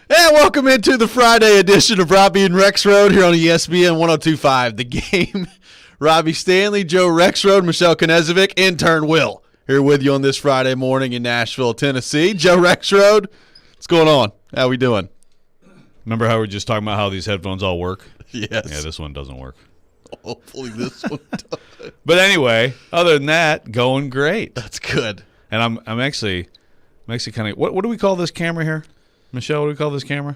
And welcome into the Friday edition of Robby and Rexrode here on ESPN 102.5. The Game. Robby Stanley, Joe Rexrode, Michelle Knezovic, intern Will here with you on this Friday morning in Nashville, Tennessee. Joe Rexrode, what's going on? How we doing? Remember how we were just talking about how these headphones all work? Yes. Yeah, this one doesn't work. Hopefully this one does. But anyway, other than that, going great. That's good. And I'm actually kind of what do we call this camera here? Michelle, what do we call this camera?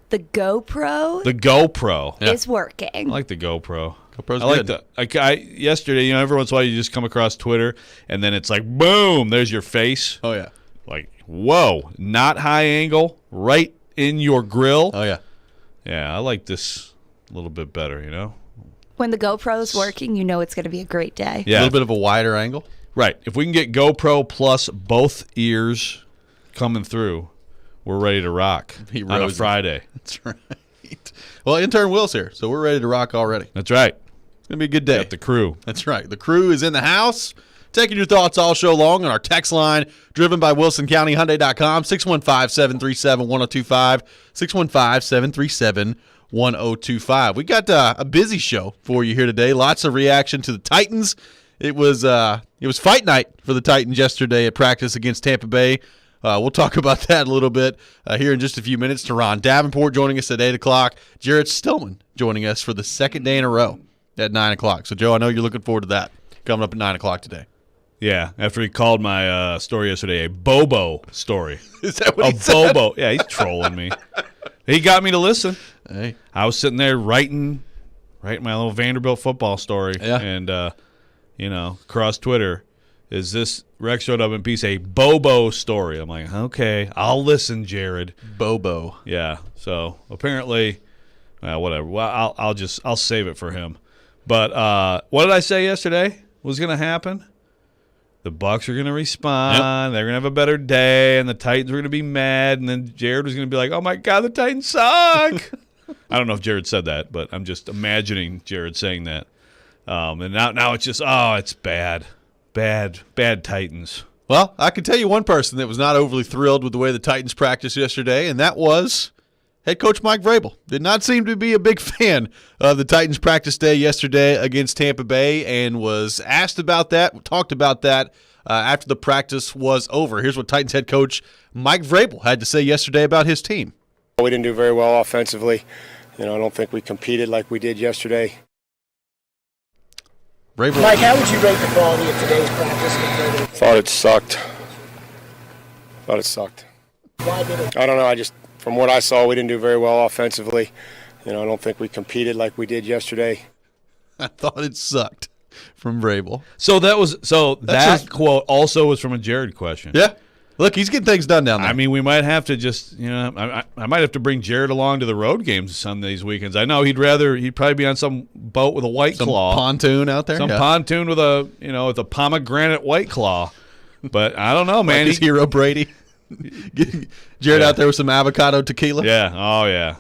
The GoPro. The GoPro is working. I like the GoPro. GoPro's I good. like yesterday, every once in a while you just come across Twitter and then it's like, boom, there's your face. Oh, yeah. Like, whoa, not high angle, right in your grill. Oh, yeah. Yeah, I like this a little bit better, When the GoPro is working, you know it's going to be a great day. Yeah. A little bit of a wider angle. Right. If we can get GoPro plus both ears coming through, we're ready to rock on a Friday. That's right. Well, intern Will's here, so we're ready to rock already. That's right. It's going to be a good day. Got the crew. That's right. The crew is in the house, taking your thoughts all show long on our text line, driven by WilsonCountyHyundai.com, 615-737-1025, 615-737-1025. We got a busy show for you here today. Lots of reaction to the Titans. It was fight night for the Titans yesterday at practice against Tampa Bay. We'll talk about that a little bit here in just a few minutes. Teron Davenport joining us at 8 o'clock. Jarrett Stillman joining us for the second day in a row at 9 o'clock. So, Joe, I know you're looking forward to that coming up at 9 o'clock today. Yeah, after he called my story yesterday a Bobo story. Is that what he said? Bobo. Yeah, he's trolling me. He got me to listen. Hey. I was sitting there writing my little Vanderbilt football story. Yeah. And, across Twitter, is this Rexrode Up in Peace a Bobo story? I'm like, okay, I'll listen, Jared. Bobo. Yeah. So apparently, whatever. Well, I'll save it for him. But what did I say yesterday was going to happen? The Bucs are going to respond. Yep. They're going to have a better day, and the Titans are going to be mad. And then Jared was going to be like, "Oh my God, the Titans suck." I don't know if Jared said that, but I'm just imagining Jared saying that. And now it's just it's bad. Bad Titans. Well, I can tell you one person that was not overly thrilled with the way the Titans practiced yesterday, and that was head coach Mike Vrabel. Did not seem to be a big fan of the Titans practice day yesterday against Tampa Bay and was asked about that, talked about that after the practice was over. Here's what Titans head coach Mike Vrabel had to say yesterday about his team. We didn't do very well offensively. I don't think we competed like we did yesterday. Vrabel. Mike, how would you rate the quality of today's practice? Thought it sucked. Why did it? I don't know. From what I saw, we didn't do very well offensively. I don't think we competed like we did yesterday. I thought it sucked from Vrabel. So that quote also was from a Jared question. Yeah. Look, he's getting things done down there. I mean, we might have to just, I might have to bring Jared along to the road games some of these weekends. I know he'd probably be on some boat with a White Claw. Pontoon out there? Some pontoon with a pomegranate White Claw. But I don't know, man. Like his hero Brady. Jared out there with some avocado tequila. Yeah. Oh, yeah.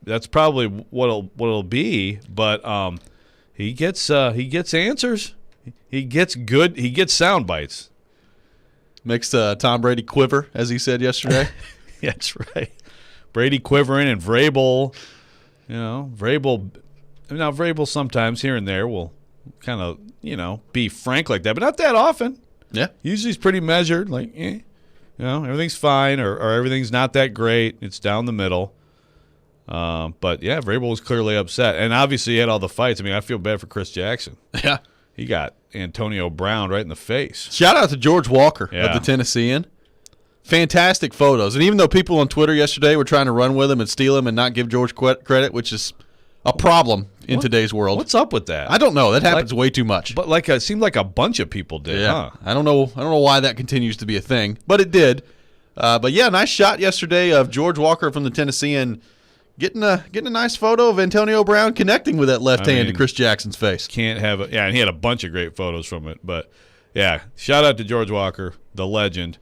That's probably what it'll be. But he gets answers. He gets sound bites. Makes Tom Brady quiver, as he said yesterday. Yeah, that's right. Brady quivering and Vrabel. Vrabel sometimes here and there will kind of, be frank like that, but not that often. Yeah. Usually he's pretty measured, like, everything's fine or everything's not that great. It's down the middle. But, yeah, Vrabel was clearly upset. And obviously he had all the fights. I mean, I feel bad for Chris Jackson. Yeah. He got Antonio Brown right in the face. Shout out to George Walker of Yeah. the Tennessean. Fantastic photos. And even though people on Twitter yesterday were trying to run with him and steal him and not give George credit, which is a problem in today's world. What's up with that? I don't know. That happens way too much. But it seemed like a bunch of people did, huh? I don't know why that continues to be a thing, but it did. But yeah, nice shot yesterday of George Walker from the Tennessean getting a nice photo of Antonio Brown connecting with that left hand to Chris Jackson's face. And he had a bunch of great photos from it. But yeah, shout out to George Walker, the legend.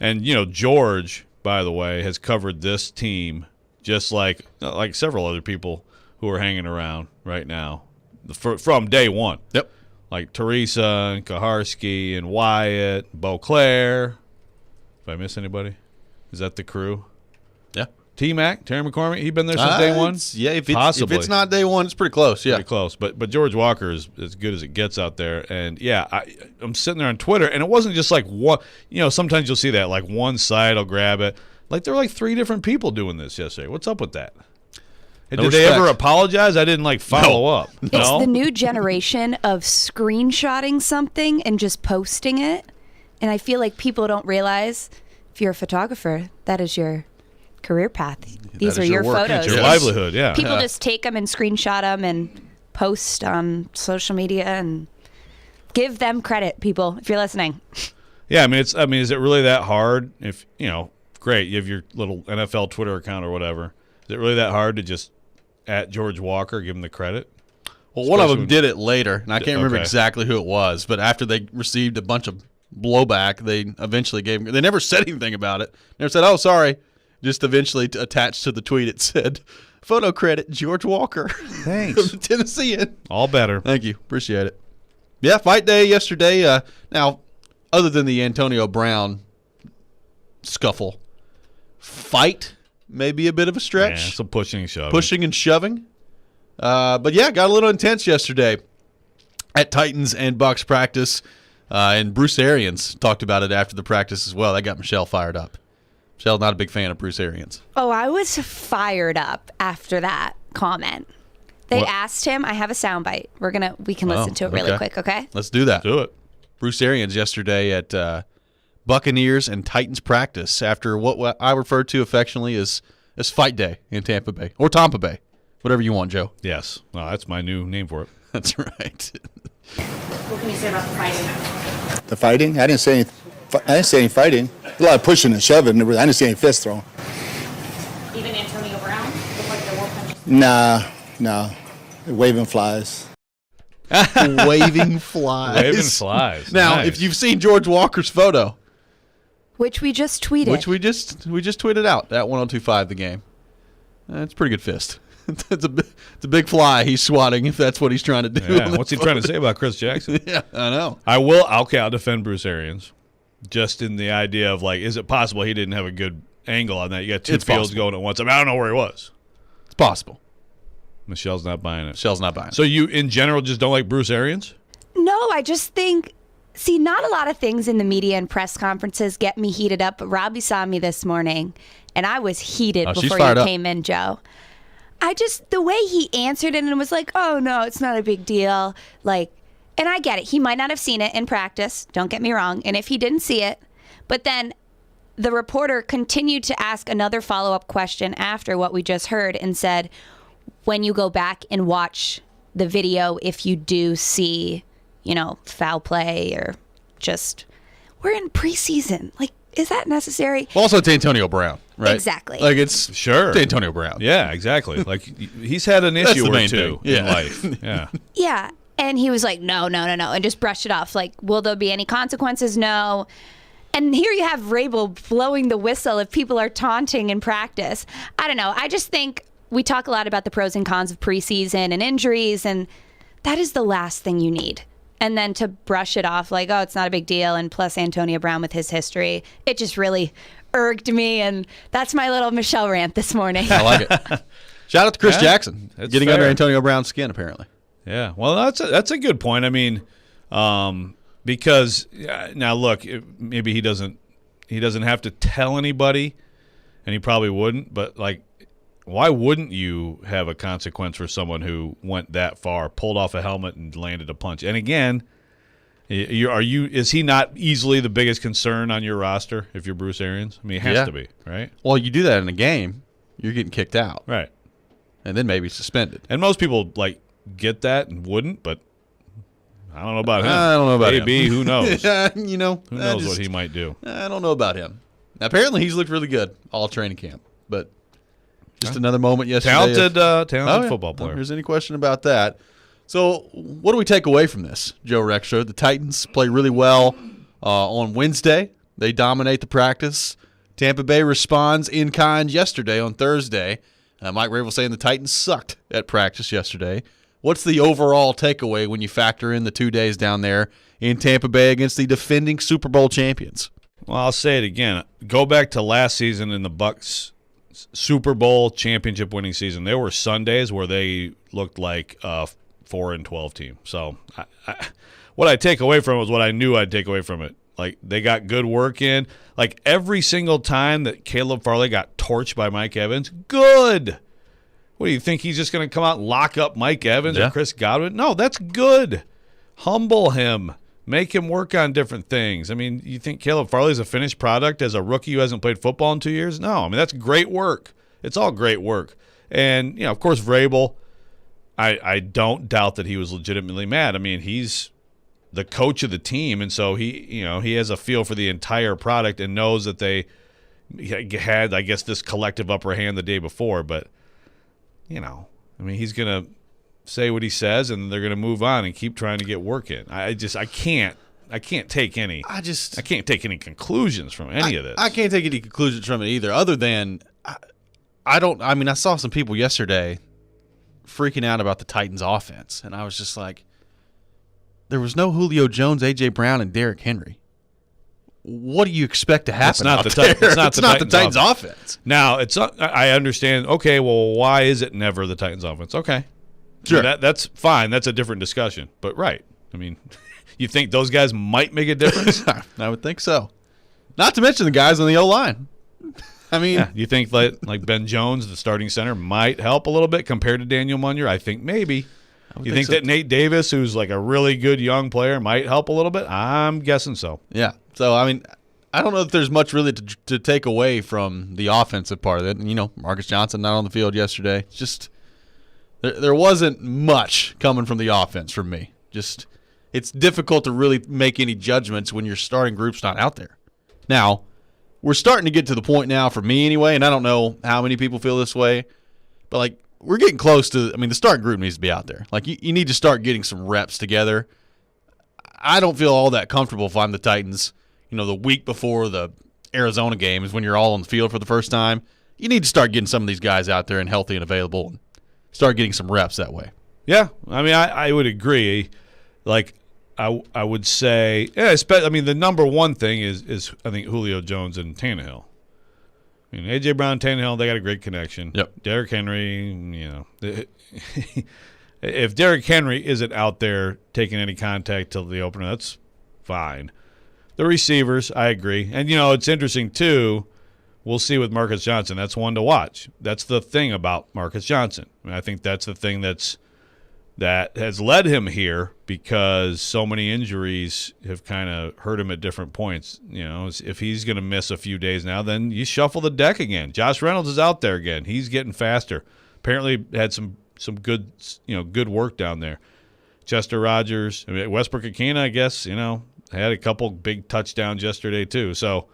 And George, by the way, has covered this team just like several other people who are hanging around right now from day one. Yep. Like Teresa and Kaharski and Wyatt, Beauclair. Did I miss anybody? Is that the crew? Yeah. T-Mac, Terry McCormick, he been there since day one? Yeah, if Possibly. it's not day one, it's pretty close. Yeah. Pretty close. But George Walker is as good as it gets out there. And, yeah, I'm sitting there on Twitter, and it wasn't just like one. Sometimes you'll see that, like one side will grab it. Like there were like 3 different people doing this yesterday. What's up with that? And did they ever apologize? I didn't follow up. It's No? the new generation of screenshotting something and just posting it. And I feel like people don't realize if you're a photographer, that is your career path. These are is your your work. photos. Your livelihood, yeah. People just take them and screenshot them and post on social media and give them credit, people, if you're listening. Yeah, is it really that hard? If great, you have your little NFL Twitter account or whatever. Is it really that hard to just at George Walker give him the credit? Well, one of them did it later, and I can't remember Okay. exactly who it was. But after they received a bunch of blowback, they eventually gave him. They never said anything about it. Never said, "Oh, sorry." Just eventually attached to the tweet, it said, "Photo credit George Walker." Thanks. Tennessean. All better. Thank you. Appreciate it. Yeah, fight day yesterday. Now, other than the Antonio Brown scuffle, fight may be a bit of a stretch. Yeah, some pushing and shoving. Pushing and shoving. But yeah, got a little intense yesterday at Titans and Bucks practice. And Bruce Arians talked about it after the practice as well. That got Michelle fired up. Michelle's not a big fan of Bruce Arians. Oh, I was fired up after that comment. They What? asked him, I have a soundbite. We can listen to it really quick, okay? Let's do that. Do it. Bruce Arians yesterday at Buccaneers and Titans practice after what I refer to affectionately as fight day in Tampa Bay or Tampa Bay, whatever you want, Joe. Yes. Well, that's my new name for it. That's right. What can you say about the fighting? The fighting? I didn't see any fighting. A lot of pushing and shoving. I didn't see any fists thrown. Even Antonio Brown looked like there were punches. Nah. Waving flies. Waving flies. Waving flies. Now, Nice. if you've seen George Walker's photo, Which we just tweeted. which we just tweeted out at 1025 the game, it's a pretty good fist. It's a big fly he's swatting if that's what he's trying to do. Yeah, on that what's he photo. trying to say about Chris Jackson? Yeah, I know. I'll defend Bruce Arians. Just in the idea of is it possible he didn't have a good angle on that? You got 2 It's fields possible. going at once. I don't know where he was. It's possible. Michelle's not buying it. Michelle's not buying it. So you, in general, just don't like Bruce Arians? No, I just think, not a lot of things in the media and press conferences get me heated up, but Robby saw me this morning, and I was heated she's before fired you up. came in, Joe. The way he answered it and was like, oh, no, it's not a big deal. And I get it. He might not have seen it in practice. Don't get me wrong. And if he didn't see it, but then the reporter continued to ask another follow-up question after what we just heard and said, when you go back and watch the video, if you do see, foul play or we're in preseason. Is that necessary? Also to Antonio Brown, right? Exactly. It's Sure. to Antonio Brown. Yeah, exactly. He's had an That's issue the or main two thing. in Yeah. life. Yeah. Yeah. And he was like, no, and just brushed it off. Will there be any consequences? No. And here you have Rabel blowing the whistle if people are taunting in practice. I don't know. I just think we talk a lot about the pros and cons of preseason and injuries, and that is the last thing you need. And then to brush it off oh, it's not a big deal, and plus Antonio Brown with his history, it just really irked me, and that's my little Michelle rant this morning. I like it. Shout out to Chris Yeah, Jackson that's getting under fair. Antonio Brown's skin, apparently. Yeah. Well, that's a good point. Because now look, maybe he doesn't have to tell anybody, and he probably wouldn't. But why wouldn't you have a consequence for someone who went that far, pulled off a helmet, and landed a punch? And again, is he not easily the biggest concern on your roster if you're Bruce Arians? He has Yeah. to be, right? Well, you do that in a game, you're getting kicked out, Right. and then maybe suspended. And most people get that and wouldn't, but I don't know about him. I don't know about Maybe, him. who knows? Who Who knows what he might do? I don't know about him. Now, apparently, he's looked really good all training camp, but just another moment yesterday. Talented football player. If there's any question about that. So, what do we take away from this, Joe Rexrode? The Titans play really well on Wednesday. They dominate the practice. Tampa Bay responds in kind yesterday on Thursday. Mike Rabel saying the Titans sucked at practice yesterday. What's the overall takeaway when you factor in the 2 days down there in Tampa Bay against the defending Super Bowl champions? Well, I'll say it again. Go back to last season in the Bucs Super Bowl championship winning season. There were Sundays where they looked like a 4-12 team. So what I take away from it was what I knew I'd take away from it. Like, they got good work in. Like, every single time that Caleb Farley got torched by Mike Evans, good. What do you think? He's just going to come out and lock up Mike Evans or Chris Godwin? No, that's good. Humble him. Make him work on different things. I mean, you think Caleb Farley's a finished product as a rookie who hasn't played football in 2 years? No. I mean, that's great work. It's all great work. And, you know, of course, Vrabel, I don't doubt that he was legitimately mad. I mean, he's the coach of the team, and so he has a feel for the entire product and knows that they had, I guess, this collective upper hand the day before. But, you know, I mean, he's going to say what he says, and they're going to move on and keep trying to get work in. I can't take any conclusions from any of this. I can't take any conclusions from it either, other than I saw some people yesterday freaking out about the Titans offense, and I was just like, there was no Julio Jones, A.J. Brown, and Derrick Henry. What do you expect to happen? It's not the Titans offense. Now, I understand. Okay, well, why is it never the Titans offense? Okay, sure, that's fine. That's a different discussion. But right, I mean, you think those guys might make a difference? I would think so. Not to mention the guys on the O-line. I mean, you think like Ben Jones, the starting center, might help a little bit compared to Daniel Munyer? I think maybe. You think that Nate Davis, who's like a really good young player, might help a little bit? I'm guessing so. Yeah. So, I mean, I don't know if there's much really to take away from the offensive part of it. You know, Marcus Johnson not on the field yesterday. Just there wasn't much coming from the offense from me. Just it's difficult to really make any judgments when your starting group's not out there. Now, we're starting to get to the point now, for me anyway, and I don't know how many people feel this way, but like we're getting close to, I mean, the starting group needs to be out there. Like you need to start getting some reps together. I don't feel all that comfortable if I'm the Titans, you know, the week before the Arizona game is when you're all on the field for the first time. You need to start getting some of these guys out there and healthy and available and start getting some reps that way. Yeah, I mean, I would agree. Like, I would say, the number one thing is I think Julio Jones and Tannehill. I mean, A.J. Brown, Tannehill, they got a great connection. Yep. Derrick Henry, you know, if Derrick Henry isn't out there taking any contact till the opener, that's fine. The receivers, I agree. And, you know, it's interesting, too. We'll see with Marcus Johnson. That's one to watch. That's the thing about Marcus Johnson. I mean, I think that's the thing that has led him here, because so many injuries have kind of hurt him at different points. You know, if he's going to miss a few days now, then you shuffle the deck again. Josh Reynolds is out there again. He's getting faster. Apparently had some good work down there. Chester Rogers, Westbrook Akina, I guess, you know, had a couple big touchdowns yesterday too. So,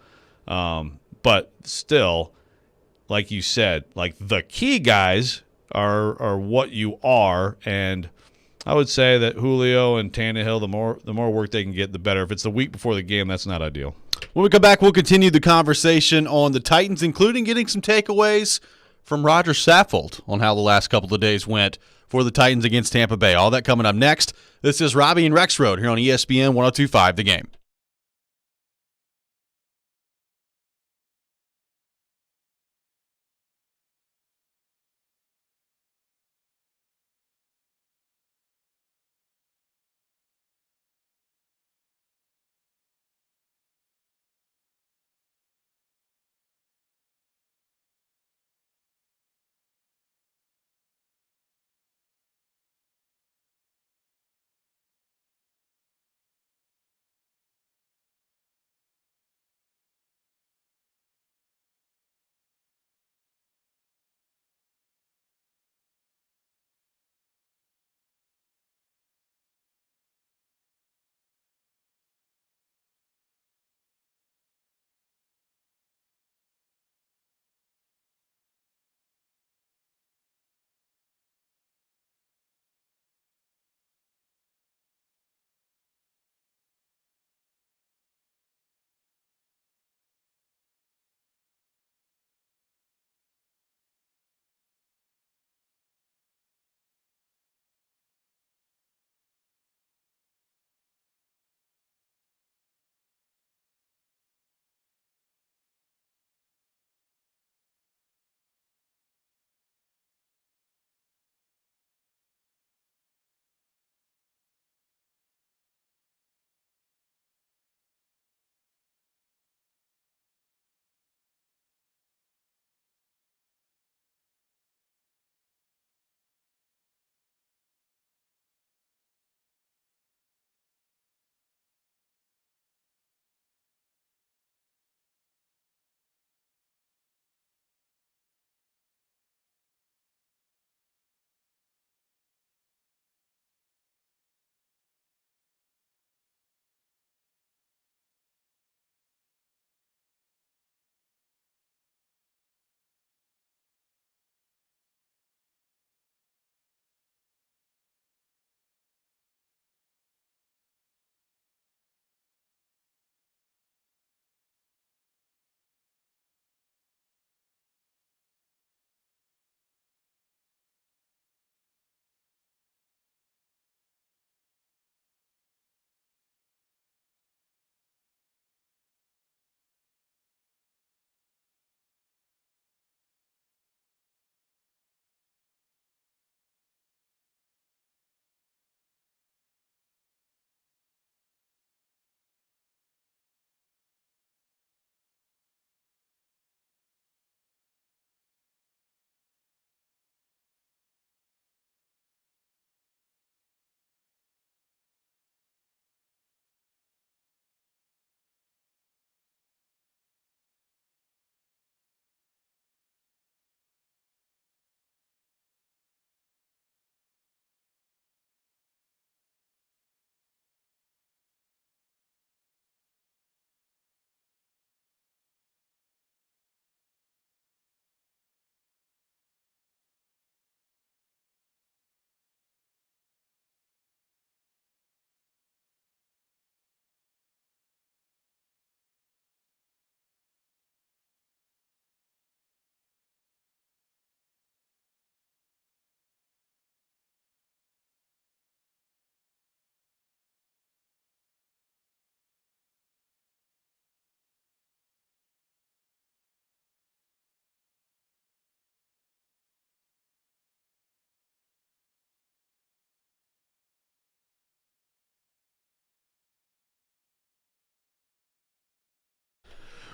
but still, like you said, like the key guys are what you are, and I would say that Julio and Tannehill, the more work they can get, the better. If it's the week before the game, that's not ideal. When we come back, we'll continue the conversation on the Titans, including getting some takeaways from Roger Saffold on how the last couple of days went for the Titans against Tampa Bay. All that coming up next. This is Robby and Rexrode here on ESPN 102.5 The Game.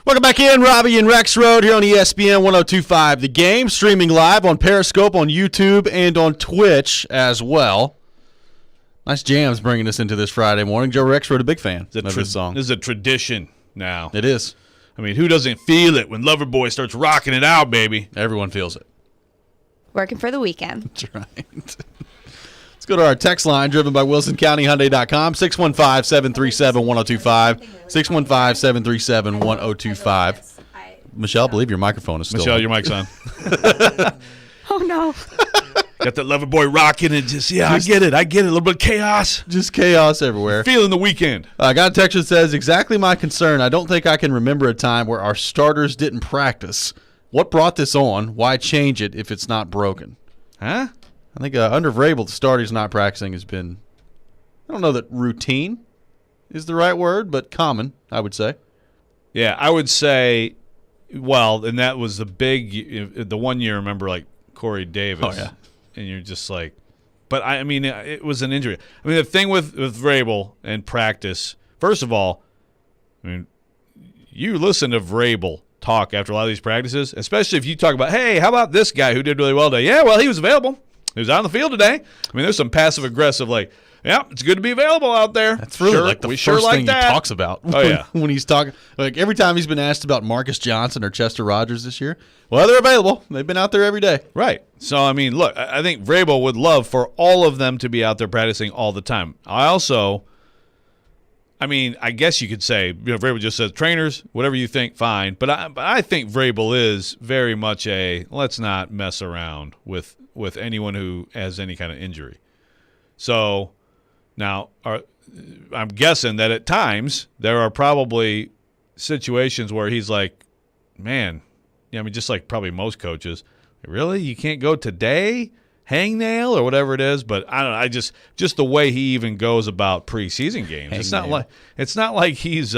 Welcome back in, Robby and Rexrode here on ESPN 102.5 The Game, streaming live on Periscope, on YouTube, and on Twitch as well. Nice jams bringing us into this Friday morning. Joe Rexrode, a big fan of this song. This is a tradition now. It is. I mean, who doesn't feel it when Loverboy starts rocking it out, baby? Everyone feels it. Working for the weekend. That's right. Let's go to our text line, driven by WilsonCountyHyundai.com, 615-737-1025, 615-737-1025. Michelle, I believe your microphone is still Michelle, on. your mic's on. Oh, no. Got that Loverboy rocking and I get it. A little bit of chaos. Just chaos everywhere. Feeling the weekend. I got a text that says, exactly my concern. I don't think I can remember a time where our starters didn't practice. What brought this on? Why change it if it's not broken? Huh? I think under Vrabel, the starters not practicing has been, I don't know that routine is the right word, but common, I would say. Yeah, I would say, well, and that was the 1 year, remember, like Corey Davis. Oh, yeah. And you're just like, but I mean, it was an injury. I mean, the thing with Vrabel and practice, first of all, I mean, you listen to Vrabel talk after a lot of these practices, especially if you talk about, hey, how about this guy who did really well today? Yeah, well, he was available. He was out on the field today. I mean, there's some passive aggressive, like, yeah, it's good to be available out there. That's really like the first thing he talks about. Oh, yeah. When he's talking, like every time he's been asked about Marcus Johnson or Chester Rogers this year, well, they're available. They've been out there every day. Right. So, I mean, look, I think Vrabel would love for all of them to be out there practicing all the time. I guess you could say, Vrabel just says, trainers, whatever you think, fine. But I think Vrabel is very much let's not mess around with anyone who has any kind of injury. So now I'm guessing that at times there are probably situations where he's like, man, just like probably most coaches, really? You can't go today? Hangnail or whatever it is, but I don't know. Just the way he even goes about preseason games. It's not like he's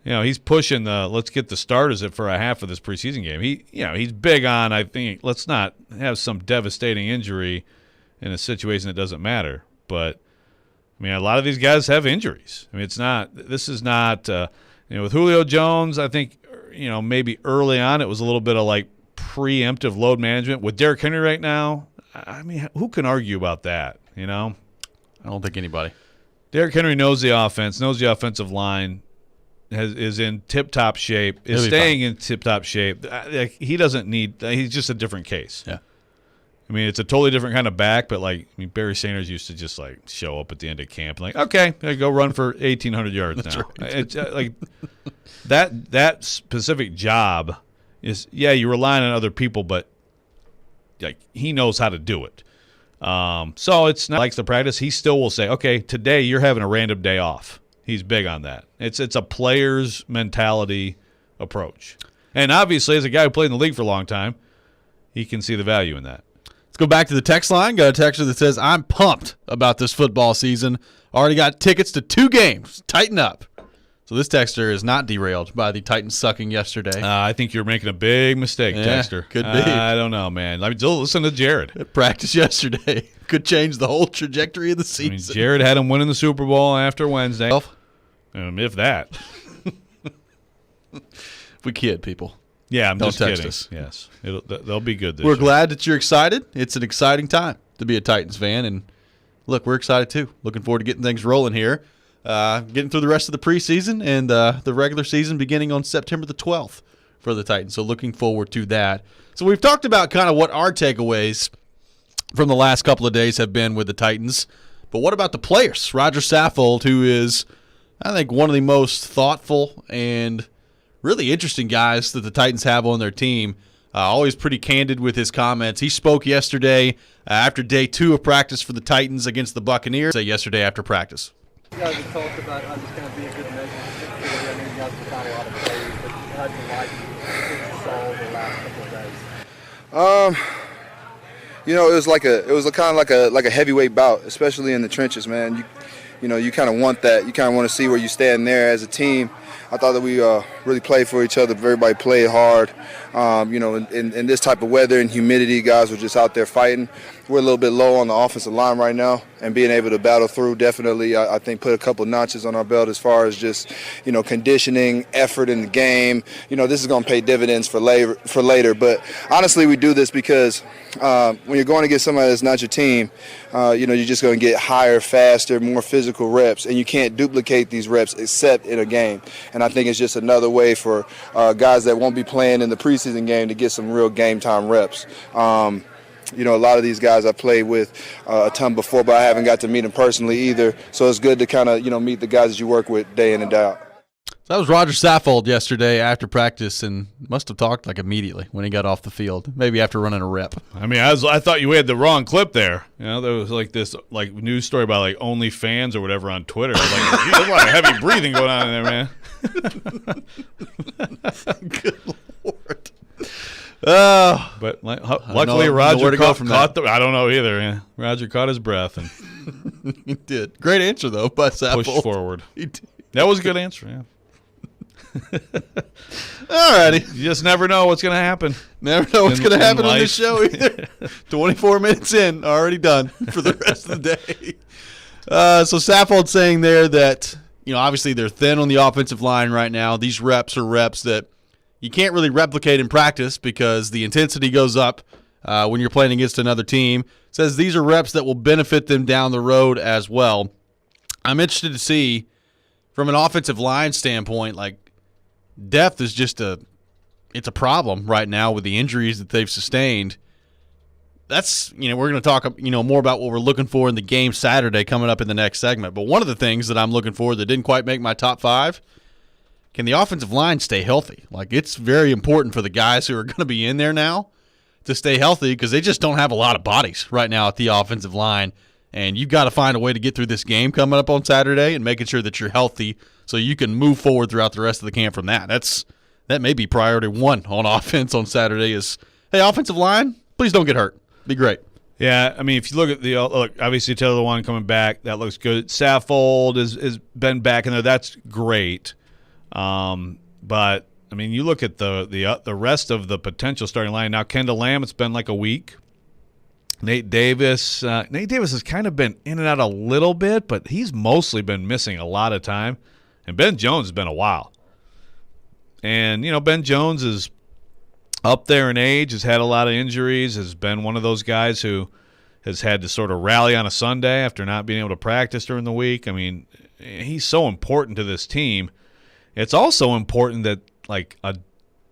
he's pushing the let's get the starters for a half of this preseason game. He's big on, I think, let's not have some devastating injury in a situation that doesn't matter. But I mean, a lot of these guys have injuries. I mean, this is not with Julio Jones, I think maybe early on it was a little bit of like preemptive load management. With Derrick Henry right now, I mean, who can argue about that, I don't think anybody. Derrick Henry knows the offense, knows the offensive line, is in tip-top shape, is staying in tip-top shape. He doesn't need – he's just a different case. Yeah. I mean, it's a totally different kind of back, but, Barry Sanders used to just, show up at the end of camp. Like, okay, go run for 1,800 yards now. Right. It's that specific job – you're relying on other people, but he knows how to do it. So it's not like the practice. He still will say, okay, today you're having a random day off. He's big on that. It's a player's mentality approach. And obviously, as a guy who played in the league for a long time, he can see the value in that. Let's go back to the text line. Got a texter that says, I'm pumped about this football season. Already got tickets to 2 games. Tighten up. So this texter is not derailed by the Titans sucking yesterday. I think you're making a big mistake, texter. Could be. I don't know, man. Listen to Jared. At practice yesterday could change the whole trajectory of the season. I mean, Jared had him winning the Super Bowl after Wednesday. If that. We kid, people. Yeah, I'm Don't just text kidding. us. Yes, they'll be good this We're year. glad that you're excited. It's an exciting time to be a Titans fan. And, look, we're excited too. Looking forward to getting things rolling here. Getting through the rest of the preseason and the regular season beginning on September the 12th for the Titans. So looking forward to that. So we've talked about kind of what our takeaways from the last couple of days have been with the Titans. But what about the players? Roger Saffold, who is, I think, one of the most thoughtful and really interesting guys that the Titans have on their team. Always pretty candid with his comments. He spoke yesterday after day 2 of practice for the Titans against the Buccaneers. Yesterday after practice. You guys have talked about how this is going to be a good measure. I mean, you guys have found a lot of plays, but how do you like what you saw the last couple of days? It was kind of like a heavyweight bout, especially in the trenches, man. You kind of want that. You kind of want to see where you stand there as a team. I thought that we really played for each other. Everybody played hard. In this type of weather and humidity, guys were just out there fighting. we're a little bit low on the offensive line right now, and being able to battle through definitely, I think, put a couple notches on our belt as far as just, conditioning, effort in the game. This is going to pay dividends for later. But honestly, we do this because when you're going against somebody that's not your team, you're just going to get higher, faster, more physical reps, and you can't duplicate these reps except in a game. And I think it's just another way for guys that won't be playing in the preseason game to get some real game time reps. A lot of these guys I played with a ton before, but I haven't got to meet them personally either. So it's good to kind of, meet the guys that you work with day in and day out. So that was Roger Saffold yesterday after practice, and must have talked like immediately when he got off the field, maybe after running a rep. I mean, I thought you had the wrong clip there. There was like this news story about like OnlyFans or whatever on Twitter. Like, there's a lot of heavy breathing going on in there, man. Good Lord. But luckily Roger caught I don't know either. Yeah. Roger caught his breath and he did. Great answer though, by Saffold. Pushed forward. He did. That was a good answer. Yeah. All righty. You just never know what's going to happen. Never know what's going to happen on this show either. 24 minutes in, already done for the rest of the day. So Saffold saying there that, obviously they're thin on the offensive line right now. These reps are reps that you can't really replicate in practice because the intensity goes up when you're playing against another team. Says these are reps that will benefit them down the road as well. I'm interested to see from an offensive line standpoint, like, depth is just it's a problem right now with the injuries that they've sustained. That's, we're going to talk, more about what we're looking for in the game Saturday coming up in the next segment. But one of the things that I'm looking for that didn't quite make my top 5, can the offensive line stay healthy? Like, it's very important for the guys who are going to be in there now to stay healthy because they just don't have a lot of bodies right now at the offensive line. And you've got to find a way to get through this game coming up on Saturday and making sure that you're healthy so you can move forward throughout the rest of the camp from that. That may be priority 1 on offense on Saturday is, hey, offensive line, please don't get hurt. Be great. Yeah, I mean, if you look at obviously Taylor Lewan coming back, that looks good. Saffold has been back in there. That's great. But, I mean, you look at the rest of the potential starting line. Now, Kendall Lamb, it's been like a week. Nate Davis has kind of been in and out a little bit, but he's mostly been missing a lot of time. And Ben Jones has been a while. And, Ben Jones is up there in age, has had a lot of injuries, has been one of those guys who has had to sort of rally on a Sunday after not being able to practice during the week. I mean, he's so important to this team. It's also important that, like,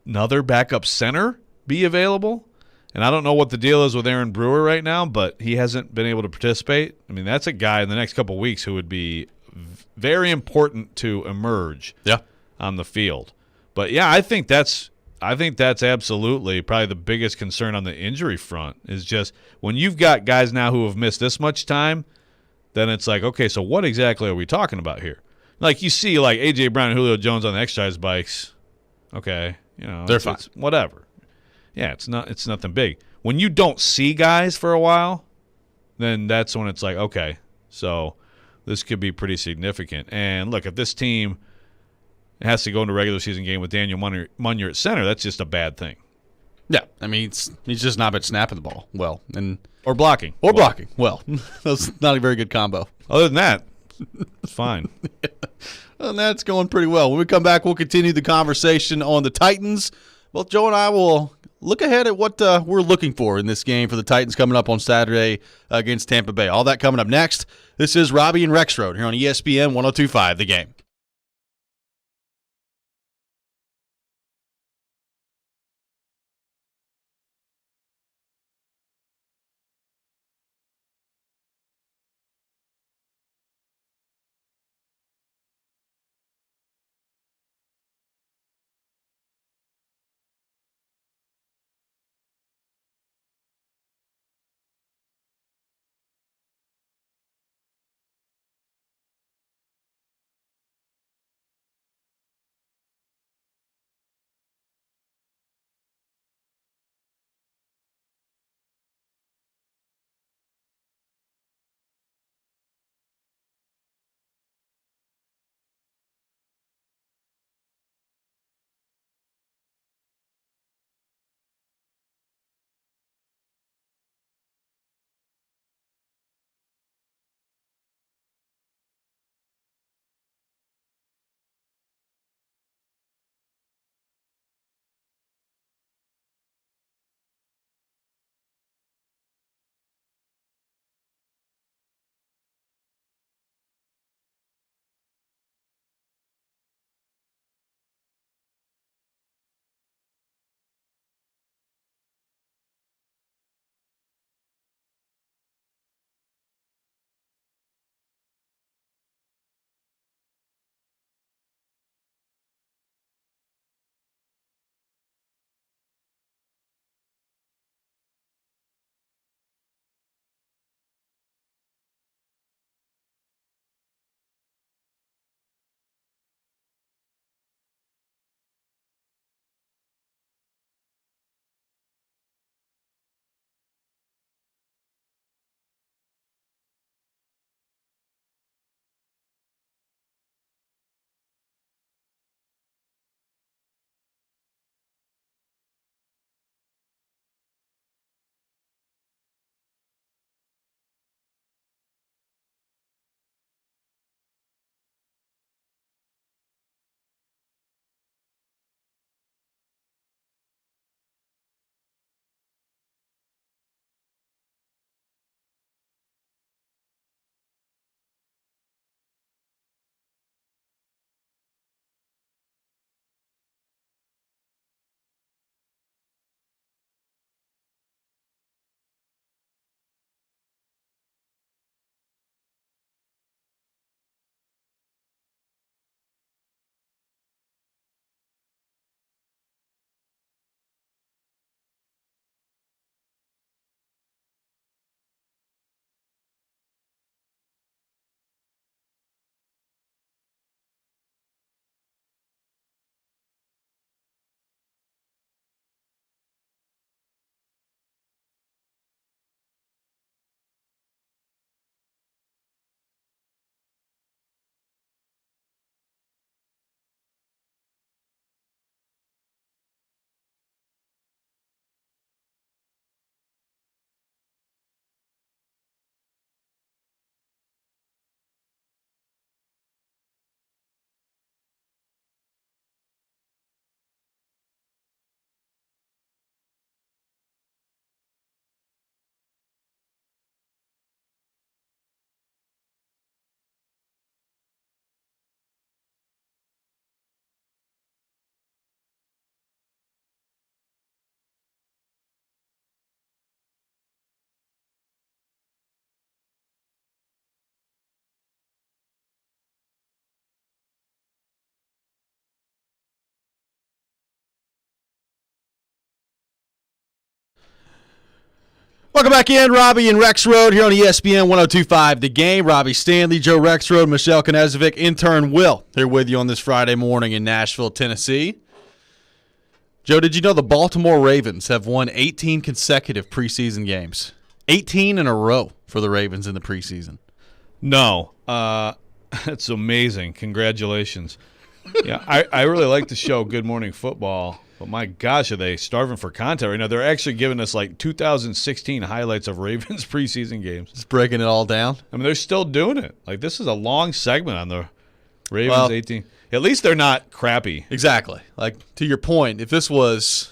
another backup center be available. And I don't know what the deal is with Aaron Brewer right now, but he hasn't been able to participate. I mean, that's a guy in the next couple of weeks who would be very important to emerge on the field. But, yeah, I think that's absolutely probably the biggest concern on the injury front is just when you've got guys now who have missed this much time, then it's like, okay, so what exactly are we talking about here? Like you see like A.J. Brown and Julio Jones on the exercise bikes. Okay, they're fine. It's whatever. Yeah, it's nothing big. When you don't see guys for a while, then that's when it's like, okay, so this could be pretty significant. And look, if this team has to go into a regular season game with Daniel Munyer at center, that's just a bad thing. Yeah, I mean, he's just not been snapping the ball well. Or blocking. Blocking well. That's not a very good combo. Other than that, it's fine. And that's going pretty well. When we come back, we'll continue the conversation on the Titans. Both Joe and I will look ahead at what we're looking for in this game for the Titans coming up on Saturday against Tampa Bay. All that coming up next. This is Robby and Rexrode here on ESPN 102.5 The Game. Welcome back in, Robby and Rexrode here on ESPN 102.5 The Game. Robby Stanley, Joe Rexrode, Michelle Knezovic, intern Will here with you on this Friday morning in Nashville, Tennessee. Joe, did you know the Baltimore Ravens have won 18 consecutive preseason games? 18 in a row for the Ravens in the preseason. No. That's amazing. Congratulations. Yeah, I really like the show Good Morning Football. But my gosh, are they starving for content right now? They're actually giving us like 2016 highlights of Ravens preseason games. Just breaking it all down. I mean, they're still doing it. Like, this is a long segment on the Ravens 18. At least they're not crappy. Exactly. Like, to your point, if this was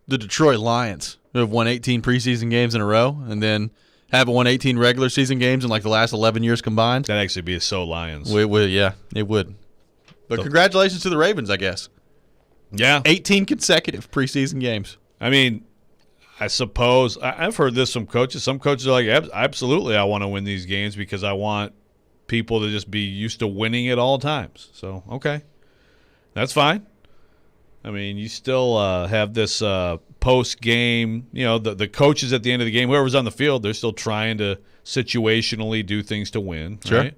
the Detroit Lions who have won 18 preseason games in a row and then haven't won 18 regular season games in like the last 11 years combined. That'd actually be so Lions. Yeah, it would. But congratulations to the Ravens, I guess. Yeah. 18 consecutive preseason games. I mean, I suppose I've heard this from coaches. Some coaches are like, absolutely, I want to win these games because I want people to just be used to winning at all times. So, okay. That's fine. I mean, you still have this post-game, the coaches at the end of the game, whoever's on the field, they're still trying to situationally do things to win. Sure. Right?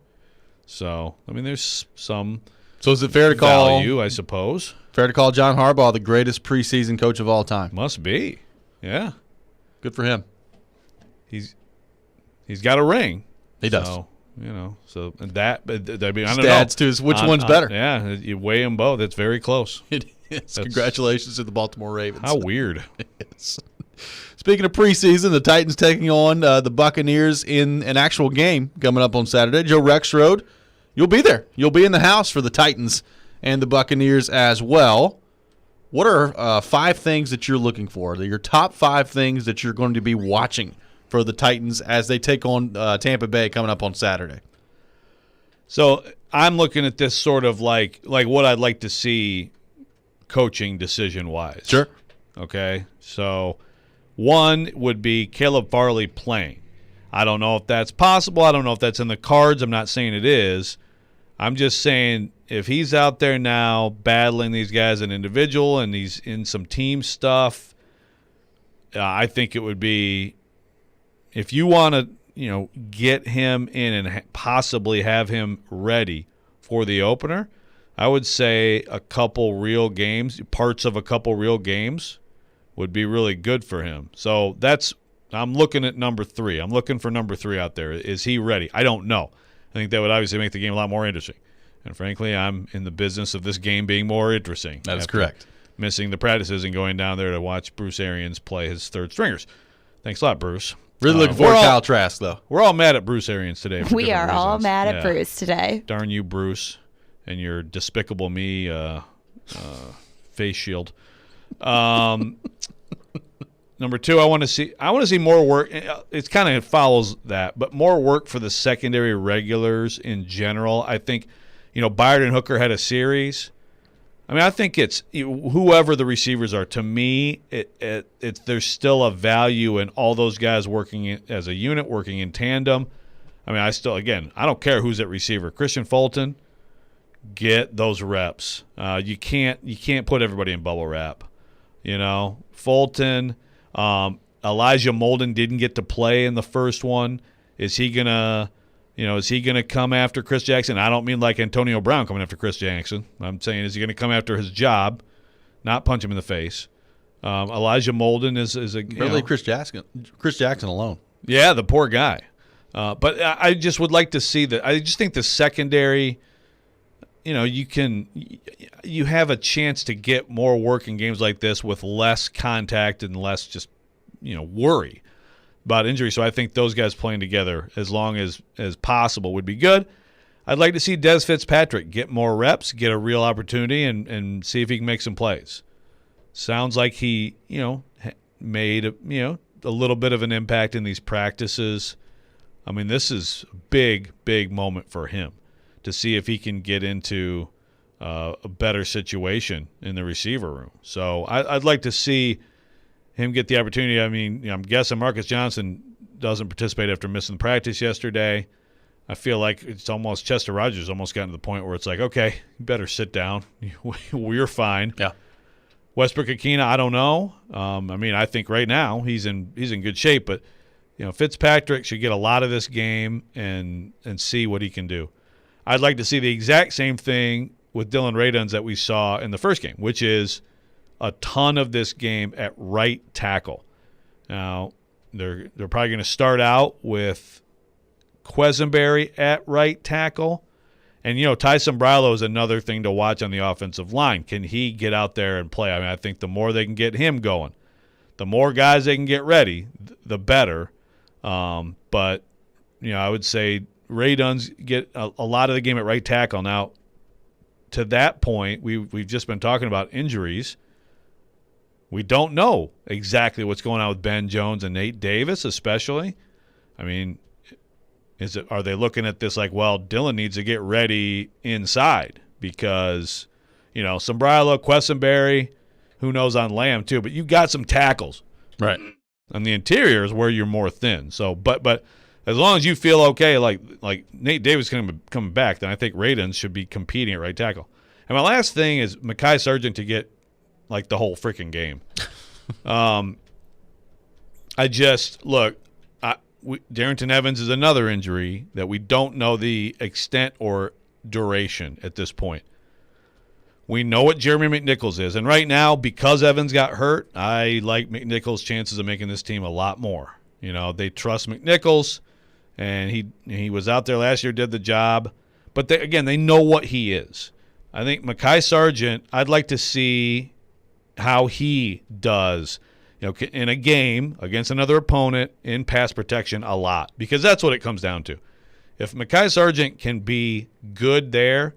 So, I mean, there's some So is it fair to call value, I suppose. Fair to call John Harbaugh the greatest preseason coach of all time? Must be. Yeah. Good for him. He's got a ring. He does. So, and that, I mean, I don't adds know. to which one's better. Yeah, you weigh them both. It's very close. It is. Congratulations to the Baltimore Ravens. How weird. Yes. Speaking of preseason, the Titans taking on the Buccaneers in an actual game coming up on Saturday. Joe Rexrode, you'll be there. You'll be in the house for the Titans and the Buccaneers as well. What are 5 things that you're looking for? Your top 5 things that you're going to be watching for the Titans as they take on Tampa Bay coming up on Saturday? So I'm looking at this sort of like what I'd like to see coaching decision-wise. Sure. Okay? So one would be Caleb Farley playing. I don't know if that's possible. I don't know if that's in the cards. I'm not saying it is. I'm just saying if he's out there now battling these guys as an individual and he's in some team stuff, I think it would be if you want to, get him in and possibly have him ready for the opener, I would say a couple real games, parts of a couple real games would be really good for him. So I'm looking at number 3. I'm looking for number 3 out there. Is he ready? I don't know. I think that would obviously make the game a lot more interesting. And frankly, I'm in the business of this game being more interesting. That is correct. Missing the practices and going down there to watch Bruce Arians play his third stringers. Thanks a lot, Bruce. Really looking forward to Kyle Trask, though. We're all mad at Bruce Arians today. We are all mad at Bruce today. Darn you, Bruce, and your Despicable Me face shield. Number 2, I want to see more work. It kind of follows that, but more work for the secondary regulars in general. I think, Byard and Hooker had a series. I mean, I think it's whoever the receivers are. To me, there's still a value in all those guys working as a unit, working in tandem. I mean, I don't care who's at receiver. Christian Fulton, get those reps. You can't put everybody in bubble wrap. Fulton. Elijah Molden didn't get to play in the first one. Is he gonna come after Chris Jackson? I don't mean like Antonio Brown coming after Chris Jackson. I'm saying, is he gonna come after his job, not punch him in the face? Elijah Molden is a Chris Jackson alone. Yeah, the poor guy. But I just would like to see that. I just think the secondary. You have a chance to get more work in games like this with less contact and less just, worry about injury. So I think those guys playing together as long as possible would be good. I'd like to see Dez Fitzpatrick get more reps, get a real opportunity, and see if he can make some plays. Sounds like he, made a little bit of an impact in these practices. I mean, this is a big, big moment for him to see if he can get into a better situation in the receiver room. So I'd like to see him get the opportunity. I mean, I'm guessing Marcus Johnson doesn't participate after missing practice yesterday. I feel like it's almost Chester Rogers almost gotten to the point where it's like, okay, you better sit down. We're fine. Yeah. Westbrook-Ikhine, I don't know. I think right now he's in good shape, but Fitzpatrick should get a lot of this game and see what he can do. I'd like to see the exact same thing with Dylan Radunz that we saw in the first game, which is a ton of this game at right tackle. Now, they're probably going to start out with Quesenberry at right tackle. And, Ty Sombrello is another thing to watch on the offensive line. Can he get out there and play? I mean, I think the more they can get him going, the more guys they can get ready, the better. But, I would say Ray Dunn's get a lot of the game at right tackle. Now, to that point, we've just been talking about injuries. We don't know exactly what's going on with Ben Jones and Nate Davis, especially. I mean, are they looking at this like, well, Dylan needs to get ready inside because, Sombrello, Quesenberry, who knows on Lamb too, but you got some tackles. Right. On the interior is where you're more thin. So, but as long as you feel okay, like Nate Davis coming back, then I think Radunz should be competing at right tackle. And my last thing is Mekhi Sargent to get like the whole freaking game. Darrington Evans is another injury that we don't know the extent or duration at this point. We know what Jeremy McNichols is. And right now, because Evans got hurt, I like McNichols' chances of making this team a lot more. They trust McNichols, and he was out there last year, did the job. But, they know what he is. I think Mekhi Sargent, I'd like to see how he does in a game against another opponent in pass protection a lot, because that's what it comes down to. If Mekhi Sargent can be good there,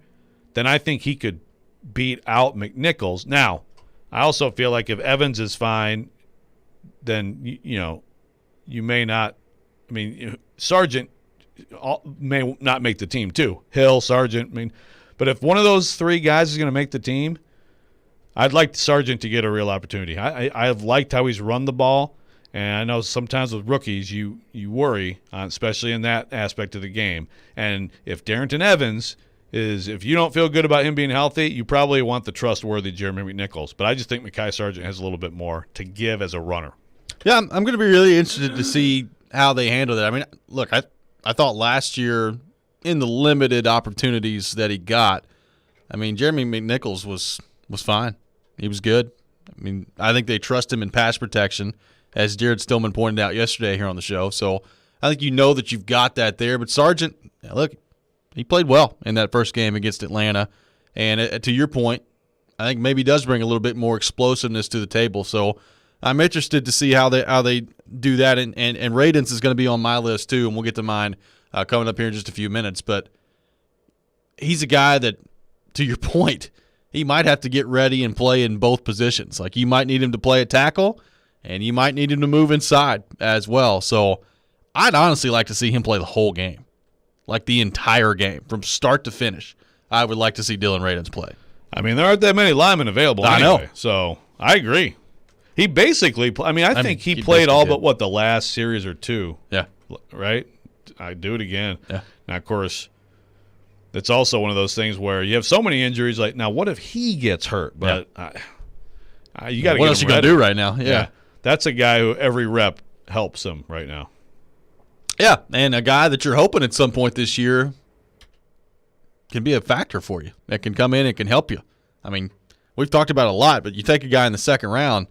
then I think he could beat out McNichols. Now, I also feel like if Evans is fine, then, you may not – I mean, Sargent may not make the team too. Hill, Sargent, but if one of those three guys is going to make the team, I'd like Sargent to get a real opportunity. I've liked how he's run the ball, and I know sometimes with rookies you worry, especially in that aspect of the game. And if Darrington Evans if you don't feel good about him being healthy, you probably want the trustworthy Jeremy McNichols. But I just think Mekhi Sargent has a little bit more to give as a runner. Yeah, I'm going to be really interested to see how they handle that. I mean, look, I thought last year in the limited opportunities that he got, I mean, Jeremy McNichols was fine. He was good. I mean, I think they trust him in pass protection, as Jared Stillman pointed out yesterday here on the show. So I think that you've got that there. But Sargent, look, he played well in that first game against Atlanta. And to your point, I think maybe does bring a little bit more explosiveness to the table. So I'm interested to see how they do that. And Radunz is going to be on my list too, and we'll get to mine coming up here in just a few minutes. But he's a guy that, to your point, he might have to get ready and play in both positions. Like, you might need him to play at tackle, and you might need him to move inside as well. So I'd honestly like to see him play the whole game, like the entire game from start to finish. I would like to see Dylan Radunz play. I mean, there aren't that many linemen available anyway. Know. So I agree. He basically – I think he played all but, the last series or two. Yeah. Right? I do it again. Yeah. Now, of course – it's also one of those things where you have so many injuries. Like, now, what if he gets hurt? But you got to. What else you got to do right now? Yeah, that's a guy who every rep helps him right now. Yeah, and a guy that you're hoping at some point this year can be a factor for you. That can come in and can help you. I mean, we've talked about it a lot, but you take a guy in the second round.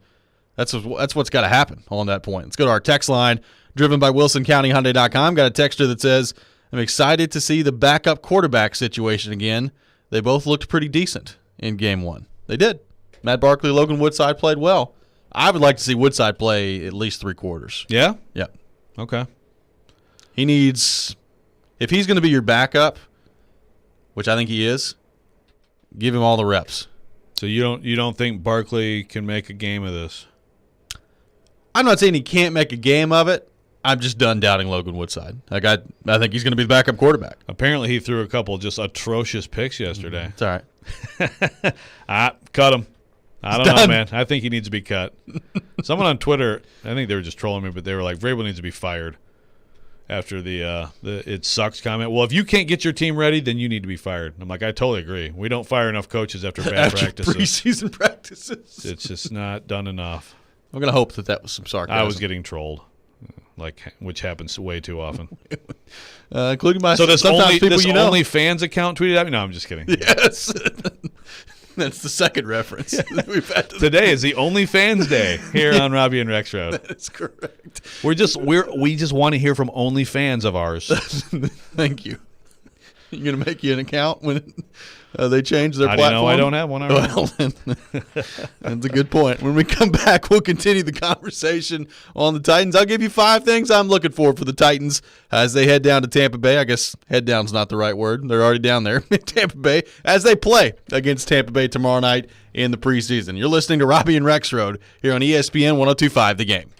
That's what's got to happen on that point. Let's go to our text line, driven by WilsonCountyHyundai.com. Got a texter that says, I'm excited to see the backup quarterback situation again. They both looked pretty decent in game one. They did. Matt Barkley, Logan Woodside played well. I would like to see Woodside play at least 3 quarters. Yeah? Yeah. Okay. He needs – if he's going to be your backup, which I think he is, give him all the reps. So you don't think Barkley can make a game of this? I'm not saying he can't make a game of it. I'm just done doubting Logan Woodside. Like, I think he's going to be the backup quarterback. Apparently, he threw a couple just atrocious picks yesterday. It's all right. Cut him. I don't know, man. I think he needs to be cut. Someone on Twitter, I think they were just trolling me, but they were like, Vrabel needs to be fired after the it sucks comment. Well, if you can't get your team ready, then you need to be fired. I'm like, I totally agree. We don't fire enough coaches after bad practices. Preseason practices. It's just not done enough. I'm going to hope that was some sarcasm. I was getting trolled. which happens way too often. Including my So this sometimes people you know. OnlyFans account tweeted at me? No, I'm just kidding. Yes. That's the second reference that we've had to Today is the OnlyFans day here on Robby and Rexrode. That's correct. We just want to hear from OnlyFans of ours. Thank you. You gonna make you an account when they change their How do you know platform? I don't have one already? Well, that's a good point. When we come back, we'll continue the conversation on the Titans. I'll give you 5 things I'm looking for the Titans as they head down to Tampa Bay. I guess head down's not the right word. They're already down there in Tampa Bay as they play against Tampa Bay tomorrow night in the preseason. You're listening to Robby and Rexrode here on ESPN 102.5 The Game.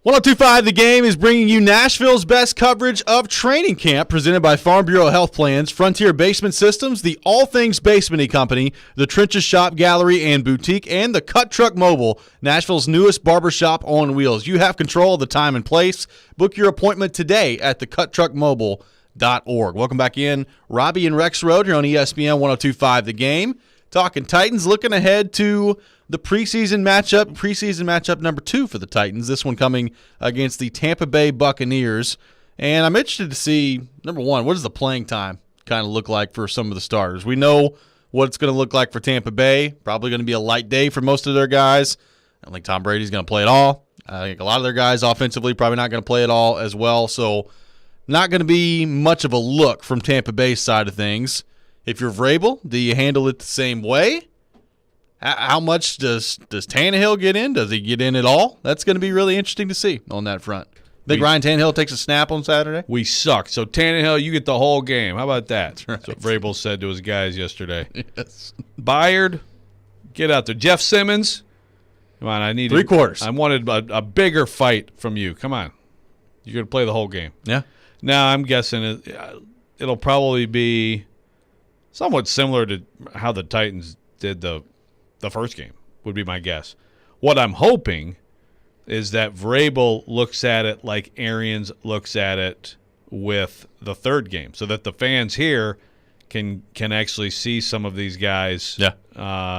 .102.5 The Game is bringing you Nashville's best coverage of training camp, presented by Farm Bureau Health Plans, Frontier Basement Systems, the All Things Basement Company, the Trenches Shop Gallery and Boutique, and the Cut Truck Mobile, Nashville's newest barbershop on wheels. You have control of the time and place. Book your appointment today at thecutTruckMobile.org. Welcome back in. Robby and Rexrode here on ESPN 102.5 The Game. Talking Titans, looking ahead to the preseason matchup number 2 for the Titans. This one coming against the Tampa Bay Buccaneers. And I'm interested to see, number 1, what does the playing time kind of look like for some of the starters? We know what it's going to look like for Tampa Bay. Probably going to be a light day for most of their guys. I don't think Tom Brady's going to play at all. I think a lot of their guys offensively probably not going to play at all as well, so not going to be much of a look from Tampa Bay's side of things. If you're Vrabel, do you handle it the same way? How much does Tannehill get in? Does he get in at all? That's going to be really interesting to see on that front. Think Ryan Tannehill takes a snap on Saturday? We suck. So, Tannehill, you get the whole game. How about that? That's right. That's what Vrabel said to his guys yesterday. Yes. Byard, get out there. Jeff Simmons, come on. I need 3 quarters. I wanted a bigger fight from you. Come on. You're going to play the whole game. Yeah. Now, I'm guessing it'll probably be somewhat similar to how the Titans did the first game, would be my guess. What I'm hoping is that Vrabel looks at it like Arians looks at it with the third game, so that the fans here can actually see some of these guys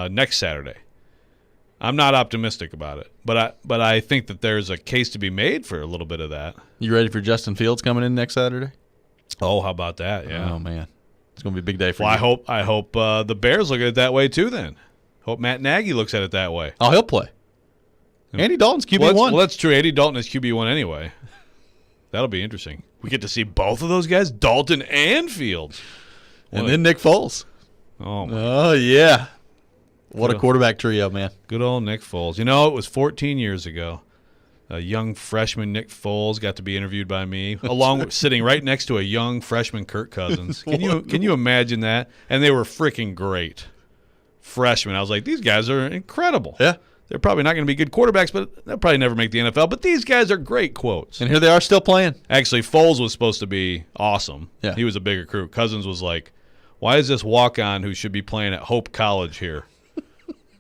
next Saturday. I'm not optimistic about it, but I think that there's a case to be made for a little bit of that. You ready for Justin Fields coming in next Saturday? Oh, how about that? Yeah. Oh, man. It's going to be a big day for you. I hope the Bears look at it that way too then. Hope Matt Nagy looks at it that way. Oh, he'll play. Andy Dalton's QB1. Well, that's true. Andy Dalton is QB1 anyway. That'll be interesting. We get to see both of those guys, Dalton and Fields. And then Nick Foles. Oh, yeah. What a quarterback trio, man. Good old Nick Foles. You know, it was 14 years ago. A young freshman Nick Foles got to be interviewed by me, along with sitting right next to a young freshman Kirk Cousins. Can you imagine that? And they were freaking great freshmen. I was like, these guys are incredible. Yeah. They're probably not going to be good quarterbacks, but they'll probably never make the NFL. But these guys are great quotes. And here they are still playing. Actually, Foles was supposed to be awesome. Yeah. He was a big recruit. Cousins was like, why is this walk-on who should be playing at Hope College here?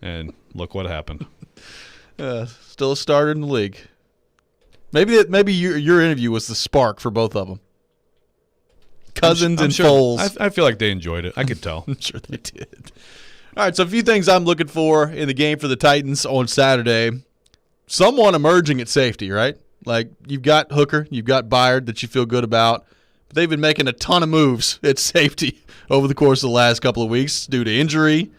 And look what happened. Still a starter in the league. Maybe your interview was the spark for both of them. Cousins and sure, Foles. I feel like they enjoyed it. I could tell. I'm sure they did. All right, so a few things I'm looking for in the game for the Titans on Saturday. Someone emerging at safety, right? Like, you've got Hooker, you've got Byard that you feel good about. But they've been making a ton of moves at safety over the course of the last couple of weeks due to injury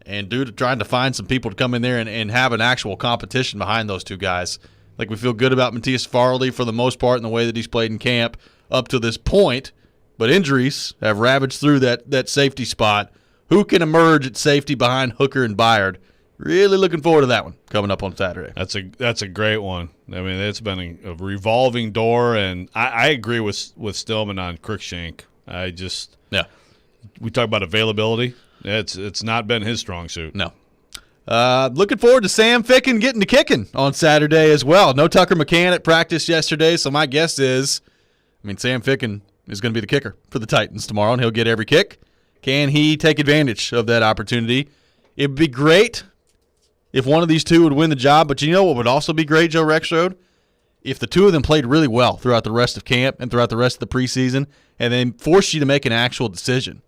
and due to trying to find some people to come in there and have an actual competition behind those two guys. Like, we feel good about Matthias Farley for the most part in the way that he's played in camp up to this point. But injuries have ravaged through that safety spot. Who can emerge at safety behind Hooker and Byard? Really looking forward to that one coming up on Saturday. That's a great one. I mean, it's been a revolving door, and I agree with Stillman on Cruikshank. We talk about availability. It's not been his strong suit. No. Looking forward to Sam Ficken getting to kicking on Saturday as well. No Tucker McCann at practice yesterday, so my guess is, Sam Ficken is going to be the kicker for the Titans tomorrow, and he'll get every kick. Can he take advantage of that opportunity? It would be great if one of these two would win the job, but you know what would also be great, Joe Rexrode? If the two of them played really well throughout the rest of camp and throughout the rest of the preseason and then forced you to make an actual decision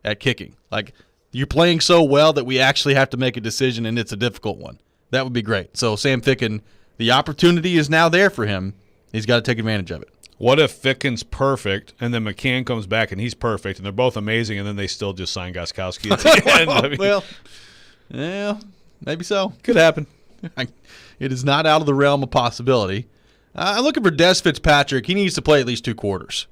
at kicking. Like, you're playing so well that we actually have to make a decision, and it's a difficult one. That would be great. So Sam Ficken, the opportunity is now there for him. He's got to take advantage of it. What if Ficken's perfect, and then McCann comes back, and he's perfect, and they're both amazing, and then they still just sign Gostkowski at the end? Well, yeah, maybe so. Could happen. It is not out of the realm of possibility. I'm looking for Dez Fitzpatrick. He needs to play at least 2 quarters.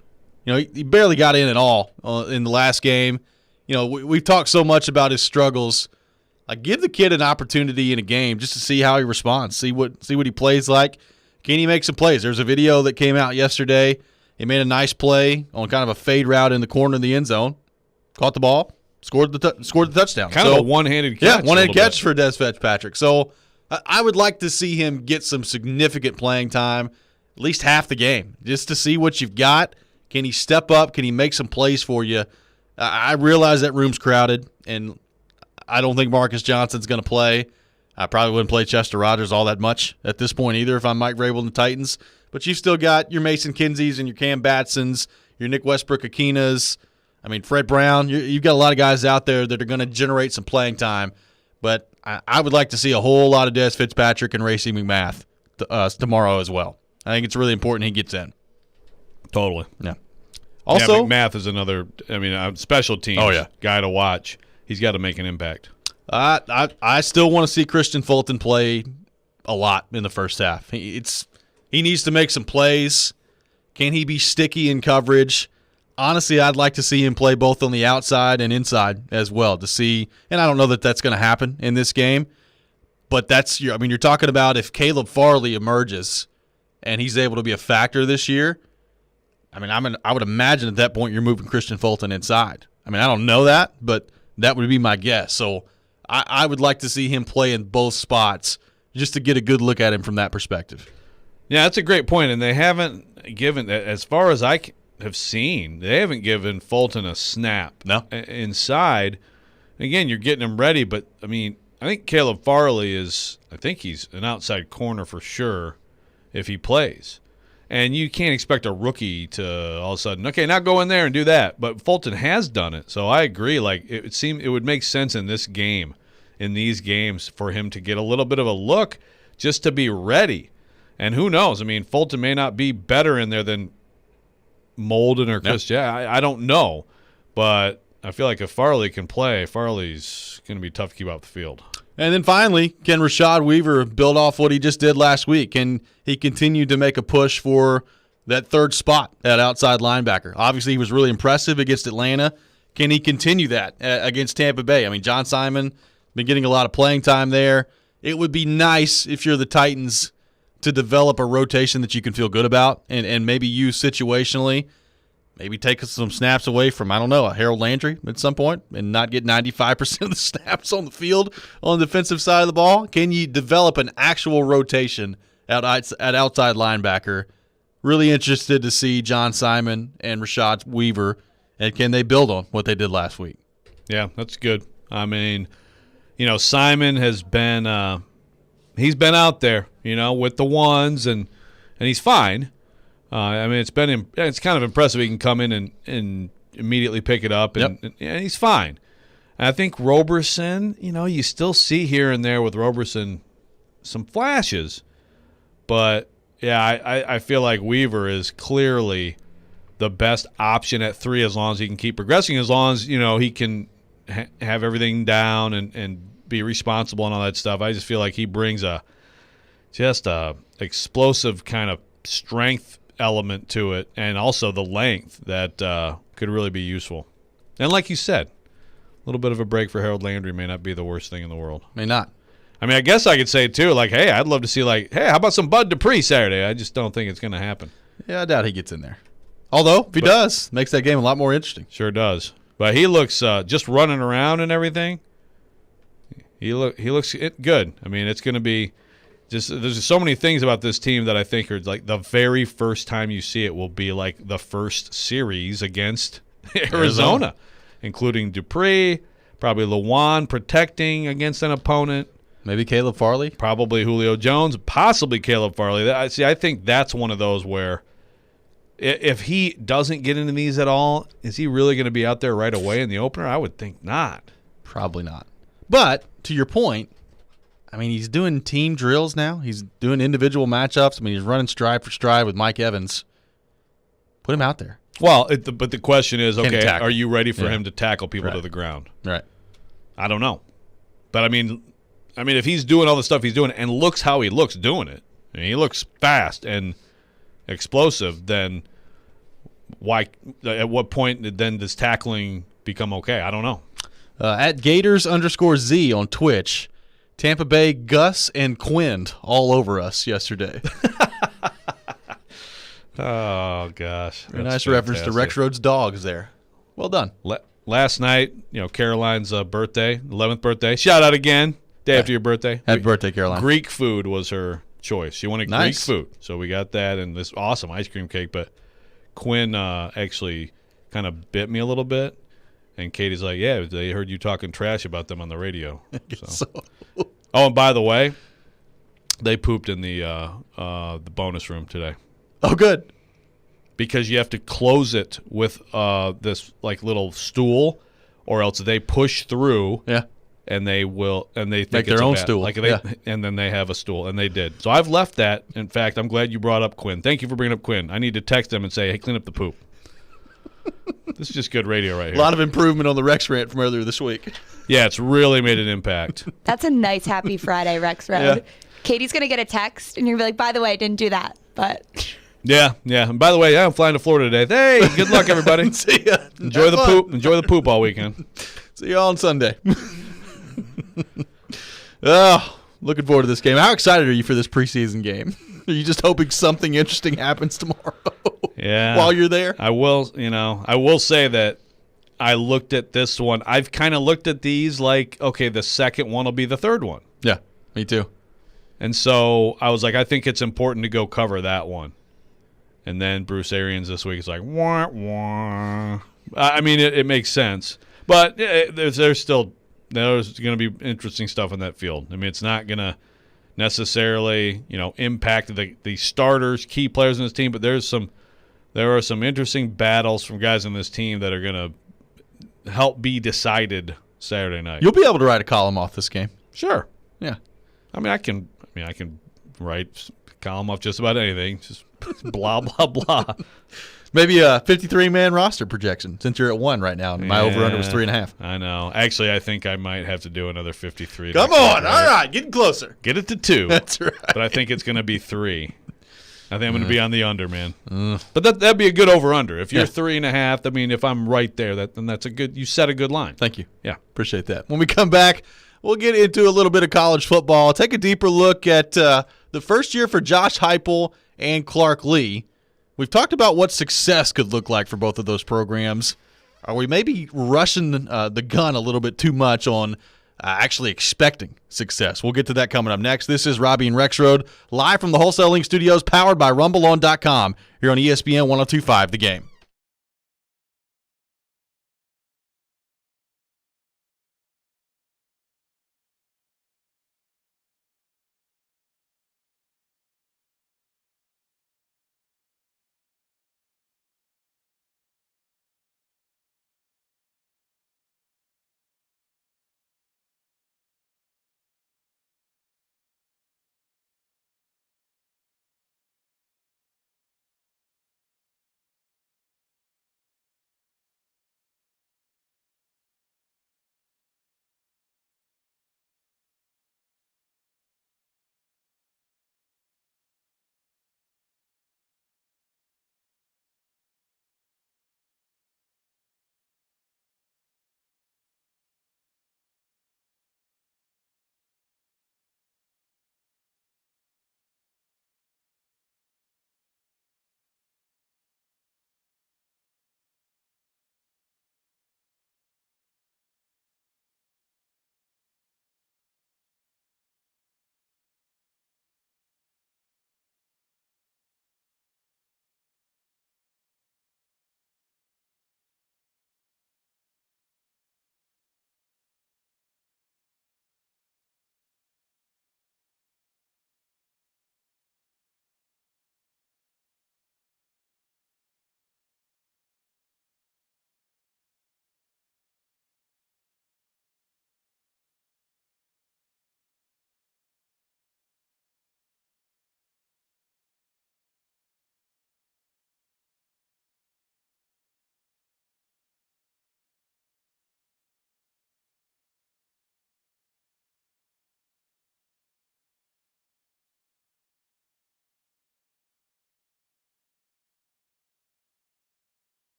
He barely got in at all in the last game. We've talked so much about his struggles. Give the kid an opportunity in a game just to see how he responds, see what he plays like. Can he make some plays? There's a video that came out yesterday. He made a nice play on kind of a fade route in the corner of the end zone. Caught the ball, scored the touchdown. Kind of a one-handed catch. Yeah, one-handed catch for Dez Fitzpatrick. So I would like to see him get some significant playing time, at least half the game, just to see what you've got. Can he step up? Can he make some plays for you? I realize that room's crowded, and I don't think Marcus Johnson's going to play. I probably wouldn't play Chester Rogers all that much at this point either if I'm Mike Vrabel and the Titans. But you've still got your Mason Kinseys and your Cam Batsons, your Nick Westbrook-Akinas. Fred Brown. You've got a lot of guys out there that are going to generate some playing time. But I would like to see a whole lot of Dez Fitzpatrick and Racey McMath tomorrow as well. I think it's really important he gets in. Totally. Yeah. Also, McMath is another, special teams guy to watch. He's got to make an impact. I still want to see Christian Fulton play a lot in the first half. He needs to make some plays. Can he be sticky in coverage? Honestly, I'd like to see him play both on the outside and inside as well to see. And I don't know that that's going to happen in this game, but you're talking about if Caleb Farley emerges and he's able to be a factor this year. I would imagine at that point you're moving Christian Fulton inside. I don't know that, but that would be my guess. So I would like to see him play in both spots just to get a good look at him from that perspective. Yeah, that's a great point, and they haven't given, as far as I have seen, they haven't given Fulton a snap. No. Inside. Again, you're getting him ready, but, I think Caleb Farley he's an outside corner for sure if he plays. And you can't expect a rookie to all of a sudden, okay, now go in there and do that. But Fulton has done it, so I agree. Like it would make sense in these games, for him to get a little bit of a look just to be ready. And who knows? Fulton may not be better in there than Molden or Chris. Yep. Yeah, I don't know, but I feel like if Farley can play, Farley's going to be tough to keep off the field. And then finally, can Rashad Weaver build off what he just did last week? Can he continue to make a push for that third spot at outside linebacker? Obviously, he was really impressive against Atlanta. Can he continue that against Tampa Bay? John Simon been getting a lot of playing time there. It would be nice if you're the Titans to develop a rotation that you can feel good about and maybe use situationally. Maybe take some snaps away from, a Harold Landry at some point and not get 95% of the snaps on the field on the defensive side of the ball. Can you develop an actual rotation at outside linebacker? Really interested to see John Simon and Rashad Weaver, and can they build on what they did last week? Yeah, that's good. Simon has been he's been out there, with the ones, and he's fine. It's kind of impressive. He can come in and immediately pick it up, and he's fine. And I think Roberson, you still see here and there with Roberson some flashes, but I feel like Weaver is clearly the best option at 3 as long as he can keep progressing, as long as he can have everything down and be responsible and all that stuff. I just feel like he brings a explosive kind of strength element to it, and also the length that could really be useful. And like you said, a little bit of a break for Harold Landry may not be the worst thing in the world. May not. I guess I could say too, hey, I'd love to see how about some Bud Dupree Saturday? I just don't think it's going to happen. Yeah, I doubt he gets in there. Although, if he does, makes that game a lot more interesting. Sure does. But he looks just running around and everything. He looks good. It's going to be there's so many things about this team that I think are like the very first time you see it will be like the first series against Arizona, including Dupree, probably Lawan protecting against an opponent. Maybe Caleb Farley. Probably Julio Jones, possibly Caleb Farley. I think that's one of those where if he doesn't get into these at all, is he really going to be out there right away in the opener? I would think not. Probably not. But to your point, he's doing team drills now. He's doing individual matchups. He's running stride for stride with Mike Evans. Put him out there. Well, but the question is, okay, are you ready for him to tackle people to the ground? Right. I don't know. But, if he's doing all the stuff he's doing and looks how he looks doing it, and he looks fast and explosive, then at what point then does tackling become okay? I don't know. At Gators_Z on Twitch, Tampa Bay, Gus, and Quinn all over us yesterday. Oh, gosh. Very nice reference to Rexrode's dogs there. Well done. Last night, Caroline's birthday, 11th birthday. Shout out again, day after your birthday. Happy birthday, Caroline. Greek food was her choice. She wanted nice. Greek food. So we got that and this awesome ice cream cake. But Quinn actually kind of bit me a little bit. And Katie's like, yeah, they heard you talking trash about them on the radio. So. Oh, and by the way, they pooped in the bonus room today. Oh, good. Because you have to close it with this little stool, or else they push through. Yeah. And they think make it's their own bad. stool. And then they have a stool, and they did. So I've left that. In fact, I'm glad you brought up Quinn. Thank you for bringing up Quinn. I need to text them and say, hey, clean up the poop. This is just good radio right A here. lot of improvement on the Rex rant from earlier this week. Yeah, it's really made an impact. That's a nice happy Friday, Rexrode. Yeah. Katie's going to get a text, and you're going to be like, by the way, I didn't do that. But Yeah. And by the way, I'm flying to Florida today. Hey, good luck, everybody. See ya. Enjoy Have the fun. poop. Enjoy the poop all weekend. See you all on Sunday. Oh, looking forward to this game. How excited are you for this preseason game? Are you just hoping something interesting happens tomorrow? Yeah. While you're there? I will say that I looked at this one. I've kind of looked at these like, okay, the second one will be the third one. Yeah, me too. And so I was like, I think it's important to go cover that one. And then Bruce Arians this week is like, wah, wah. I mean, it makes sense. But there's going to be interesting stuff in that field. I mean, it's not going to necessarily, impact the starters, key players in this team, but there are some interesting battles from guys in this team that are going to help be decided Saturday night. You'll be able to write a column off this game. Sure. Yeah. I mean, I can write a column off just about anything. Just blah, blah, blah. Maybe a 53-man roster projection since you're at 1 right now. And my over-under was 3.5. I know. Actually, I think I might have to do anher 53. Come on. All right. Getting closer. Get it to 2. That's right. But I think it's going to be 3. I think I'm going to be on the under, man. But that'd be a good over-under. If you're 3.5, I mean, if I'm right there, then that's a good. You set a good line. Thank you. Yeah. Appreciate that. When we come back, we'll get into a little bit of college football. Take a deeper look at the first year for Josh Heupel and Clark Lee. We've talked about what success could look like for both of those programs. Are we maybe rushing the gun a little bit too much on actually expecting success? We'll get to that coming up next. This is Robby and Rexrode, live from the Wholesale Link Studios, powered by RumbleOn.com, here on ESPN 102.5 The Game.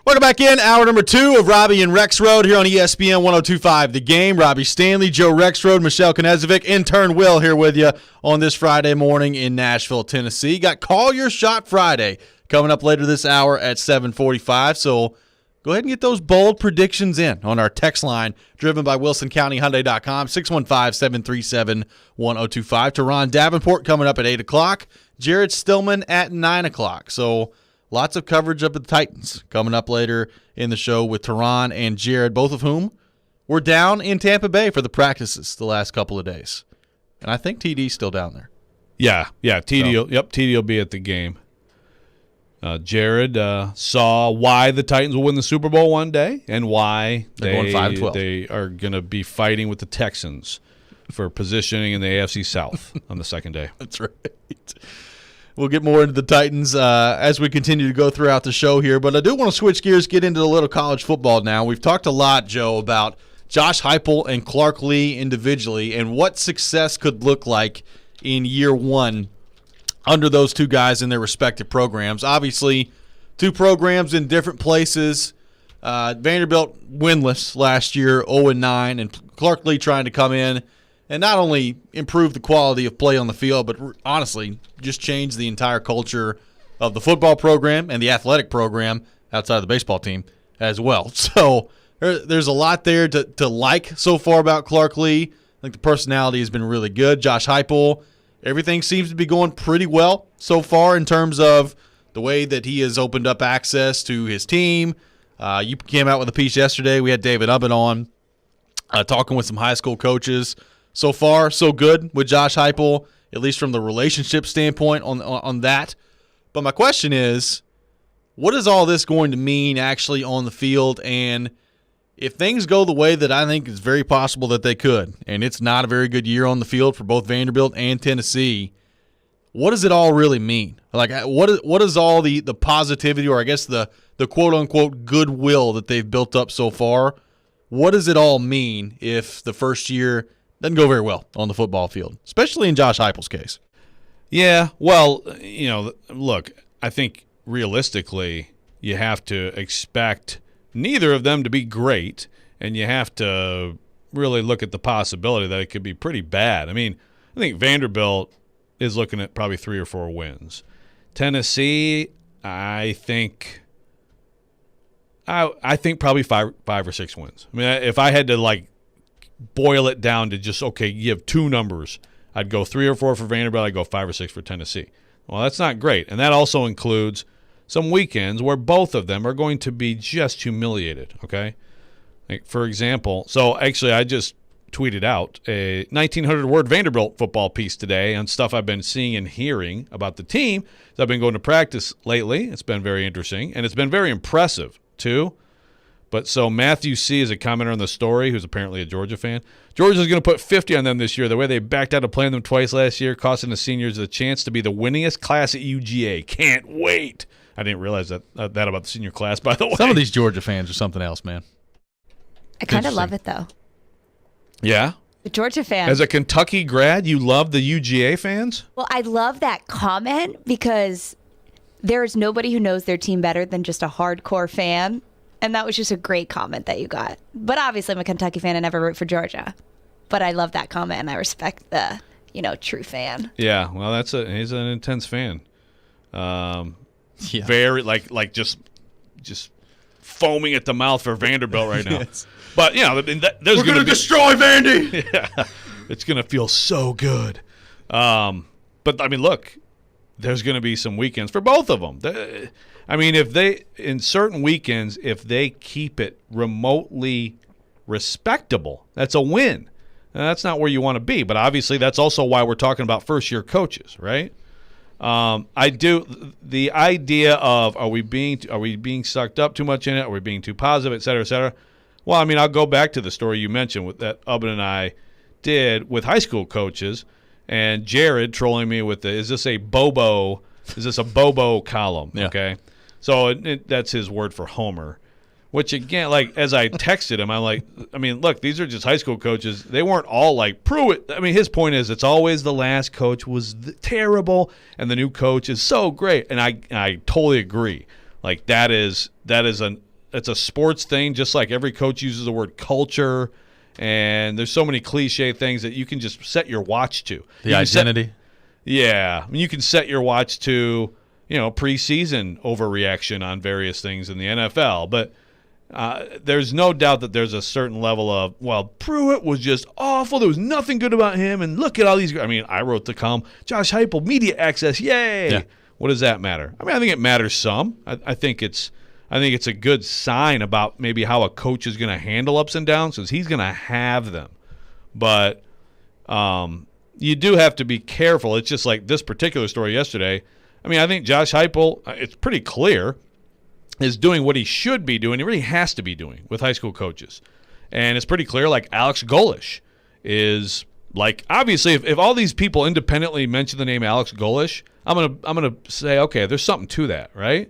Welcome back in. Hour number 2 of Robby and Rexrode here on ESPN 102.5 The Game. Robby Stanley, Joe Rexrode, Michelle Knezovic, intern Will here with you on this Friday morning in Nashville, Tennessee. Got Call Your Shot Friday coming up later this hour at 7:45. So go ahead and get those bold predictions in on our text line driven by WilsonCountyHyundai.com, 615-737-1025. Teron Davenport coming up at 8 o'clock. Jared Stillman at 9 o'clock. So lots of coverage up at the Titans coming up later in the show with Teron and Jared, both of whom were down in Tampa Bay for the practices the last couple of days. And I think TD's still down there. Yeah, TD will be at the game. Jared saw why the Titans will win the Super Bowl one day and why They're going 5-12. They are going to be fighting with the Texans for positioning in the AFC South on the second day. That's right. We'll get more into the Titans as we continue to go throughout the show here. But I do want to switch gears, get into a little college football now. We've talked a lot, Joe, about Josh Heupel and Clark Lee individually and what success could look like in year one under those two guys in their respective programs. Obviously, two programs in different places. Vanderbilt winless last year, 0-9, and Clark Lee trying to come in and not only improve the quality of play on the field, but honestly just change the entire culture of the football program and the athletic program outside of the baseball team as well. So there's a lot there to like so far about Clark Lee. I think the personality has been really good. Josh Heupel, everything seems to be going pretty well so far in terms of the way that he has opened up access to his team. You came out with a piece yesterday. We had David Ubben on talking with some high school coaches. So far, so good with Josh Heupel, at least from the relationship standpoint on that. But my question is, what is all this going to mean actually on the field? And if things go the way that I think is very possible that they could, and it's not a very good year on the field for both Vanderbilt and Tennessee, what does it all really mean? Like, what is all the positivity, or I guess the quote-unquote goodwill that they've built up so far? What does it all mean if the first year doesn't go very well on the football field, especially in Josh Heupel's case? Yeah, well, look, I think realistically you have to expect neither of them to be great, and you have to really look at the possibility that it could be pretty bad. I mean, I think Vanderbilt is looking at probably 3 or 4 wins. Tennessee, I think probably five or 6 wins. I mean, if I had to boil it down to just, okay, you have 2 numbers, I'd go 3 or 4 for Vanderbilt, I'd go 5 or 6 for Tennessee. Well, that's not great. And that also includes some weekends where both of them are going to be just humiliated, okay? Like, for example, so actually I just tweeted out a 1,900-word Vanderbilt football piece today on stuff I've been seeing and hearing about the team. So I've been going to practice lately. It's been very interesting, and it's been very impressive, too. But so Matthew C. is a commenter on the story, who's apparently a Georgia fan. Georgia's going to put 50 on them this year. The way they backed out of playing them twice last year, costing the seniors the chance to be the winningest class at UGA. Can't wait. I didn't realize that about the senior class, by the way. Some of these Georgia fans are something else, man. I kind of love it, though. Yeah? The Georgia fans. As a Kentucky grad, you love the UGA fans? Well, I love that comment because there is nobody who knows their team better than just a hardcore fan. And that was just a great comment that you got. But obviously I'm a Kentucky fan and never root for Georgia. But I love that comment and I respect the, true fan. Yeah, well, he's an intense fan. Yeah. Very just foaming at the mouth for Vanderbilt right now. Yes. But there's going to destroy Vandy. Yeah, it's going to feel so good. But I mean, look, there's going to be some weekends for both of them. I mean, in certain weekends, if they keep it remotely respectable, that's a win. And that's not where you want to be. But obviously, that's also why we're talking about first-year coaches, right? The idea of are we being sucked up too much in it? Are we being too positive, et cetera, et cetera? Well, I mean, I'll go back to the story you mentioned that Ubben and I did with high school coaches, and Jared trolling me with is this a Bobo column? Yeah. Okay. So that's his word for Homer, which again, as I texted him, I'm like, I mean, look, these are just high school coaches. They weren't all like Pruitt. I mean, his point is it's always the last coach was terrible and the new coach is so great. And I totally agree. Like that is a sports thing, just like every coach uses the word culture, and there's so many cliche things that you can just set your watch to. The identity. Yeah. I mean, you can set your watch to, preseason overreaction on various things in the NFL. But there's no doubt that there's a certain level of, well, Pruitt was just awful. There was nothing good about him. And look at all these. I mean, I wrote the column, Josh Heupel, media access, yay. Yeah. What does that matter? I mean, I think it matters some. I think it's a good sign about maybe how a coach is going to handle ups and downs, because he's going to have them. But you do have to be careful. It's just like this particular story yesterday. I mean, I think Josh Heupel, it's pretty clear, is doing what he should be doing. He really has to be doing with high school coaches. And it's pretty clear, like Alex Golesh is like, obviously, if all these people independently mention the name Alex Golesh, I'm gonna say, okay, there's something to that, right?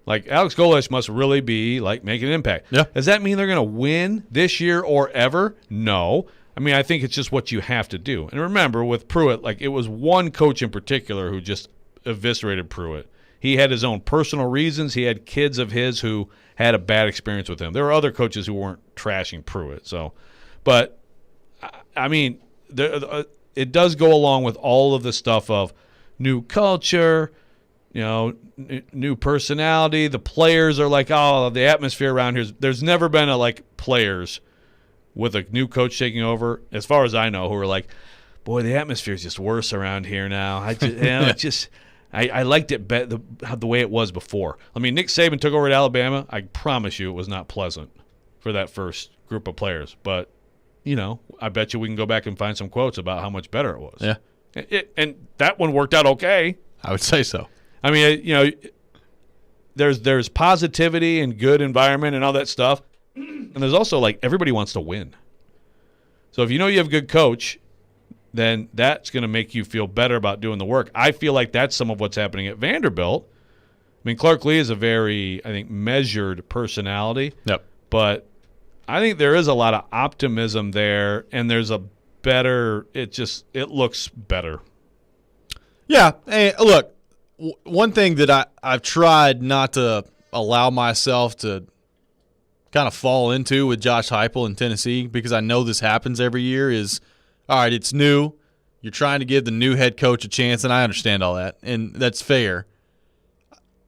Like, Alex Golesh must really be, like, making an impact. Yeah. Does that mean they're going to win this year or ever? No. I mean, I think it's just what you have to do. And remember, with Pruitt, like, it was one coach in particular who just eviscerated Pruitt. He had his own personal reasons. He had kids of his who had a bad experience with him. There were other coaches who weren't trashing Pruitt. So, but, I mean, it does go along with all of the stuff of new culture, new personality. The players are like, oh, the atmosphere around here. There's never been players with a new coach taking over, as far as I know, who are like, boy, the atmosphere is just worse around here now. I liked it the way it was before. I mean, Nick Saban took over at Alabama. I promise you it was not pleasant for that first group of players. But, I bet you we can go back and find some quotes about how much better it was. Yeah. And that one worked out okay. I would say so. I mean, there's positivity and good environment and all that stuff. And there's also, everybody wants to win. So if you have a good coach, then that's going to make you feel better about doing the work. I feel like that's some of what's happening at Vanderbilt. I mean, Clark Lee is a very, I think, measured personality. Yep. But I think there is a lot of optimism there, and there's a better, it looks better. Yeah. Hey, look, one thing that I've tried not to allow myself to kind of fall into with Josh Heupel in Tennessee, because I know this happens every year, is, all right, it's new. You're trying to give the new head coach a chance, and I understand all that, and that's fair.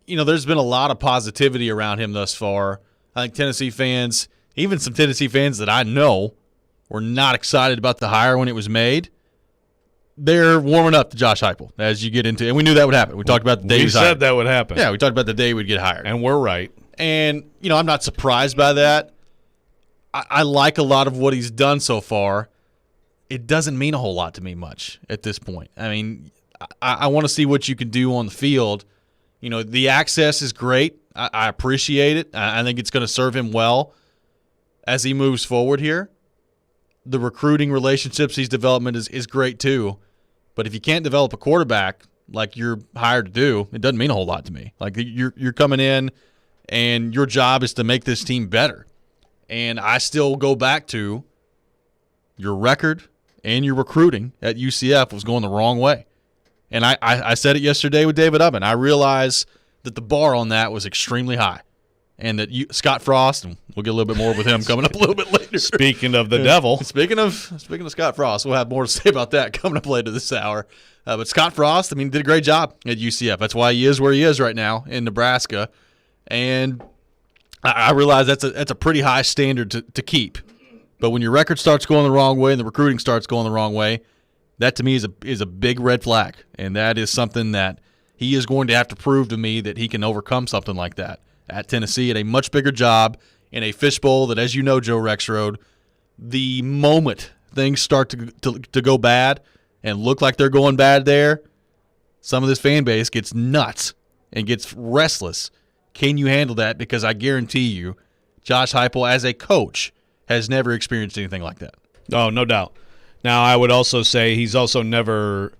There's been a lot of positivity around him thus far. I think Tennessee fans, even some Tennessee fans that I know, were not excited about the hire when it was made. They're warming up to Josh Heupel as you get into it. And we knew that would happen. We talked about the day he was hired. We said that would happen. Yeah, we talked about the day he would get hired. And we're right. And, I'm not surprised by that. I like a lot of what he's done so far. It doesn't mean a whole lot to me much at this point. I mean, I want to see what you can do on the field. The access is great. I appreciate it. I think it's going to serve him well as he moves forward here. The recruiting relationships he's developing is great too. But if you can't develop a quarterback like you're hired to do, it doesn't mean a whole lot to me. Like, you're coming in and your job is to make this team better. And I still go back to your record and your recruiting at UCF was going the wrong way. And I said it yesterday with David Ubben. I realized that the bar on that was extremely high. And that Scott Frost, and we'll get a little bit more with him coming up a little bit later. Speaking of the devil. Speaking of Scott Frost, we'll have more to say about that coming up later this hour. But Scott Frost, did a great job at UCF. That's why he is where he is right now in Nebraska. And I realize that's a pretty high standard to keep. But when your record starts going the wrong way and the recruiting starts going the wrong way, that to me is a big red flag. And that is something that he is going to have to prove to me that he can overcome something like that at Tennessee at a much bigger job in a fishbowl that, as you know, Joe Rexrode, the moment things start to go bad and look like they're going bad there, some of this fan base gets nuts and gets restless. Can you handle that? Because I guarantee you, Josh Heupel as a coach has never experienced anything like that. Oh, no doubt. Now, I would also say he's also never,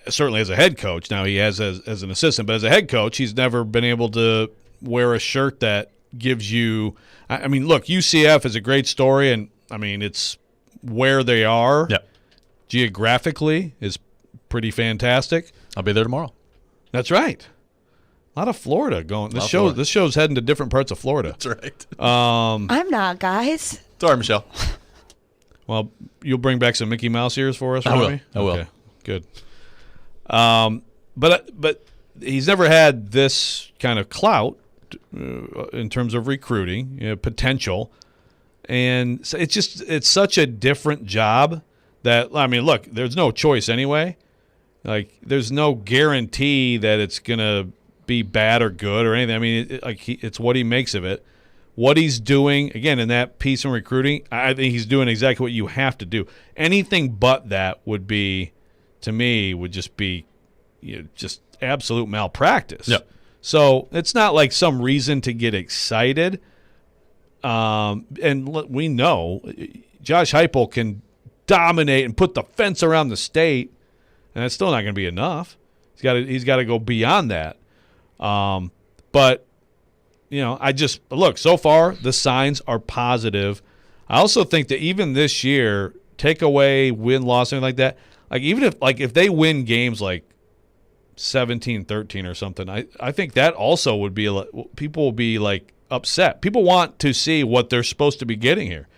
certainly as a head coach, now he has as an assistant, but as a head coach, he's never been able to wear a shirt that gives you – I mean, look, UCF is a great story, and, it's where they are geographically is pretty fantastic. I'll be there tomorrow. That's right. A lot of Florida going. This Florida. show's heading to different parts of Florida. That's right. I'm not, guys. Sorry, Michelle. Well, you'll bring back some Mickey Mouse ears for us, I will. Robby? I will. Okay, good. But he's never had this kind of clout in terms of recruiting, potential. And so it's such a different job that, I mean, look, there's no choice anyway. Like, there's no guarantee that it's going to be bad or good or anything. I mean, it's what he makes of it. What he's doing, again, in that piece in recruiting, I think he's doing exactly what you have to do. Anything but that would be, to me, would just be just absolute malpractice. Yep. So it's not like some reason to get excited. And we know Josh Heupel can dominate and put the fence around the state, and that's still not going to be enough. He's got to go beyond that. But I just look, so far the signs are positive. I also think that even this year, take away win loss anything like that, like even if they win games like 17-13 or something, I think that also would be people will be like upset. People want to see what they're supposed to be getting here.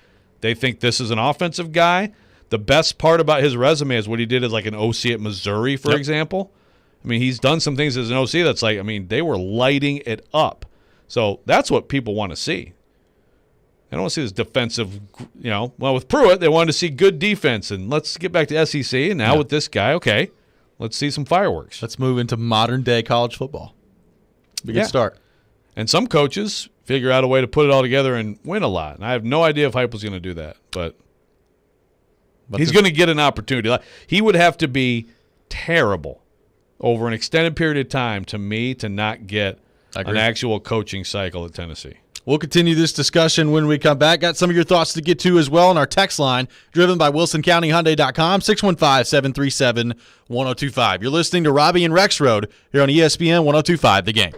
They think this is an offensive guy. The best part about his resume is what he did as like an OC at Missouri, for example. I mean, he's done some things as an OC that's like, I mean, they were lighting it up. So that's what people want to see. They don't want to see this defensive, well, with Pruitt, they wanted to see good defense. And let's get back to SEC. And now with this guy, okay, let's see some fireworks. Let's move into modern-day college football. Be a good start. And some coaches figure out a way to put it all together and win a lot. And I have no idea if Heupel's going to do that. But he's going to get an opportunity. He would have to be terrible over an extended period of time to not get an actual coaching cycle at Tennessee. We'll continue this discussion when we come back. Got some of your thoughts to get to as well on our text line, driven by WilsonCountyHyundai.com, 615-737-1025. You're listening to Robby and Rexrode here on ESPN 1025 The Game.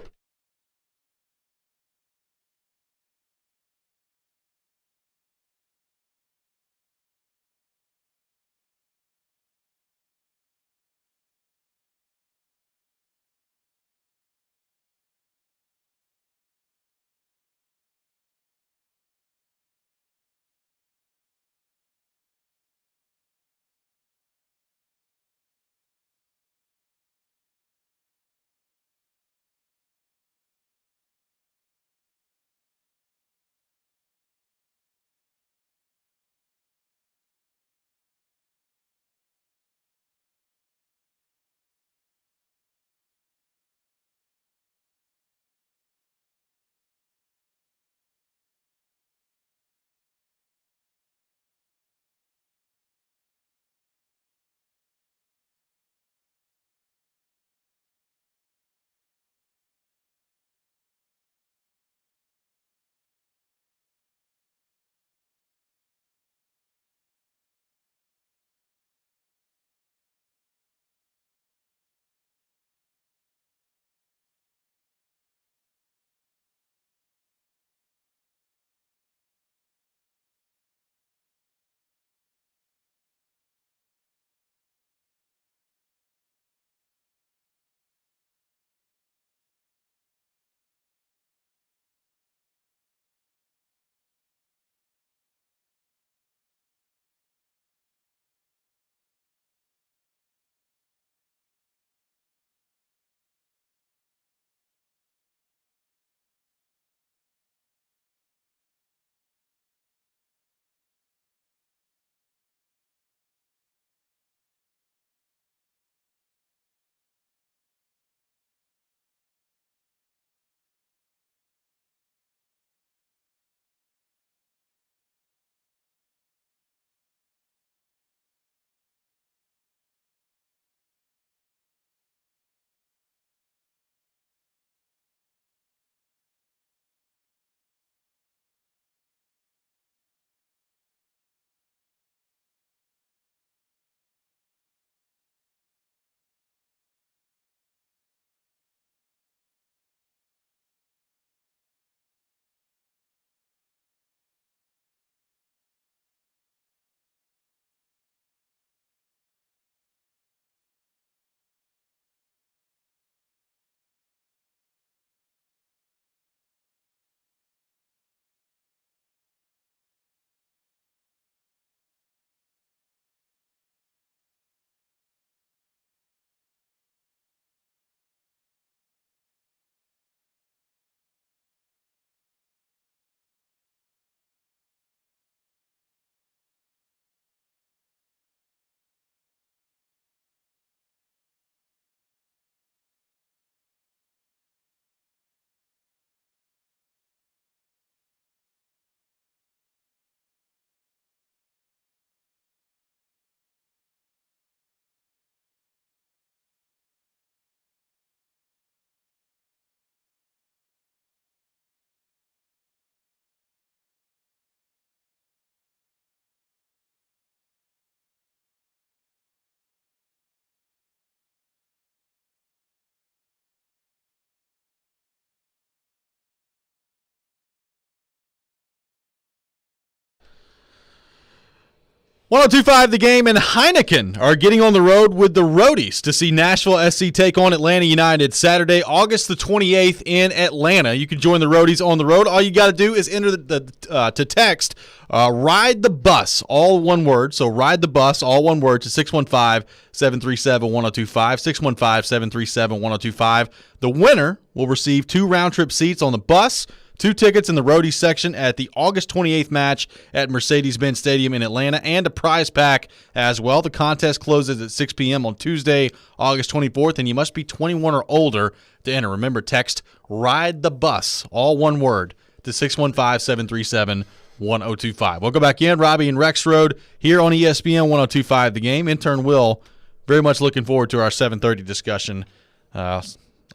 1025 The Game and Heineken are getting on the road with the Roadies to see Nashville SC take on Atlanta United Saturday, August the 28th in Atlanta. You can join the Roadies on the road. All you got to do is enter to text Ride the Bus, all one word. So Ride the Bus, all one word, to 615-737-1025, 615-737-1025. The winner will receive 2 round-trip seats on the bus, 2 tickets in the Roadies section at the August 28th match at Mercedes-Benz Stadium in Atlanta, and a prize pack as well. The contest closes at 6 p.m. on Tuesday, August 24th, and you must be 21 or older to enter. Remember, text Ride the Bus, all one word, to 615-737-1025. We'll go back in. Robby and Rexrode here on ESPN 1025 The Game. Intern Will, very much looking forward to our 7:30 discussion. A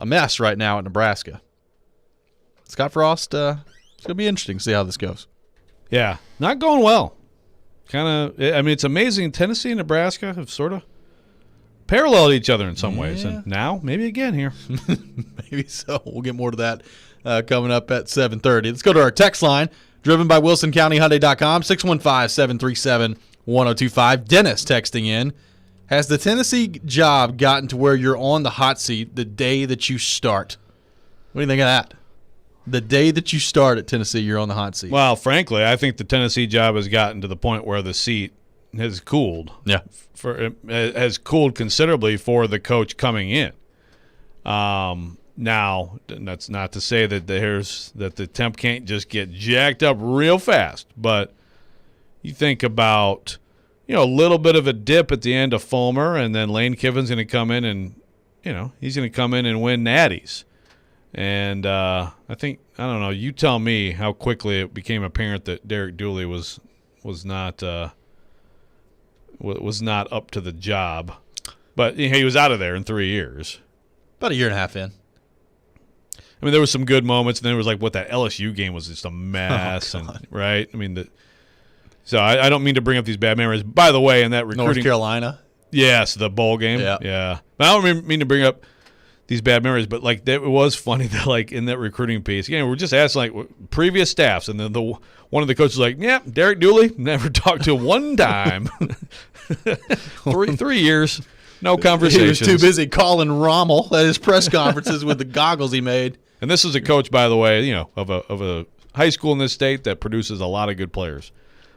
mess right now at Nebraska. Scott Frost, it's going to be interesting to see how this goes. Yeah, not going well. It's amazing. Tennessee and Nebraska have sort of paralleled each other in some ways. And now, maybe again here. Maybe so. We'll get more to that coming up at 7:30. Let's go to our text line, driven by WilsonCountyHyundai.com, 615-737-1025. Dennis texting in. Has the Tennessee job gotten to where you're on the hot seat the day that you start? What do you think of that? The day that you start at Tennessee, you're on the hot seat. Well, frankly, I think the Tennessee job has gotten to the point where the seat has cooled. Yeah. Has cooled considerably for the coach coming in. Now, that's not to say that the temp can't just get jacked up real fast, but you think about, a little bit of a dip at the end of Fulmer, and then Lane Kiffin's going to come in and, he's going to come in and win natties. And I don't know, you tell me how quickly it became apparent that Derek Dooley was not up to the job. But he was out of there in 3 years. About a year and a half in. I mean, there was some good moments, and then it was like, that LSU game was just a mess, right? I mean, so I don't mean to bring up these bad memories. By the way, in that recruiting, North Carolina. Yes, the bowl game. Yeah. But I don't mean to bring up these bad memories, but it was funny that in that recruiting piece, we're just asking previous staffs, and then one of the coaches was like, yeah, Derek Dooley, never talked to him one time. 3 years, no conversations. He was too busy calling Rommel at his press conferences with the goggles he made. And this is a coach, by the way, of a high school in this state that produces a lot of good players.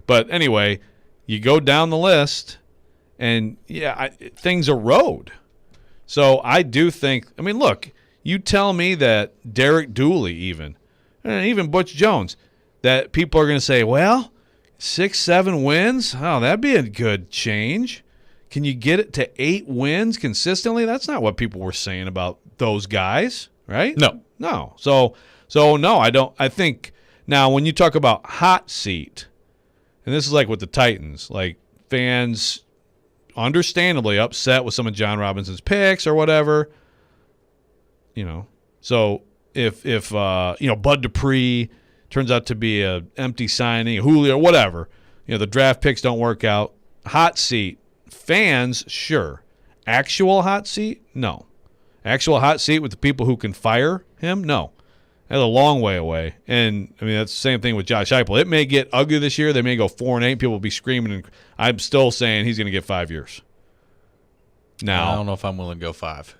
But anyway, you go down the list, and things erode. So I do think, look, you tell me that Derek Dooley and even Butch Jones, that people are going to say, well, 6-7 wins? Oh, that'd be a good change. Can you get it to 8 wins consistently? That's not what people were saying about those guys, right? No. So no, I don't. I think now when you talk about hot seat, and this is like with the Titans, fans understandably upset with some of John Robinson's picks or whatever, So if Bud Dupree turns out to be a empty signing, Julio, whatever, the draft picks don't work out. Hot seat, fans, sure. Actual hot seat, no. Actual hot seat with the people who can fire him, no. That's a long way away. And, that's the same thing with Josh Heupel. It may get ugly this year. They may go 4-8. People will be screaming. And I'm still saying he's going to get 5 years. Now, I don't know if I'm willing to go 5.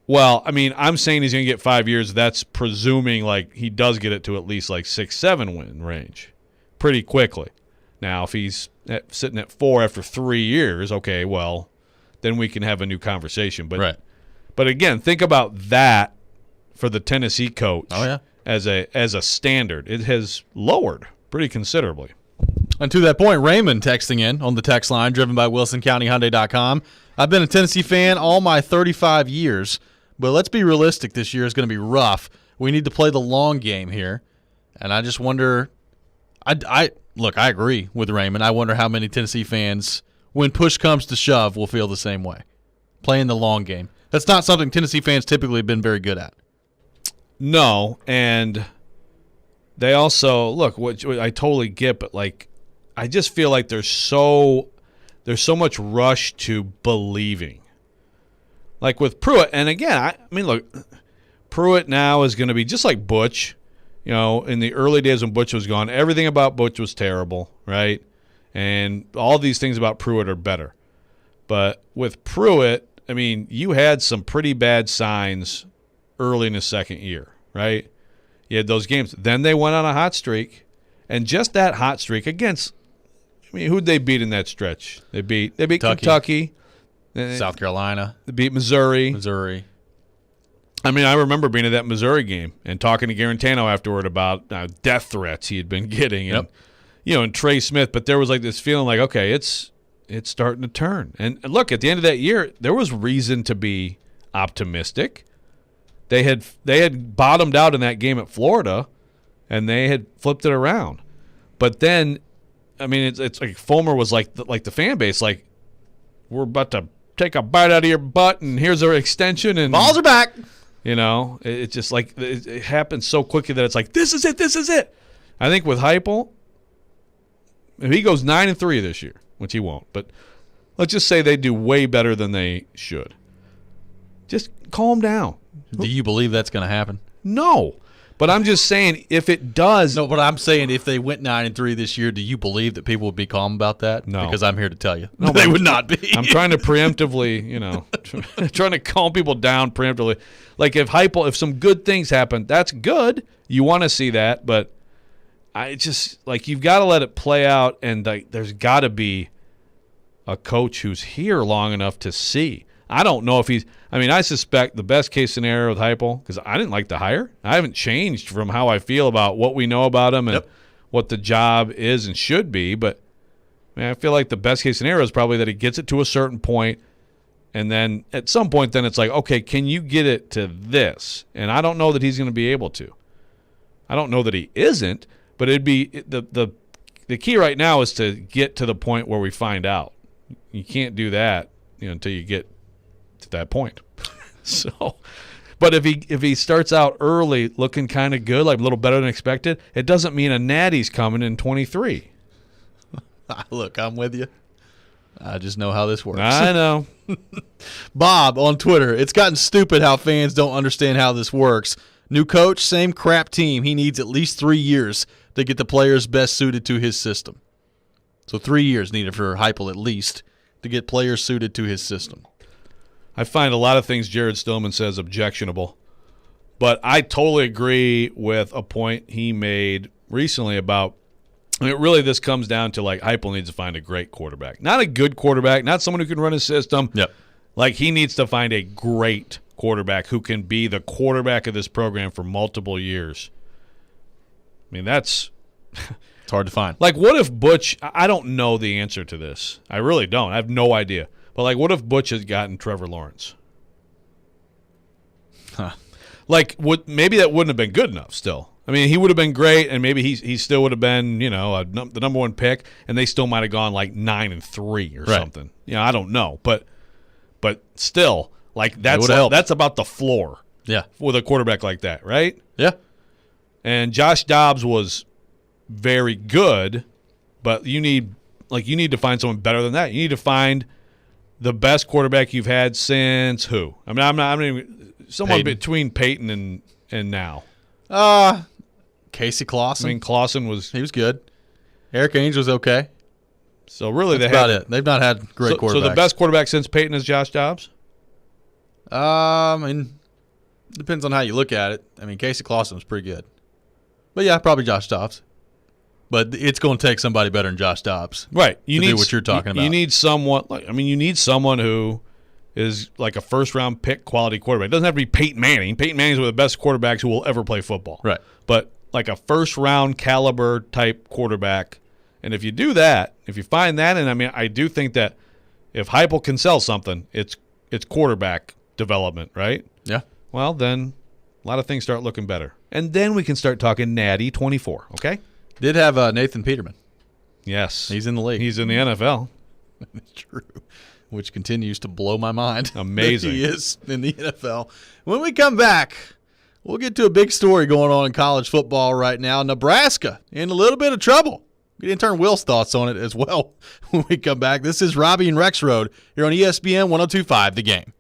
Well, I'm saying he's going to get 5 years. That's presuming, he does get it to at least, 6-7 win range pretty quickly. Now, if he's sitting at 4 after 3 years, okay, well, then we can have a new conversation. But, right. But again, think about that. For the Tennessee coach, as a standard, it has lowered pretty considerably. And to that point, Raymond texting in on the text line, driven by WilsonCountyHyundai.com. I've been a Tennessee fan all my 35 years, but let's be realistic. This year is going to be rough. We need to play the long game here, and I just wonder. I agree with Raymond. I wonder how many Tennessee fans, when push comes to shove, will feel the same way. Playing the long game. That's not something Tennessee fans typically have been very good at. No, and they also look. What I totally get, but I just feel like there's so much rush to believing. Like with Pruitt, and again, look, Pruitt now is going to be just like Butch. In the early days when Butch was gone, everything about Butch was terrible, right? And all these things about Pruitt are better. But with Pruitt, I mean, you had some pretty bad signs early in his second year, right? You had those games. Then they went on a hot streak. And just that hot streak against, I mean, who'd they beat in that stretch? They beat Kentucky. South Carolina. They beat Missouri. I mean, I remember being at that Missouri game and talking to Garantano afterward about death threats he had been getting, and and Trey Smith. But there was like this feeling like, okay, it's starting to turn. And look, at the end of that year, there was reason to be optimistic. They had bottomed out in that game at Florida, and they had flipped it around. But then, I mean, it's like Fulmer was like the fan base, like, we're about to take a bite out of your butt, and here's our extension, and balls are back. It's just like it happens so quickly that it's like, this is it. I think with Heupel, if he goes 9-3 this year, which he won't, but let's just say they do way better than they should. Just calm down. Do you believe that's going to happen? No. But I'm just saying, if it does. No, but I'm saying if they went 9-3 this year, do you believe that people would be calm about that? No. Because I'm here to tell you. No, they would not be. I'm trying to preemptively, trying to calm people down preemptively. Like if some good things happen, that's good. You want to see that, but I just, like, you've got to let it play out, and there's got to be a coach who's here long enough to see. I don't know if I suspect the best case scenario with Heupel, because I didn't like the hire. I haven't changed from how I feel about what we know about him and what the job is and should be. But I feel like the best case scenario is probably that he gets it to a certain point, and then at some point then it's like, okay, can you get it to this? And I don't know that he's going to be able to. I don't know that he isn't, but it'd be the key right now is to get to the point where we find out. You can't do that until you get to that point. So, but if he starts out early looking kind of good, like a little better than expected, it doesn't mean a natty's coming in 23. Look, I'm with you. I just know how this works. I know. Bob on Twitter, it's gotten stupid how fans don't understand how this works. New coach, same crap team. He needs at least 3 years to get the players best suited to his system. So 3 years needed for Heupel at least to get players suited to his system. I find a lot of things Jared Stillman says objectionable, but I totally agree with a point he made recently about, really this comes down to, like, Heupel needs to find a great quarterback. Not a good quarterback, not someone who can run his system. Yep. Like, he needs to find a great quarterback who can be the quarterback of this program for multiple years. I mean, that's it's hard to find. Like, what if Butch – I don't know the answer to this. I really don't. I have no idea. But, like, what if Butch has gotten Trevor Lawrence? Huh. Like, maybe that wouldn't have been good enough still. I mean, he would have been great, and maybe he still would have been, the number one pick, and they still might have gone, like, 9-3 or something. I don't know. But still, like, that's about the floor. Yeah. With a quarterback like that, right? Yeah. And Josh Dobbs was very good, but you need to find someone better than that. You need to find the best quarterback you've had since who? I mean, I'm even someone between Peyton and now. Casey Clausen. I mean, Clausen he was good. Eric Ainge was okay. So really, that's about it. They've not had great quarterbacks. So the best quarterback since Peyton is Josh Dobbs. I mean, depends on how you look at it. I mean, Casey Clausen was pretty good, but yeah, probably Josh Dobbs. But it's going to take somebody better than Josh Dobbs, right? You need do what you're talking about. You need someone. You need someone who is like a first-round pick quality quarterback. It doesn't have to be Peyton Manning. Peyton Manning's one of the best quarterbacks who will ever play football, right? But like a first-round caliber type quarterback. And if you do that, if you find that, and I mean, I do think that if Heupel can sell something, it's quarterback development, right? Yeah. Well, then a lot of things start looking better, and then we can start talking natty 24. Okay. Did have Nathan Peterman. Yes. He's in the league. He's in the NFL. That's true. Which continues to blow my mind. Amazing. He is in the NFL. When we come back, we'll get to a big story going on in college football right now. Nebraska in a little bit of trouble. Get intern Will's thoughts on it as well when we come back. This is Robby and Rexrode here on ESPN 102.5 The Game.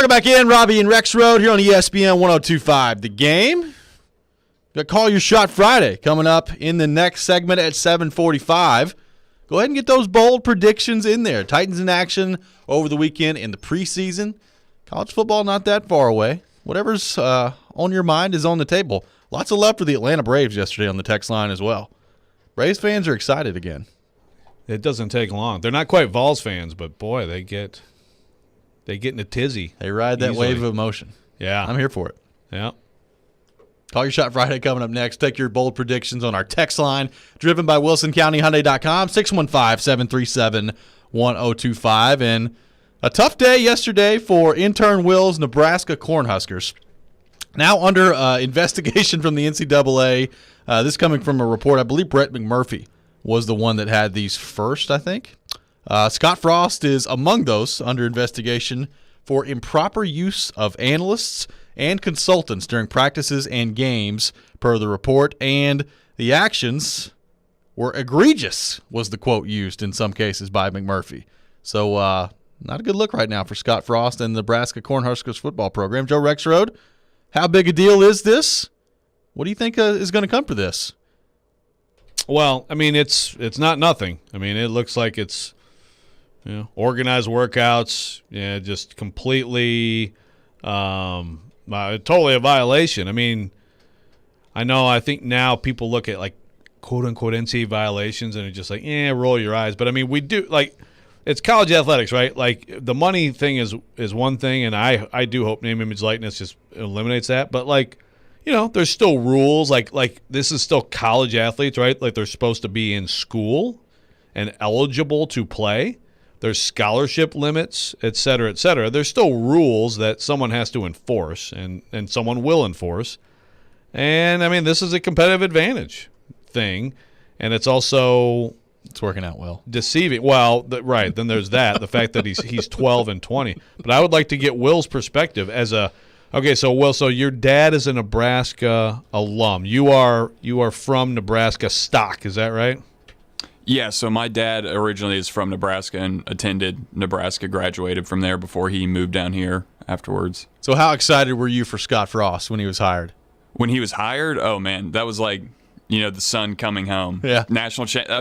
Welcome back in, Robby and Rexrode here on ESPN 102.5. The Game. Got Call Your Shot Friday coming up in the next segment at 7:45. Go ahead and get those bold predictions in there. Titans in action over the weekend in the preseason. College football not that far away. Whatever's on your mind is on the table. Lots of love for the Atlanta Braves yesterday on the text line as well. Braves fans are excited again. It doesn't take long. They're not quite Vols fans, but boy, they get in a tizzy. They ride that easily. wave of emotion. Yeah. I'm here for it. Yeah. Call Your Shot Friday coming up next. Take your bold predictions on our text line, driven by WilsonCountyHyundai.com, 615-737-1025. And a tough day yesterday for intern Will's Nebraska Cornhuskers. Now under investigation from the NCAA. This coming from a report. I believe Brett McMurphy was the one that had these first, I think. Scott Frost is among those under investigation for improper use of analysts and consultants during practices and games, per the report. And the actions were egregious, was the quote used in some cases by McMurphy. So not a good look right now for Scott Frost and the Nebraska Cornhuskers football program. Joe Rexrode, how big a deal is this? What do you think is going to come for this? Well, I mean, it's not nothing. I mean, it looks like it's organized workouts, just completely totally a violation. I mean, I think now people look at like quote-unquote NCAA violations and are just like, roll your eyes. But, I mean, we do – like it's college athletics, right? Like the money thing is one thing, and I do hope name, image, likeness just eliminates that. But, like, there's still rules. Like this is still college athletes, right? Like they're supposed to be in school and eligible to play. There's scholarship limits, et cetera, et cetera. There's still rules that someone has to enforce, and someone will enforce. And, I mean, this is a competitive advantage thing, and it's also – it's working out well. Deceiving. Well, right, then there's that, the fact that he's 12 and 20. But I would like to get Will's perspective as a – okay, so, Will, so your dad is a Nebraska alum. You are from Nebraska stock, is that right? Yeah, so my dad originally is from Nebraska and attended Nebraska, graduated from there before he moved down here afterwards. So how excited were you for Scott Frost when he was hired? When he was hired, oh, man, that was like, the sun coming home. Yeah. I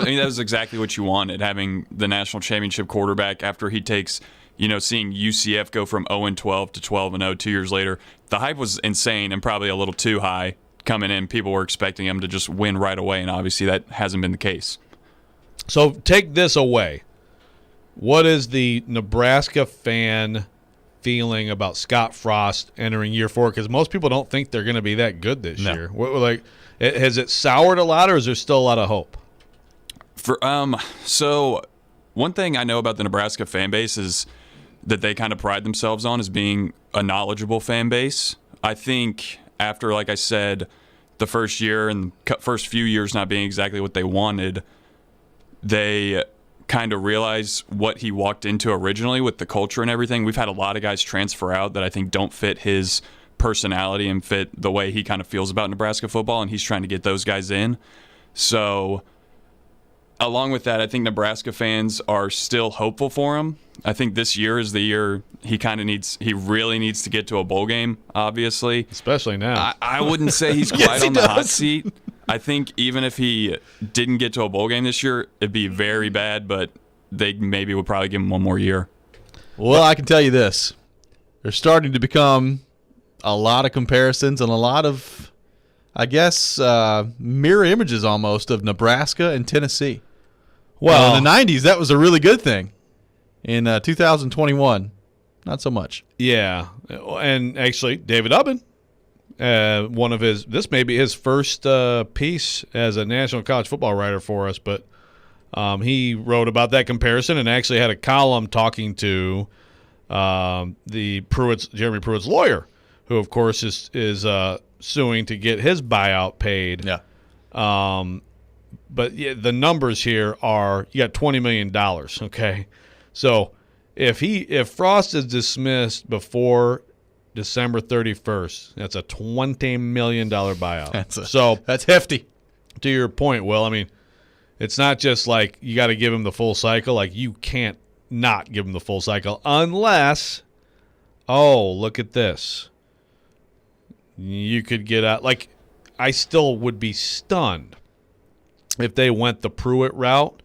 mean, that was exactly what you wanted, having the national championship quarterback after he takes, seeing UCF go from 0-12 to 12-0 2 years later. The hype was insane and probably a little too high coming in. People were expecting him to just win right away, and obviously that hasn't been the case. So take this away. What is the Nebraska fan feeling about Scott Frost entering year 4? Because most people don't think they're going to be that good this year. Has it soured a lot, or is there still a lot of hope? So one thing I know about the Nebraska fan base is that they kind of pride themselves on is being a knowledgeable fan base. I think after, like I said, the first year and first few years not being exactly what they wanted, they kind of realize what he walked into originally with the culture and everything. We've had a lot of guys transfer out that I think don't fit his personality and fit the way he kind of feels about Nebraska football, and he's trying to get those guys in. So along with that, I think Nebraska fans are still hopeful for him. I think this year is the year he really needs to get to a bowl game, obviously. Especially now. I wouldn't say he's quite on the hot seat. I think even if he didn't get to a bowl game this year, it'd be very bad, but they maybe would probably give him one more year. Well, I can tell you this. There's starting to become a lot of comparisons and a lot of, I guess, mirror images almost of Nebraska and Tennessee. Well, in the 90s, that was a really good thing. In 2021, not so much. Yeah. And actually, David Ubben, this may be his first piece as a national college football writer for us, but he wrote about that comparison and actually had a column talking to Jeremy Pruitt's lawyer, who of course is suing to get his buyout paid. Yeah. But the numbers here are, you got $20 million. Okay, so if Frost is dismissed before December 31st, that's a $20 million buyout. That's hefty. To your point, Will, I mean, it's not just like you got to give him the full cycle. Like, you can't not give him the full cycle unless oh, look at this. You could get out. Like, I still would be stunned if they went the Pruitt route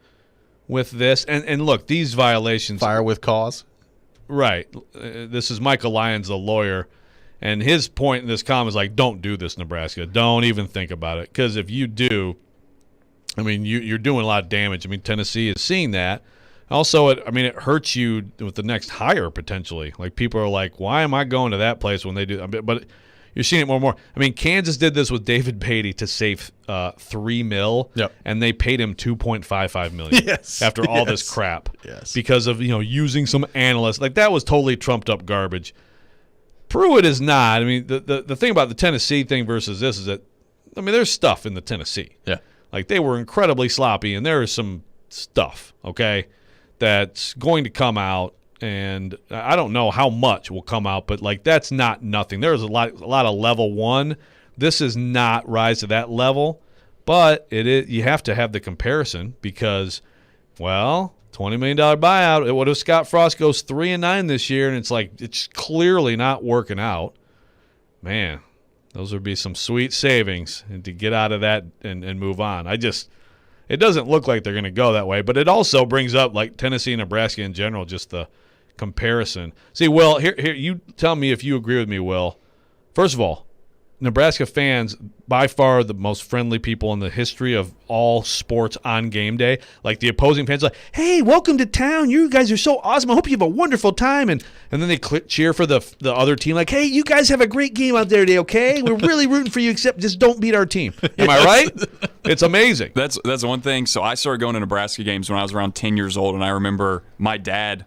with this. And look, these violations. Fire with cause. Right. This is Michael Lyons, the lawyer. And his point in this column is like, don't do this, Nebraska. Don't even think about it. Because if you do, I mean, you're doing a lot of damage. I mean, Tennessee is seeing that. Also, it hurts you with the next hire potentially. Like, people are like, why am I going to that place when they do? But you're seeing it more and more. I mean, Kansas did this with David Beatty to save $3 million, yep. and they paid him $2.55 million yes. after all this crap. Yes. Because of using some analysts. Like, that was totally trumped up garbage. Pruitt is not. I mean, the thing about the Tennessee thing versus this is that, I mean, there's stuff in the Tennessee. Yeah. Like, they were incredibly sloppy, and there is some stuff, okay, that's going to come out, and I don't know how much will come out, but, like, that's not nothing. There's a lot of level one. This is not rise to that level, but it is. You have to have the comparison because, well, $20 million buyout. What if Scott Frost goes 3-9 this year, and it's like it's clearly not working out? Man, those would be some sweet savings and to get out of that and move on. It doesn't look like they're going to go that way, but it also brings up, like, Tennessee and Nebraska in general, just the comparison. See, Will, here, you tell me if you agree with me, Will. First of all, Nebraska fans, by far the most friendly people in the history of all sports on game day. Like, the opposing fans are like, hey, welcome to town. You guys are so awesome. I hope you have a wonderful time. And then they cheer for the other team like, hey, you guys have a great game out there today, okay? We're really rooting for you, except just don't beat our team. Am I right? It's amazing. That's one thing. So I started going to Nebraska games when I was around 10 years old, and I remember my dad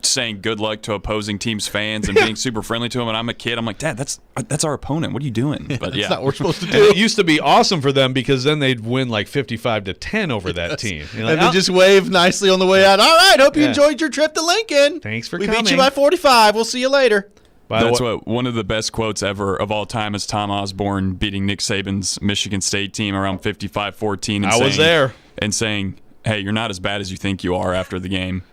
saying good luck to opposing teams' fans and being super friendly to them. And I'm a kid. I'm like, Dad, that's our opponent. What are you doing? But That's yeah, not what we're supposed to And do. it used to be awesome for them because then they'd win like 55-10 over that team. You're like, And they "Oh, just wave nicely on the way out. All right, hope you Yeah. enjoyed your trip to Lincoln. Thanks for we coming. beat you by 45. We'll see you later. that's what one of the best quotes ever of all time is Tom Osborne beating Nick Saban's Michigan State team around 55-14. And I was there. And saying, hey, you're not as bad as you think you are after the game.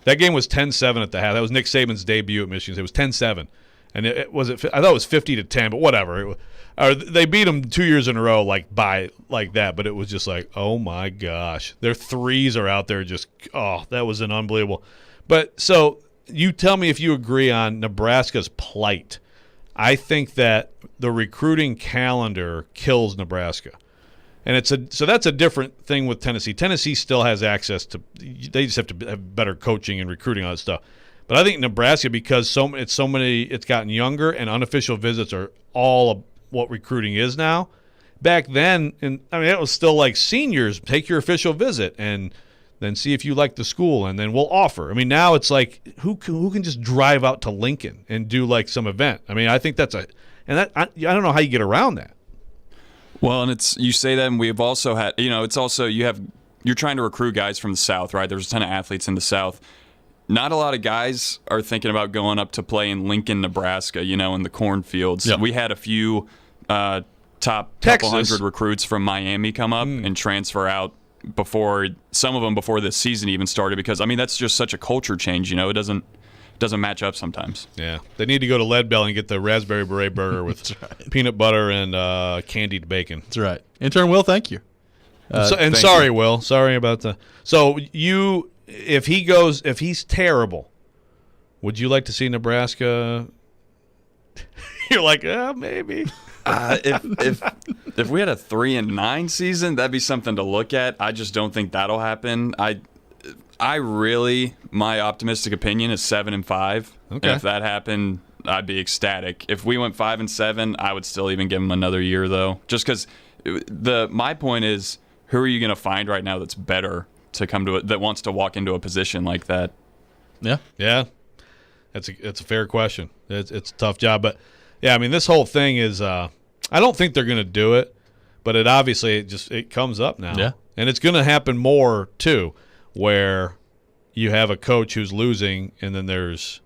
That game was 10-7 at the half. That was Nick Saban's debut at Michigan. It was 10-7. And I thought it was 50-10, but whatever. They beat them 2 years in a row by that, but it was just like, oh my gosh. Their threes are out there just, that was an unbelievable. But so you tell me if you agree on Nebraska's plight. I think that the recruiting calendar kills Nebraska. And so that's a different thing with Tennessee. Tennessee still has access to – they just have to have better coaching and recruiting, all that stuff. But I think Nebraska, because it's gotten younger and unofficial visits are all of what recruiting is now. Back then, it was still like seniors, take your official visit and then see if you like the school and then we'll offer. I mean, now it's like who can just drive out to Lincoln and do like some event? I mean, I think I don't know how you get around that. Well, and you say that, and we've also had, it's also you're trying to recruit guys from the South, right? There's a ton of athletes in the South. Not a lot of guys are thinking about going up to play in Lincoln, Nebraska, in the cornfields. Yep. We had a few top Texas. couple hundred recruits from Miami come up and transfer out some of them before this season even started because, that's just such a culture change, it doesn't match up sometimes. Yeah, they need to go to Lead Belly and get the raspberry beret burger with peanut butter and candied bacon. That's right. Intern Will, thank you. Sorry, Will. Sorry about the. So if he's terrible, would you like to see Nebraska? You're like, maybe. If we had a 3-9 season, that'd be something to look at. I just don't think that'll happen. My optimistic opinion is 7-5. Okay. And if that happened, I'd be ecstatic. If we went 5-7, I would still even give them another year, though. Just because my point is, who are you going to find right now that's better to come to it, that wants to walk into a position like that? Yeah. It's a fair question. It's a tough job, but yeah, this whole thing is. I don't think they're going to do it, but it comes up now. Yeah. And it's going to happen more too, where you have a coach who's losing, and then there's.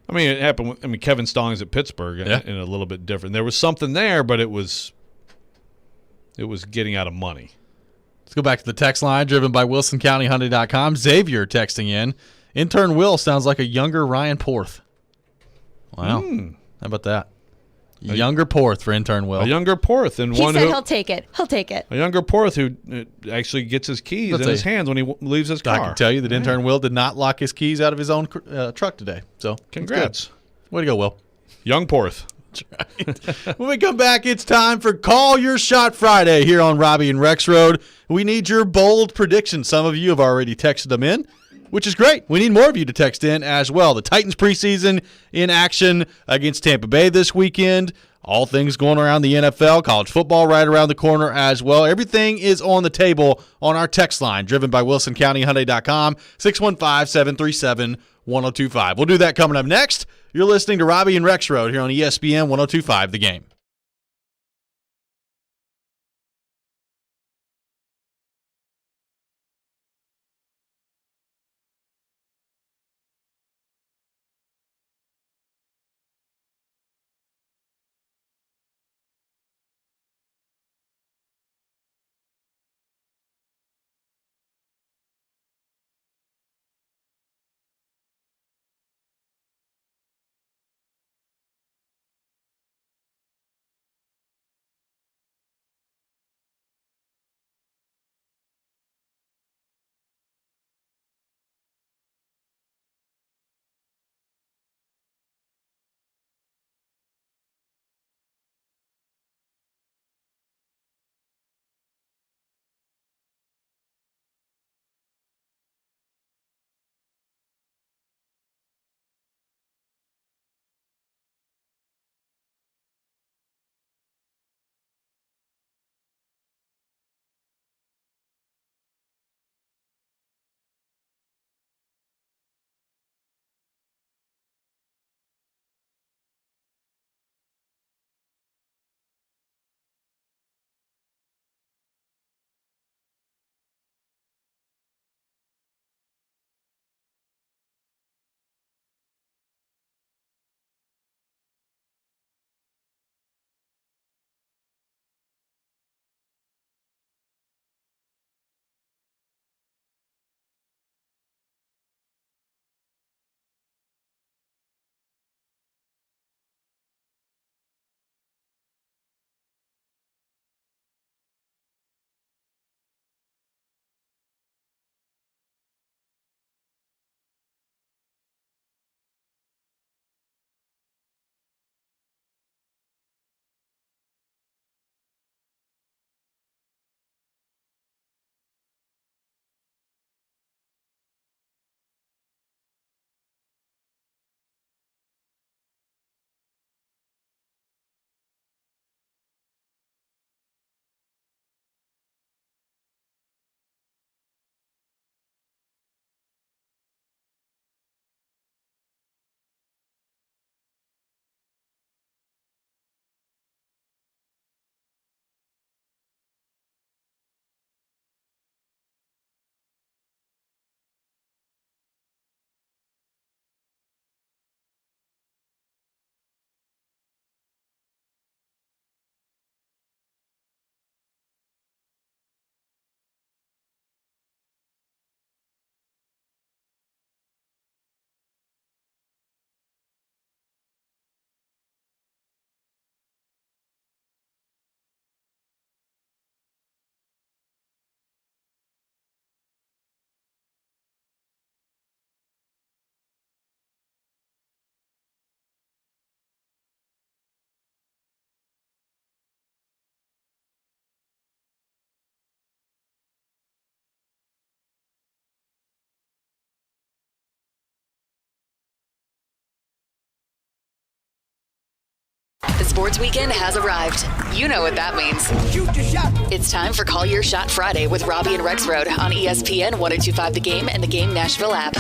It happened. Kevin Stallings at Pittsburgh, Yeah. and a little bit different. There was something there, but it was getting out of money. Let's go back to the text line driven by WilsonCountyHunting.com. Xavier texting in. Intern Will sounds like a younger Ryan Porth. Wow. How about that? Younger Porth for intern Will. A younger Porth and He one said who he'll take it. He'll take it. a younger Porth who actually gets his keys in his hands when he leaves his car. I can tell you that intern Will did not lock his keys out of his own truck today. So Congrats. Way to go, Will. Young Porth. When we come back, it's time for Call Your Shot Friday here on Robby and Rexrode. We need your bold predictions. Some of you have already texted them in, which is great. We need more of you to text in as well. The Titans preseason in action against Tampa Bay this weekend. All things going around the NFL, college football right around the corner as well. Everything is on the table on our text line, driven by WilsonCountyHyundai.com, 615-737-1025. We'll do that coming up next. You're listening to Robby and Rexrode here on ESPN 1025 The Game. The sports weekend has arrived. You know what that means. Shoot your shot. It's time for Call Your Shot Friday with Robby and Rexrode on ESPN 1025 The Game and the Game Nashville app.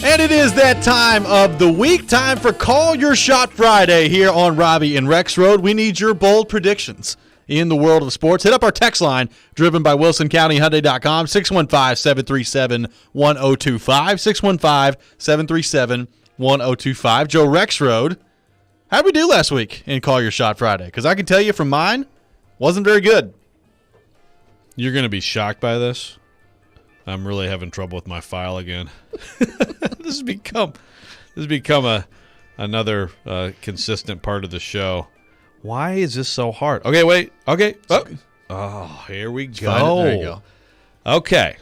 And it is that time of the week, time for Call Your Shot Friday here on Robby and Rexrode. We need your bold predictions in the world of sports. Hit up our text line, driven by WilsonCountyHyundai.com, 615-737-1025, 615-737-1025. Joe Rexrode, how'd we do last week in Call Your Shot Friday? Because I can tell you from mine, wasn't very good. You're going to be shocked by this. I'm really having trouble with my file again. This has become another consistent part of the show. Why is this so hard? Okay, wait. Okay. Oh, here we go. There you go. Okay.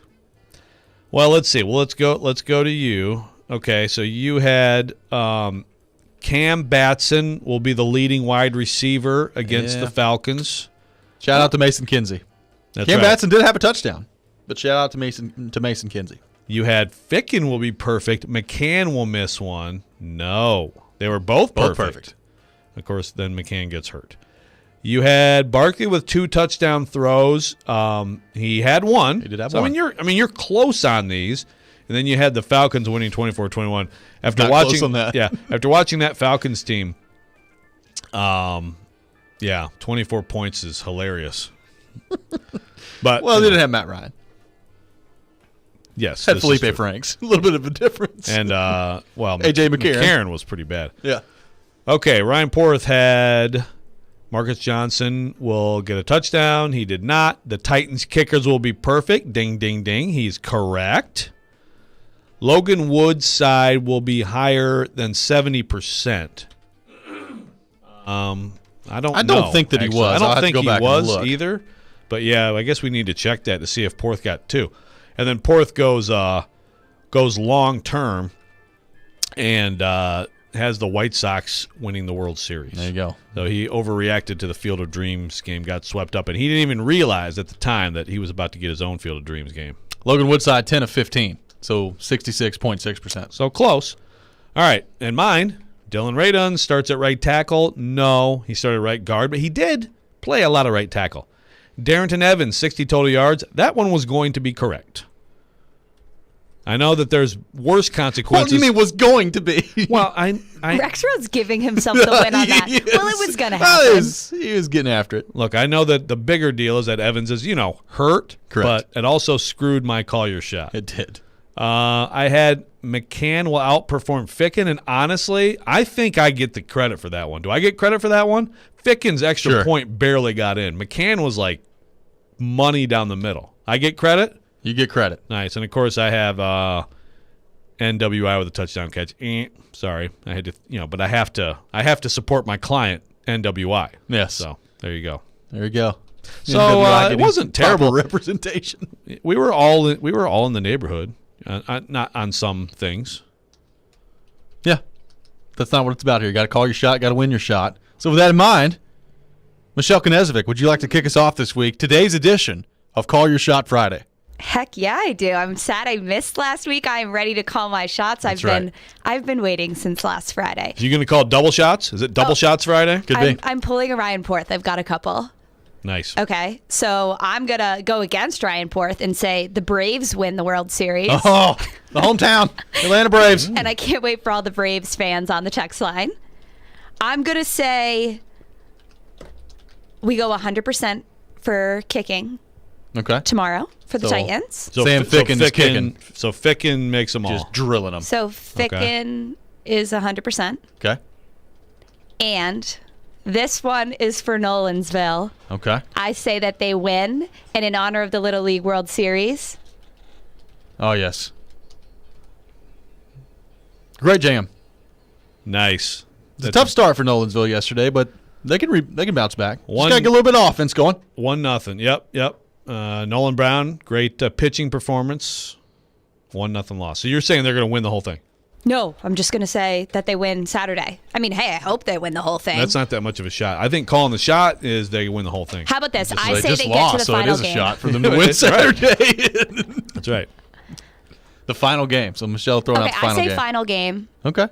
Well, let's see. Well, let's go to you. Okay, so you had Cam Batson will be the leading wide receiver against the Falcons. Shout out to Mason Kinsey. Cam Batson did have a touchdown, but shout out to Mason Kinsey. You had Ficken will be perfect. McCann will miss one. No, they were both perfect. Of course, then McCann gets hurt. You had Barkley with 2 touchdown throws. He had one. He did have one. one. I mean, you're close on these. And then you had the Falcons winning 24-21. Not close on that. Yeah, after watching that Falcons team, 24 points is hilarious. But well, they didn't have Matt Ryan. Yes, had Felipe Franks. A little bit of a difference. And AJ McCarron was pretty bad. Yeah. Okay, Ryan Porth had Marcus Johnson will get a touchdown. He did not. The Titans kickers will be perfect. Ding, ding, ding. He's correct. Logan Wood's side will be higher than 70%. I don't think that he was. I don't think he was look. either. But yeah, I guess we need to check that to see if Porth got 2. And then Porth goes long term and has the White Sox winning the World Series. There you go. So he overreacted to the Field of Dreams game, got swept up, and he didn't even realize at the time that he was about to get his own Field of Dreams game. Logan Woodside, 10 of 15, so 66.6%. So close. All right, and mine, Dylan Radun starts at right tackle. No, he started right guard, but he did play a lot of right tackle. Darrington Evans, 60 total yards. That one was going to be correct. I know that there's worse consequences. What do you mean was going to be? Well, I Rexrode's giving himself the win on that. Yes. Well, it was going to happen. He was getting after it. Look, I know that the bigger deal is that Evans is, hurt. Correct. But it also screwed my call your shot. It did. I had McCann will outperform Ficken, and honestly, I think I get the credit for that one. Do I get credit for that one? Ficken's extra point barely got in. McCann was like money down the middle. I get credit? You get credit. Nice. And, of course, I have NWI with a touchdown catch. Sorry. I had to, but I have to support my client, NWI. Yes. So, there you go. There you go. So, it wasn't terrible representation. We were all in the neighborhood, not on some things. Yeah. That's not what it's about here. You got to call your shot, got to win your shot. So, with that in mind, Michelle Knezovic, would you like to kick us off this week? Today's edition of Call Your Shot Friday. Heck yeah, I do. I'm sad I missed last week. I am ready to call my shots. I've been waiting since last Friday. Are you going to call double shots? Is it double shots Friday? Could be. I'm pulling a Ryan Porth. I've got a couple. Nice. Okay, so I'm going to go against Ryan Porth and say the Braves win the World Series. Oh, the hometown, Atlanta Braves. And I can't wait for all the Braves fans on the text line. I'm going to say we go 100% for kicking. Okay. Tomorrow for the Titans. So Sam Ficken is kicking. So Ficken makes them all. Just drilling them. So Ficken is 100%. Okay. And this one is for Nolansville. Okay. I say that they win, and in honor of the Little League World Series. Oh, yes. Great jam. Nice. It's a tough start for Nolansville yesterday, but they can bounce back. Just got to get a little bit of offense going. 1-0. Yep. Nolan Brown, great pitching performance. 1-0 loss. So you're saying they're going to win the whole thing? No, I'm just going to say that they win Saturday. I mean, hey, I hope they win the whole thing. That's not that much of a shot. I think calling the shot is they win the whole thing. How about this? I They say just they lost, get to the final game. So it is a shot for them to win Saturday. That's right. The final game. So Michelle throwing out the final game. I say final game. Okay.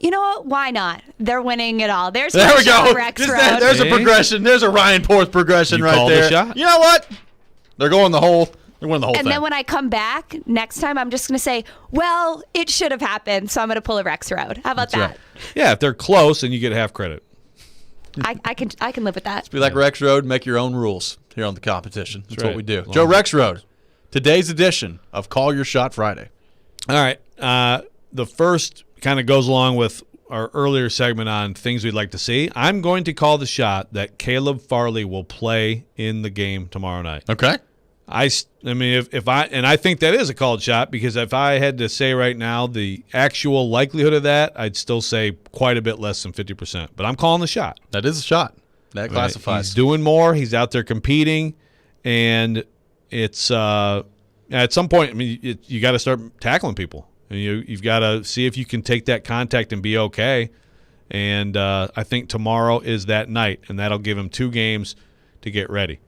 You know what? Why not? They're winning it all. There we go. Rexrode. There's a progression. There's a Ryan Porth progression You right called there. the shot? You know what? They're going the whole. They're winning the whole thing. And then when I come back next time, I'm just going to say, well, it should have happened, so I'm going to pull a Rexrode. How about that? Right. Yeah, if they're close, then you get half credit. I can live with that. Be like Rexrode, make your own rules here on the competition. That's right. what we do. Joe Rexrode, today's edition of Call Your Shot Friday. All right. The first kind of goes along with our earlier segment on things we'd like to see. I'm going to call the shot that Caleb Farley will play in the game tomorrow night. Okay. I mean, if I think that is a called shot, because if I had to say right now the actual likelihood of that, I'd still say quite a bit less than 50%. But I'm calling the shot. That is a shot. That classifies. He's doing more. He's out there competing, and it's at some point. I mean, you got to start tackling people. And you've got to see if you can take that contact and be okay. And I think tomorrow is that night, and that'll give him 2 games to get ready.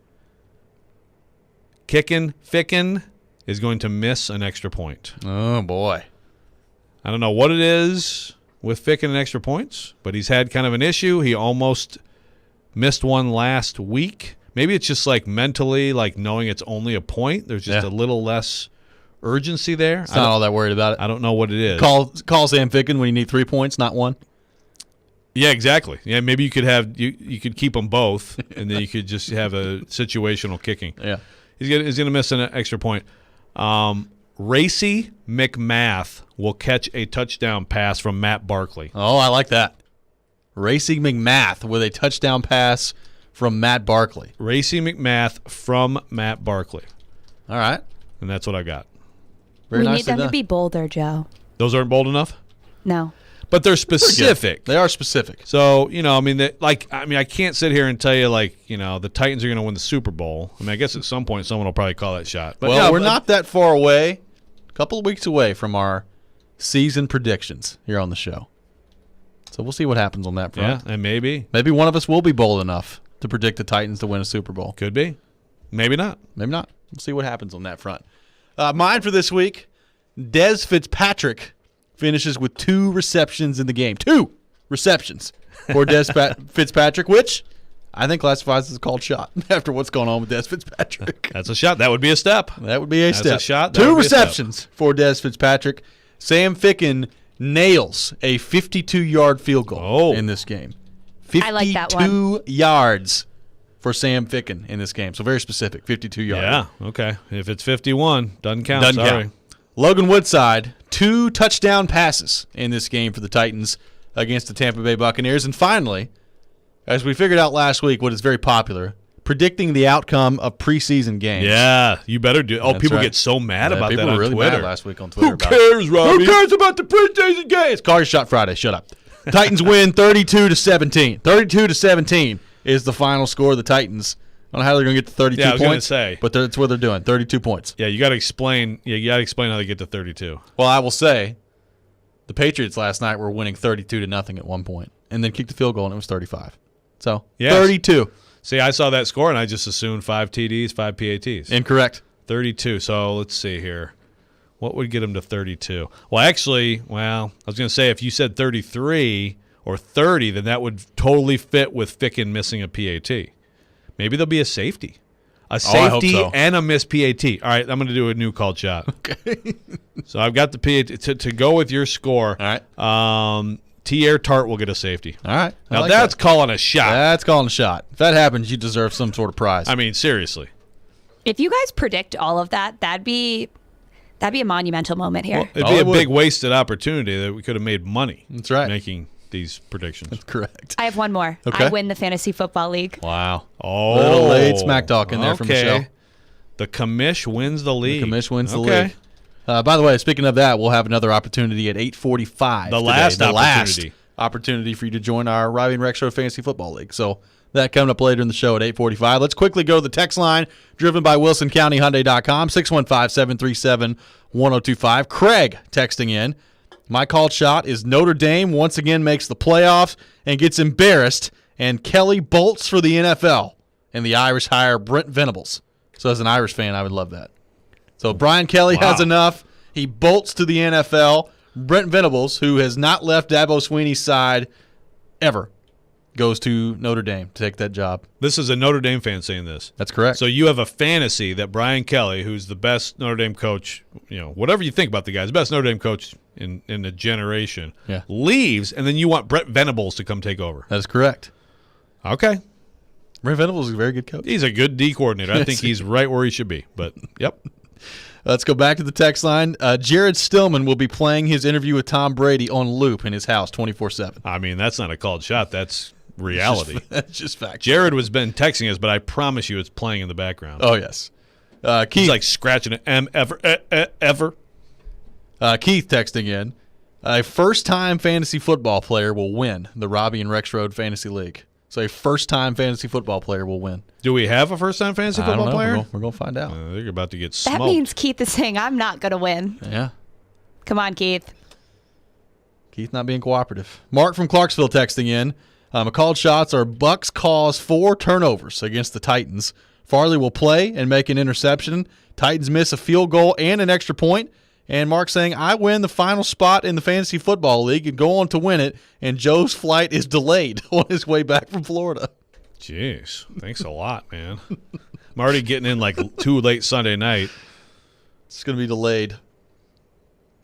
Ficken is going to miss an extra point. Oh, boy. I don't know what it is with Ficken and extra points, but he's had kind of an issue. He almost missed one last week. Maybe it's just like mentally, like knowing it's only a point. There's just a little less urgency there. It's not all that worried about it. I don't know what it is. Call Sam Ficken when you need 3 points, not 1. Yeah, exactly. Yeah, maybe you could have you could keep them both, and then you could just have a situational kicking. Yeah. He's gonna miss an extra point. Racy McMath will catch a touchdown pass from Matt Barkley. Oh, I like that. Racy McMath with a touchdown pass from Matt Barkley. Racy McMath from Matt Barkley. All right. And that's what I got. Very we nicely need them done. to be bolder, Joe. Those aren't bold enough? No. But they're specific. They are specific. So, I mean, I can't sit here and tell you, the Titans are going to win the Super Bowl. I mean, I guess at some point someone will probably call that shot. But we're not that far away. A couple of weeks away from our season predictions here on the show. So we'll see what happens on that front. Yeah, and maybe one of us will be bold enough to predict the Titans to win a Super Bowl. Could be. Maybe not. Maybe not. We'll see what happens on that front. Mine for this week, Dez Fitzpatrick finishes with 2 receptions in the game. 2 receptions for Dez Fitzpatrick, which I think classifies as a called shot after what's going on with Dez Fitzpatrick. That's a shot. That would be a step. That would be a That's step. a shot. 2 receptions for Dez Fitzpatrick. Sam Ficken nails a 52-yard field goal in this game. 52 I like that one. yards for Sam Ficken in this game. So very specific, 52 yards. Yeah, okay. If it's 51, doesn't count. Doesn't Sorry. count. Logan Woodside, 2 touchdown passes in this game for the Titans against the Tampa Bay Buccaneers. And finally, as we figured out last week, what is very popular, predicting the outcome of preseason games. Yeah, you better do. Oh, That's people right. get so mad about people that on were really Twitter. mad last week on Twitter. Who cares, Robby? Who cares about the preseason games? Call your shot Friday. Shut up. Titans win 32-17. 32-17 is the final score of the Titans. I don't know how they're going to get to 32 Yeah, I was points. gonna say. But that's what they're doing. 32 points. Yeah, you got to explain. Yeah, you got to explain how they get to 32. Well, I will say, the Patriots last night were winning 32-0 at one point, and then kicked the field goal, and it was 35. So 32. See, I saw that score, and I just assumed 5 TDs, 5 PATs. Incorrect. 32. So let's see here. What would get them to 32? Well, actually, I was going to say if you said 33 or 30, then that would totally fit with Ficken missing a PAT. Maybe there'll be a safety. A safety and a missed PAT. All right, I'm going to do a new called shot. Okay. So I've got the PAT. To go with your score, all right. Tierre Tart will get a safety. All right. Now that's calling a shot. That's calling a shot. If that happens, you deserve some sort of prize. I mean, seriously. If you guys predict all of that, that'd be a monumental moment here. Well, it'd be a big wasted opportunity that we could have made money. That's right. Making these predictions. That's correct. I have one more. Okay. I win the fantasy football league. Wow. Oh. Little late smack talk in there from Michelle. The commish wins the league. The commish wins the league. By the way, speaking of that, we'll have another opportunity at 8:45. The last opportunity for you to join our Robby and Rexrode Fantasy Football League. So that coming up later in the show at 8:45. Let's quickly go to the text line driven by WilsonCountyHyundai.com, 615-737-1025. Craig texting in. My called shot is Notre Dame once again makes the playoffs and gets embarrassed, and Kelly bolts for the NFL, and the Irish hire Brent Venables. So as an Irish fan, I would love that. So Brian Kelly has enough. He bolts to the NFL. Brent Venables, who has not left Dabo Sweeney's side ever, goes to Notre Dame to take that job. This is a Notre Dame fan saying this. That's correct. So you have a fantasy that Brian Kelly, who's the best Notre Dame coach, whatever you think about the guy, the best Notre Dame coach in a generation, leaves, and then you want Brent Venables to come take over. That is correct. Okay. Brent Venables is a very good coach. He's a good D coordinator. I think he's right where he should be. But, yep. Let's go back to the text line. Jared Stillman will be playing his interview with Tom Brady on loop in his house 24/7. I mean, that's not a called shot. That's reality. That's just fact. Jared has been texting us, but I promise you it's playing in the background. Oh, yes. Keith, He's like scratching an M ever. Keith texting in. A first-time fantasy football player will win the Robby and Rexrode Fantasy League. So a first-time fantasy football player will win. Do we have a first-time fantasy I don't football know. player? We're going to find out. They're about to get smoked. That means Keith is saying I'm not going to win. Yeah. Come on, Keith. Keith not being cooperative. Mark from Clarksville texting in. Called shots are Bucks cause 4 turnovers against the Titans. Farley will play and make an interception. Titans miss a field goal and an extra point. And Mark saying, I win the final spot in the Fantasy Football League and go on to win it. And Joe's flight is delayed on his way back from Florida. Jeez. Thanks a lot, man. I'm already getting in like too late Sunday night. It's going to be delayed.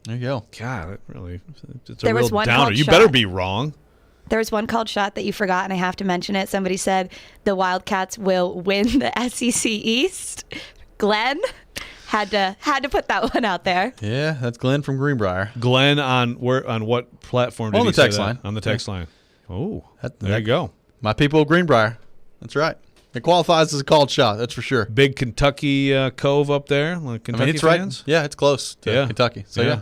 There you go. God, it's a There real was one downer. called You shot. better be wrong. There was one called shot that you forgot, and I have to mention it. Somebody said the Wildcats will win the SEC East. Glenn had to put that one out there. Yeah, that's Glenn from Greenbrier. Glenn on what platform did On he the say text that? line. On the text line. Oh, That- there you go. My people of Greenbrier. That's right. It qualifies as a called shot, that's for sure. Big Kentucky Cove up there. Like Kentucky it's fans? right. Yeah, it's close to Kentucky. So Yeah.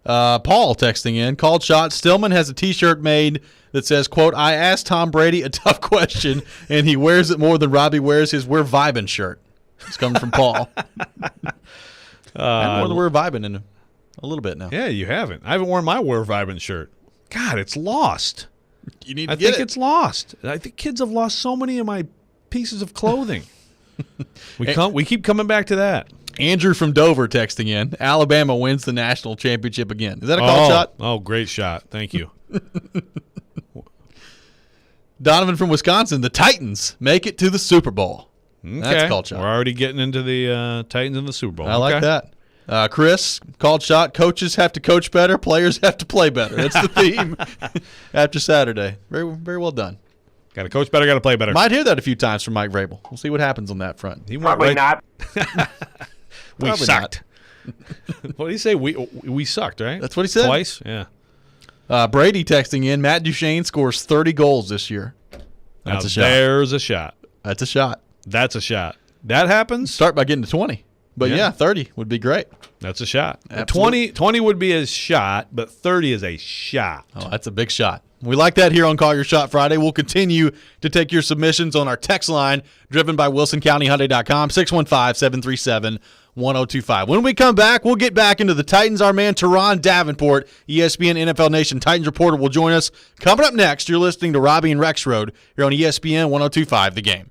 Paul texting in, called shot. Stillman has a T-shirt made that says, quote, I asked Tom Brady a tough question, and he wears it more than Robby wears his We're Vibin' shirt. It's coming from Paul. More than We're Vibin' in a little bit now. Yeah, you haven't. I haven't worn my We're Vibin' shirt. God, it's lost. You need to I get think it. it's lost. I think kids have lost so many of my pieces of clothing. We keep coming back to that. Andrew from Dover texting in, Alabama wins the national championship again. Is that a called shot? Oh, great shot. Thank you. Donovan from Wisconsin, the Titans make it to the Super Bowl. Okay. That's a called shot. We're already getting into the Titans in the Super Bowl. I like that. Chris, called shot. Coaches have to coach better. Players have to play better. That's the theme after Saturday. Very, very well done. Got to coach better, got to play better. Might hear that a few times from Mike Vrabel. We'll see what happens on that front. He went Probably right- not. We Probably sucked. What did he say? We sucked, right? That's what he said. Twice? Yeah. Brady texting in, Matt Duchene scores 30 goals this year. That's Now, a shot. There's a shot. That's a shot. That's a shot. That happens. Start by getting to 20. But yeah, 30 would be great. That's a shot. Absolutely. 20 would be a shot, but 30 is a shot. Oh, that's a big shot. We like that here on Call Your Shot Friday. We'll continue to take your submissions on our text line, driven by WilsonCountyHyundai.com, 615-737-1025. When we come back, we'll get back into the Titans. Our man, Teron Davenport, ESPN NFL Nation Titans reporter, will join us. Coming up next, you're listening to Robby and Rexrode here on ESPN 1025 The Game.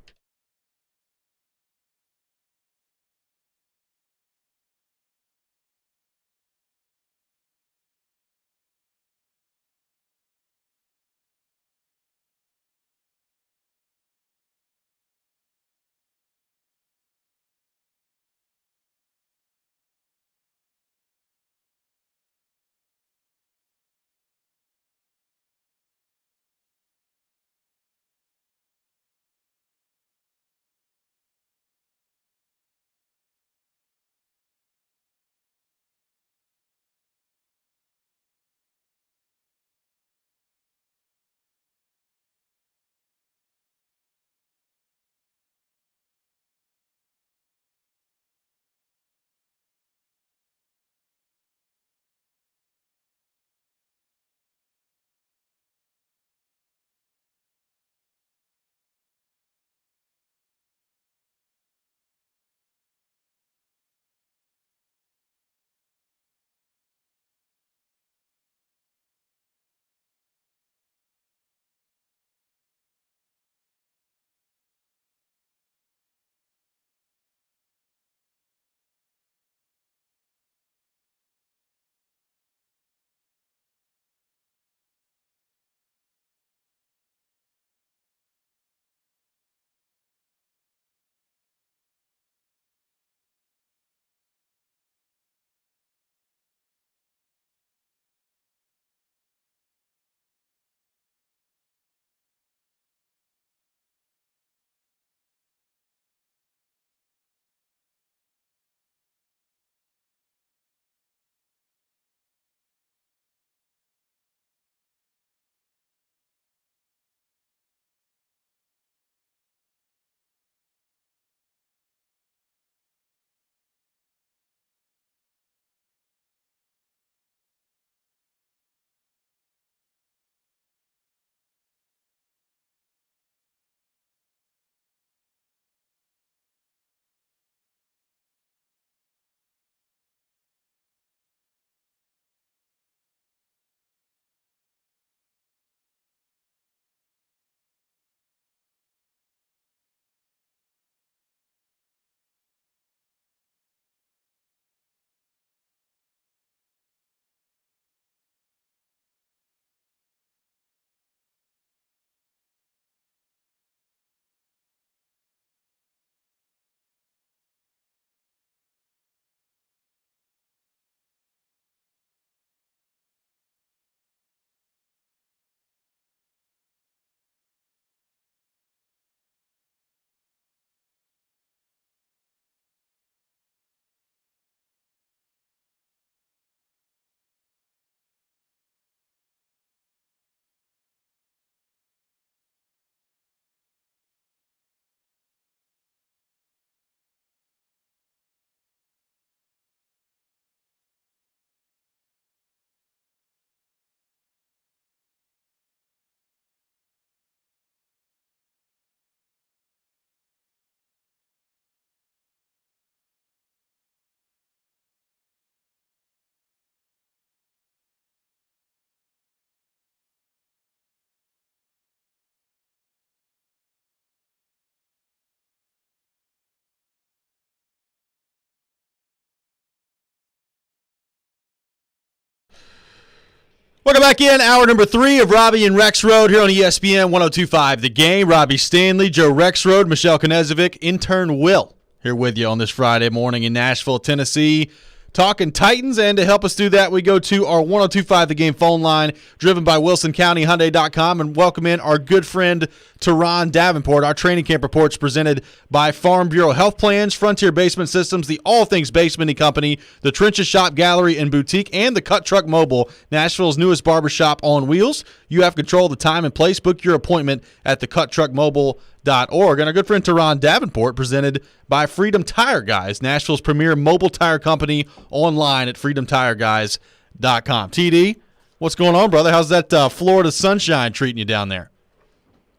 Welcome back in. Hour number 3 of Robby and Rexrode here on ESPN 102.5 The Game. Robby Stanley, Joe Rexrode, Michelle Knezovic, intern Will here with you on this Friday morning in Nashville, Tennessee. Talking Titans, and to help us do that, we go to our 102.5 The Game phone line, driven by WilsonCountyHyundai.com, and welcome in our good friend Teron Davenport. Our training camp reports presented by Farm Bureau Health Plans, Frontier Basement Systems, the All Things Basement Company, the Trenches Shop Gallery and Boutique, and the Cut Truck Mobile, Nashville's newest barbershop on wheels. You have control of the time and place. Book your appointment at thecutTruckMobile.org. And our good friend Teron Davenport, presented by Freedom Tire Guys, Nashville's premier mobile tire company, online at freedomtireguys.com. TD, what's going on, brother? How's that Florida sunshine treating you down there?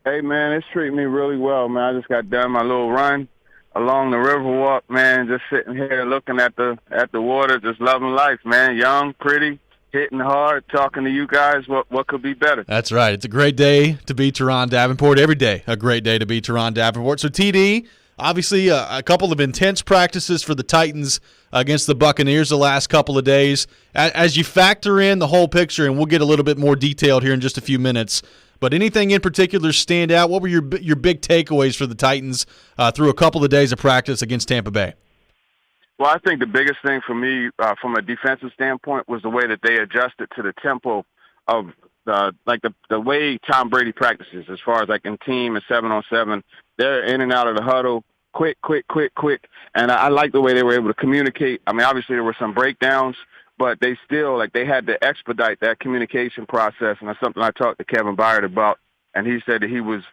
Hey, man, it's treating me really well, man. I just got done my little run along the Riverwalk, man, just sitting here looking at the water, just loving life, man. Young, pretty, hitting hard, talking to you guys. What could be better? That's right. It's a great day to be Teron Davenport. Every day a great day to be Teron Davenport. So, TD, obviously a couple of intense practices for the Titans against the Buccaneers the last couple of days. As you factor in the whole picture, and we'll get a little bit more detailed here in just a few minutes, but anything in particular stand out? What were your big takeaways for the Titans through a couple of days of practice against Tampa Bay? Well, I think the biggest thing for me from a defensive standpoint was the way that they adjusted to the tempo of the way Tom Brady practices, as far as like in team and 7-on-7. They're in and out of the huddle, quick. And I like the way they were able to communicate. I mean, obviously there were some breakdowns, but they still, they had to expedite that communication process. And that's something I talked to Kevin Byard about. And he said that he was,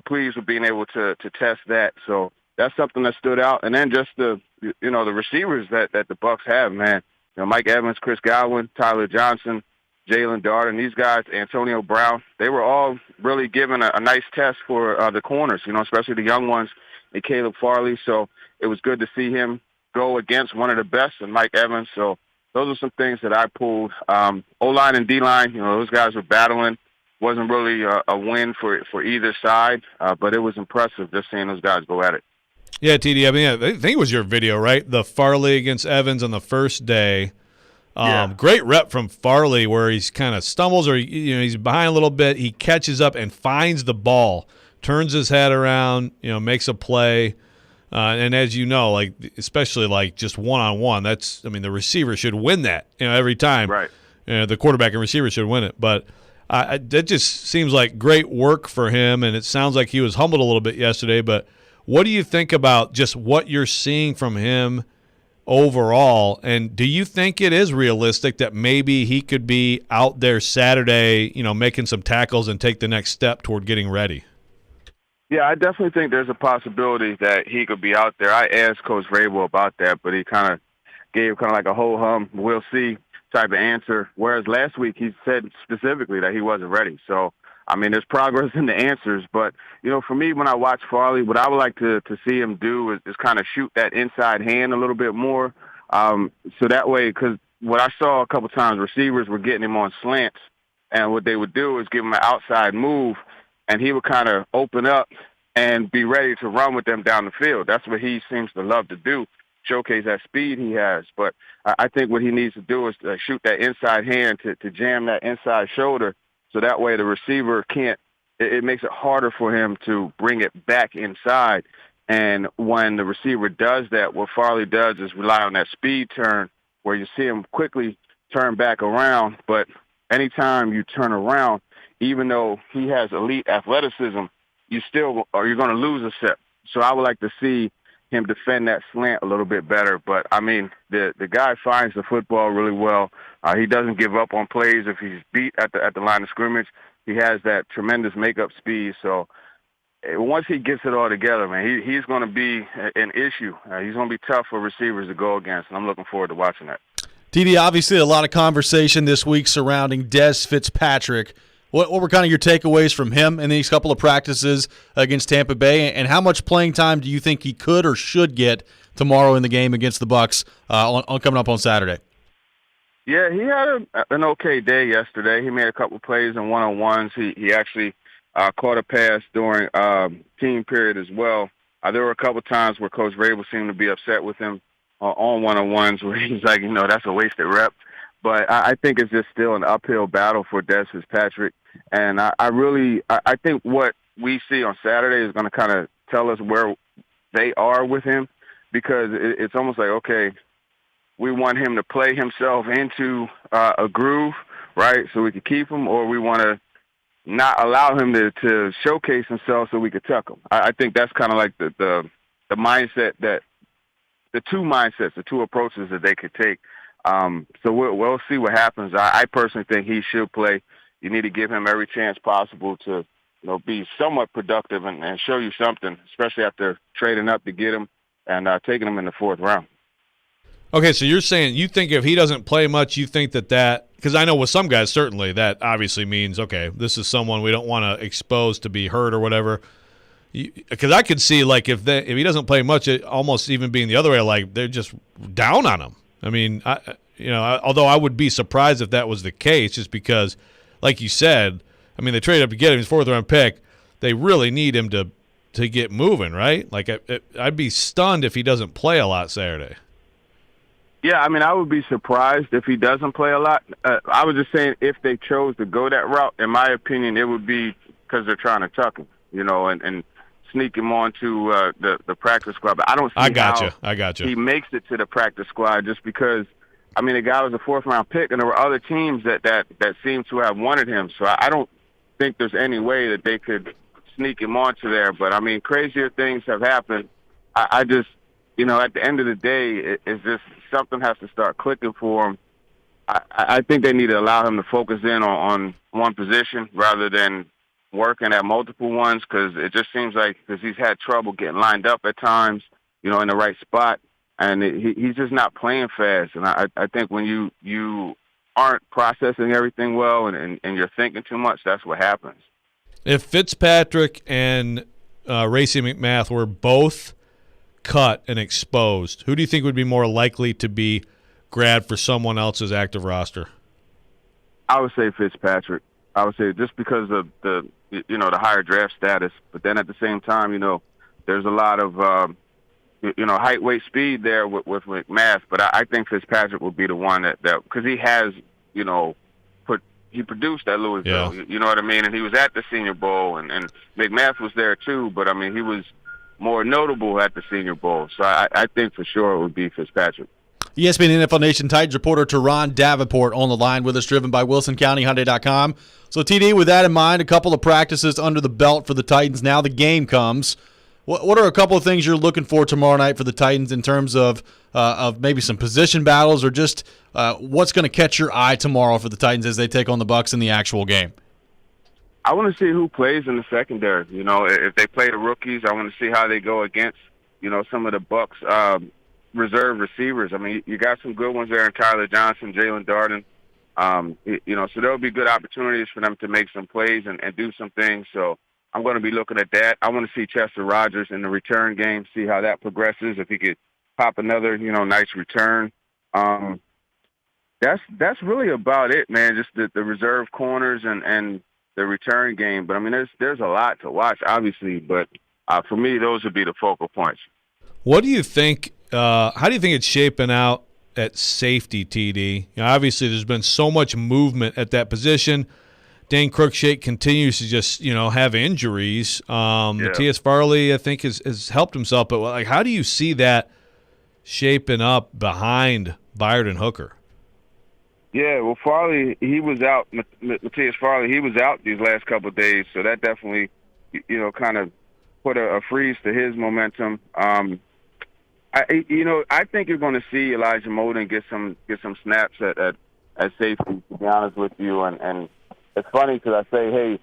pleased with being able to test that. So that's something that stood out. And then just the receivers that the Bucs have, man. Mike Evans, Chris Godwin, Tyler Johnson, Jalen Darden, these guys, Antonio Brown, they were all really given a nice test for the corners, especially the young ones, and Caleb Farley. So it was good to see him go against one of the best, and Mike Evans. So those are some things that I pulled. O-line and D-line, those guys were battling. Wasn't really a win for either side, but it was impressive just seeing those guys go at it. Yeah, TD, I think it was your video, right? The Farley against Evans on the first day. Great rep from Farley where he's kind of stumbles or he's behind a little bit. He catches up and finds the ball, turns his head around, makes a play. And as you know, especially just one-on-one, the receiver should win that, every time. Right. The quarterback and receiver should win it. But that just seems like great work for him, and it sounds like he was humbled a little bit yesterday. But what do you think about just what you're seeing from him overall, and do you think it is realistic that maybe he could be out there Saturday, making some tackles and take the next step toward getting ready? Yeah, I definitely think there's a possibility that he could be out there. I asked Coach Vrabel about that, but he kind of gave like a ho-hum, we'll see type of answer, whereas last week he said specifically that he wasn't ready. So, there's progress in the answers, but, for me, when I watch Farley, what I would like to see him do is kind of shoot that inside hand a little bit more. So that way, because what I saw a couple times, receivers were getting him on slants, and what they would do is give him an outside move, and he would kind of open up and be ready to run with them down the field. That's what he seems to love to do, showcase that speed he has. But I think what he needs to do is shoot that inside hand to jam that inside shoulder, so that way the receiver can't – it makes it harder for him to bring it back inside. And when the receiver does that, what Farley does is rely on that speed turn where you see him quickly turn back around. But anytime you turn around, even though he has elite athleticism, you're going to lose a step. So I would like to see him defend that slant a little bit better. But, the guy finds the football really well. He doesn't give up on plays if he's beat at the line of scrimmage. He has that tremendous makeup speed. So once he gets it all together, man, he's going to be an issue. He's going to be tough for receivers to go against, and I'm looking forward to watching that. TD, obviously a lot of conversation this week surrounding Dez Fitzpatrick. What were kind of your takeaways from him in these couple of practices against Tampa Bay, and how much playing time do you think he could or should get tomorrow in the game against the Bucs coming up on Saturday? Yeah, he had an okay day yesterday. He made a couple plays in one-on-ones. He actually caught a pass during team period as well. There were a couple times where Coach Vrabel seemed to be upset with him on one-on-ones where he's like, that's a wasted rep. But I think it's just still an uphill battle for Dez Fitzpatrick. And I think what we see on Saturday is going to kind of tell us where they are with him, because it's almost like, okay, we want him to play himself into a groove, right, so we can keep him, or we want to not allow him to showcase himself so we could tuck him. I think that's kind of like the mindset that the two approaches that they could take. So we'll see what happens. I personally think he should play. You need to give him every chance possible to be somewhat productive and show you something, especially after trading up to get him and taking him in the 4th round. Okay, so you're saying you think if he doesn't play much, you think that because I know with some guys certainly that obviously means, okay, this is someone we don't want to expose to be hurt or whatever. Because I could see, like, if he doesn't play much, it almost even being the other way, like they're just down on him. I mean, although I would be surprised if that was the case, just because, like you said, I mean, they traded up to get him. He's 4th-round pick. They really need him to get moving, right? Like, I'd be stunned if he doesn't play a lot Saturday. Yeah, I mean, I would be surprised if he doesn't play a lot. I was just saying if they chose to go that route, in my opinion, it would be because they're trying to tuck him, and sneak him onto the practice squad. But I don't see I gotcha. He makes it to the practice squad just because, I mean, the guy was a 4th-round pick, and there were other teams that seemed to have wanted him. So I don't think there's any way that they could sneak him onto there. But, I mean, crazier things have happened. I just, at the end of the day, it's just something has to start clicking for him. I think they need to allow him to focus in on one position rather than working at multiple ones, because it just seems like he's had trouble getting lined up at times, in the right spot, and he's just not playing fast. And I think when you aren't processing everything well and you're thinking too much, that's what happens. If Fitzpatrick and Racey McMath were both cut and exposed, who do you think would be more likely to be grabbed for someone else's active roster? I would say Fitzpatrick. I would say just because of the higher draft status, but then at the same time, there's a lot of height, weight, speed there with McMath. But I think Fitzpatrick would be the one that because he has he produced at Louisville. Yeah. You know what I mean? And he was at the Senior Bowl, and McMath was there too. But I mean, he was more notable at the Senior Bowl. So I think for sure it would be Fitzpatrick. ESPN NFL Nation Titans reporter Teron Davenport on the line with us, driven by WilsonCountyHyundai.com. So, TD, with that in mind, a couple of practices under the belt for the Titans. Now the game comes. What are a couple of things you're looking for tomorrow night for the Titans in terms of maybe some position battles, or just what's going to catch your eye tomorrow for the Titans as they take on the Bucs in the actual game? I want to see who plays in the secondary. If they play the rookies, I want to see how they go against, some of the Bucs reserve receivers. I mean, you got some good ones there in Tyler Johnson, Jalen Darden. So there'll be good opportunities for them to make some plays and do some things. So I'm going to be looking at that. I want to see Chester Rogers in the return game, see how that progresses. If he could pop another, nice return. That's really about it, man. Just the reserve corners and the return game. But I mean, there's a lot to watch, obviously. But for me, those would be the focal points. What do you think? How do you think it's shaping out at safety, TD? Obviously, there's been so much movement at that position. Dane Cruikshank continues to just, have injuries. Matthias Farley, I think, has helped himself. But, how do you see that shaping up behind Byard and Hooker? Yeah, well, Farley, he was out. Matthias Farley, he was out these last couple of days. So that definitely, kind of put a freeze to his momentum. I think you're going to see Elijah Molden get some snaps at safety, to be honest with you. And it's funny because I say, hey,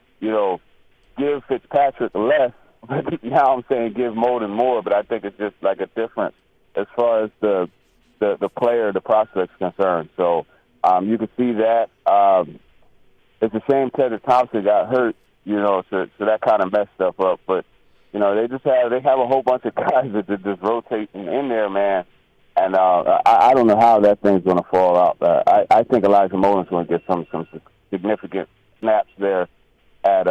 give Fitzpatrick less, but now I'm saying give Molden more. But I think it's just like a difference as far as the player, the prospect's concerned. So you can see that. It's a shame Teddy Thompson got hurt, so that kind of messed stuff up. But they have a whole bunch of guys that just rotating in there, man. And I don't know how that thing's going to fall out. I think Elijah Molden's going to get some significant snaps there at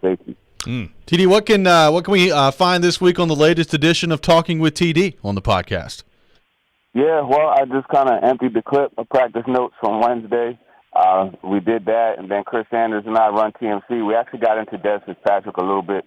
safety. TD, what can we find this week on the latest edition of Talking with TD on the podcast? Yeah, well, I just kind of emptied the clip of practice notes from Wednesday. We did that, and then Chris Sanders and I run TMC. We actually got into Dez Fitzpatrick a little bit,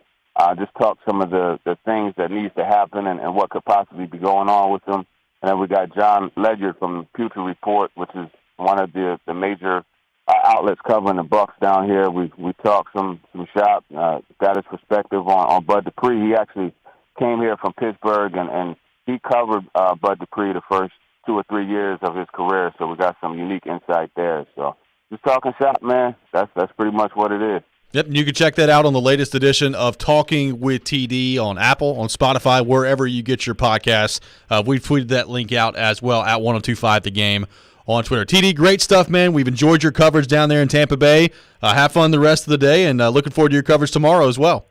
just talked some of the things that needs to happen and what could possibly be going on with them. And then we got John Ledyard from Future Report, which is one of the major outlets covering the Bucs down here. We talked some shop, got his perspective on Bud Dupree. He actually came here from Pittsburgh, and he covered Bud Dupree the first 2 or 3 years of his career, so we got some unique insight there. So just talking shop, man. That's pretty much what it is. Yep, and you can check that out on the latest edition of Talking with TD on Apple, on Spotify, wherever you get your podcasts. We've tweeted that link out as well at 1025 The Game on Twitter. TD, great stuff, man. We've enjoyed your coverage down there in Tampa Bay. Have fun the rest of the day, and looking forward to your coverage tomorrow as well.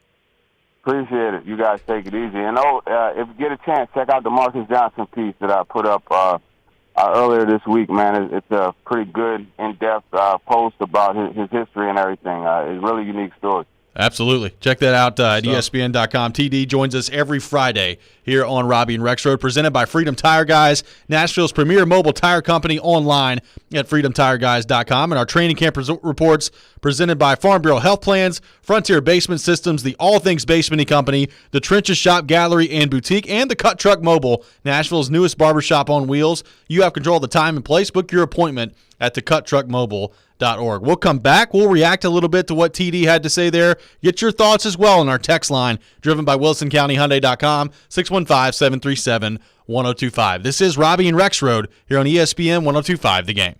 Appreciate it. You guys take it easy. And if you get a chance, check out the Marcus Johnson piece that I put up earlier this week, man. It's a pretty good, in-depth post about his history and everything. It's a really unique story. Absolutely. Check that out at ESPN.com. TD joins us every Friday here on Robby and Rexrode, presented by Freedom Tire Guys, Nashville's premier mobile tire company, online at freedomtireguys.com. And our training camp reports presented by Farm Bureau Health Plans, Frontier Basement Systems, the All Things Basement Company, the Trenches Shop Gallery and Boutique, and the Cut Truck Mobile, Nashville's newest barbershop on wheels. You have control of the time and place. Book your appointment at thecutTruckMobile.org. We'll come back. We'll react a little bit to what TD had to say there. Get your thoughts as well on our text line, driven by WilsonCountyHyundai.com, 615-737-1025. This is Robby and Rexrode here on ESPN 1025 The Game.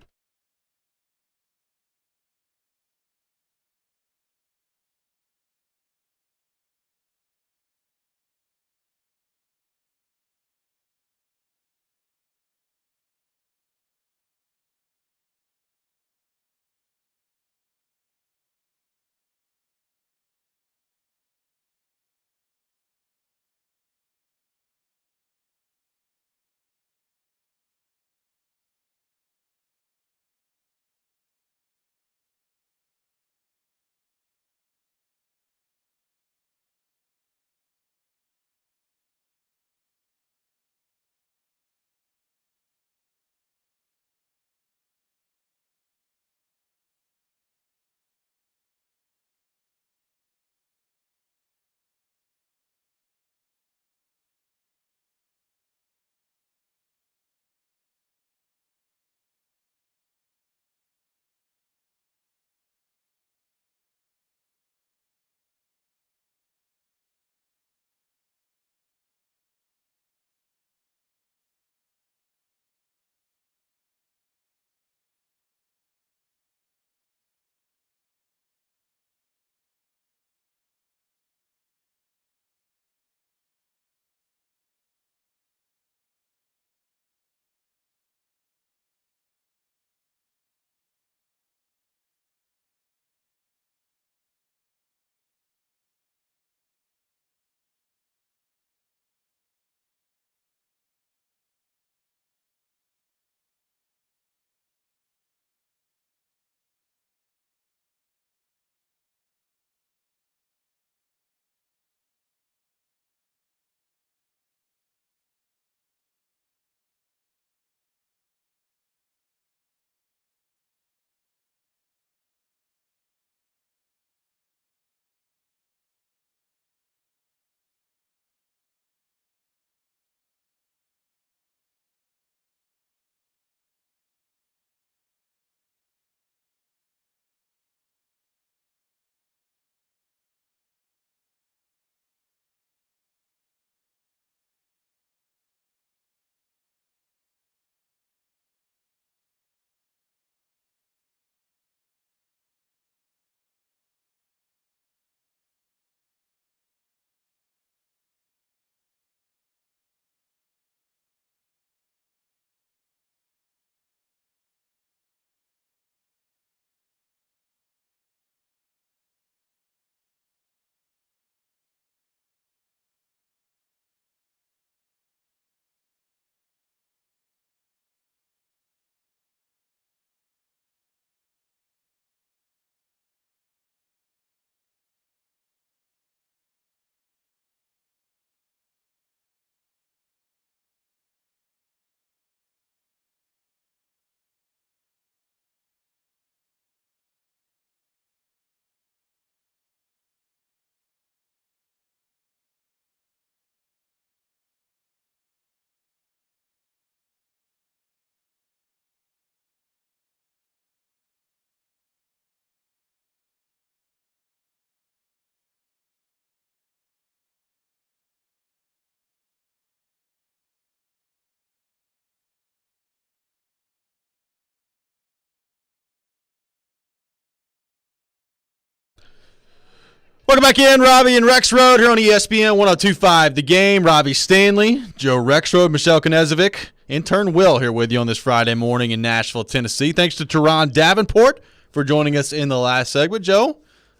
Welcome back in, Robby and Rexrode here on ESPN 102.5 The Game. Robbie Stanley, Joe Rexrode, Michelle Knezovic, intern Will here with you on this Friday morning in Nashville, Tennessee. Thanks to Teron Davenport for joining us in the last segment. Joe,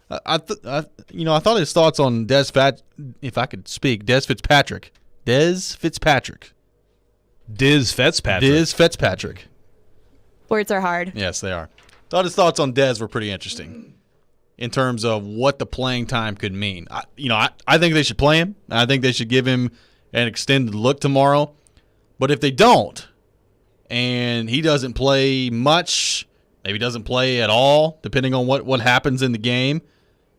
I thought his thoughts on Dez Fitzpatrick. Words are hard. Yes, they are. Thought his thoughts on Dez were pretty interesting in terms of what the playing time could mean. I think they should play him. I think they should give him an extended look tomorrow. But if they don't, and he doesn't play much, maybe doesn't play at all, depending on what happens in the game,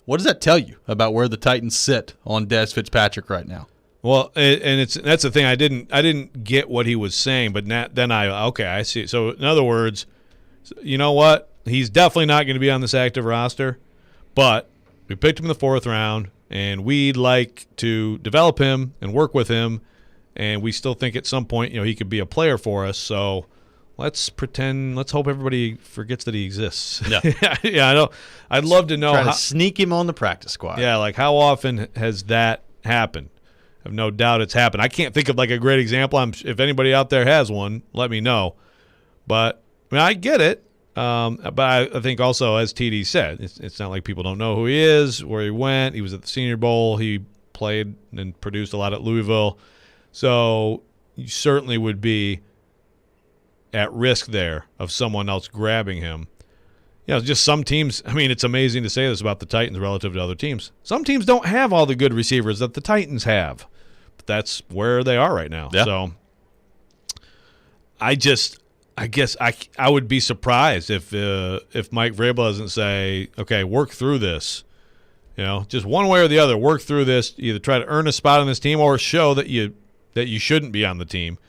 what does that tell you about where the Titans sit on Dez Fitzpatrick right now? Well, that's the thing. I didn't get what he was saying, but then I see. So in other words, you know what? He's definitely not going to be on this active roster. But we picked him in the 4th round, and we'd like to develop him and work with him, and we still think at some point, he could be a player for us. So let's hope everybody forgets that he exists. Yeah, yeah, I know. I'd love to know Try to sneak him on the practice squad. Yeah, like how often has that happened? I have no doubt it's happened. I can't think of like a great example. If anybody out there has one, let me know. But I get it. But I think also, as TD said, it's not like people don't know who he is, where he went. He was at the Senior Bowl. He played and produced a lot at Louisville. So you certainly would be at risk there of someone else grabbing him. Just some teams, it's amazing to say this about the Titans relative to other teams. Some teams don't have all the good receivers that the Titans have. But that's where they are right now. Yeah. So I guess I would be surprised if Mike Vrabel doesn't say, okay, work through this. Just one way or the other, work through this. Either try to earn a spot on this team or show that you shouldn't be on the team.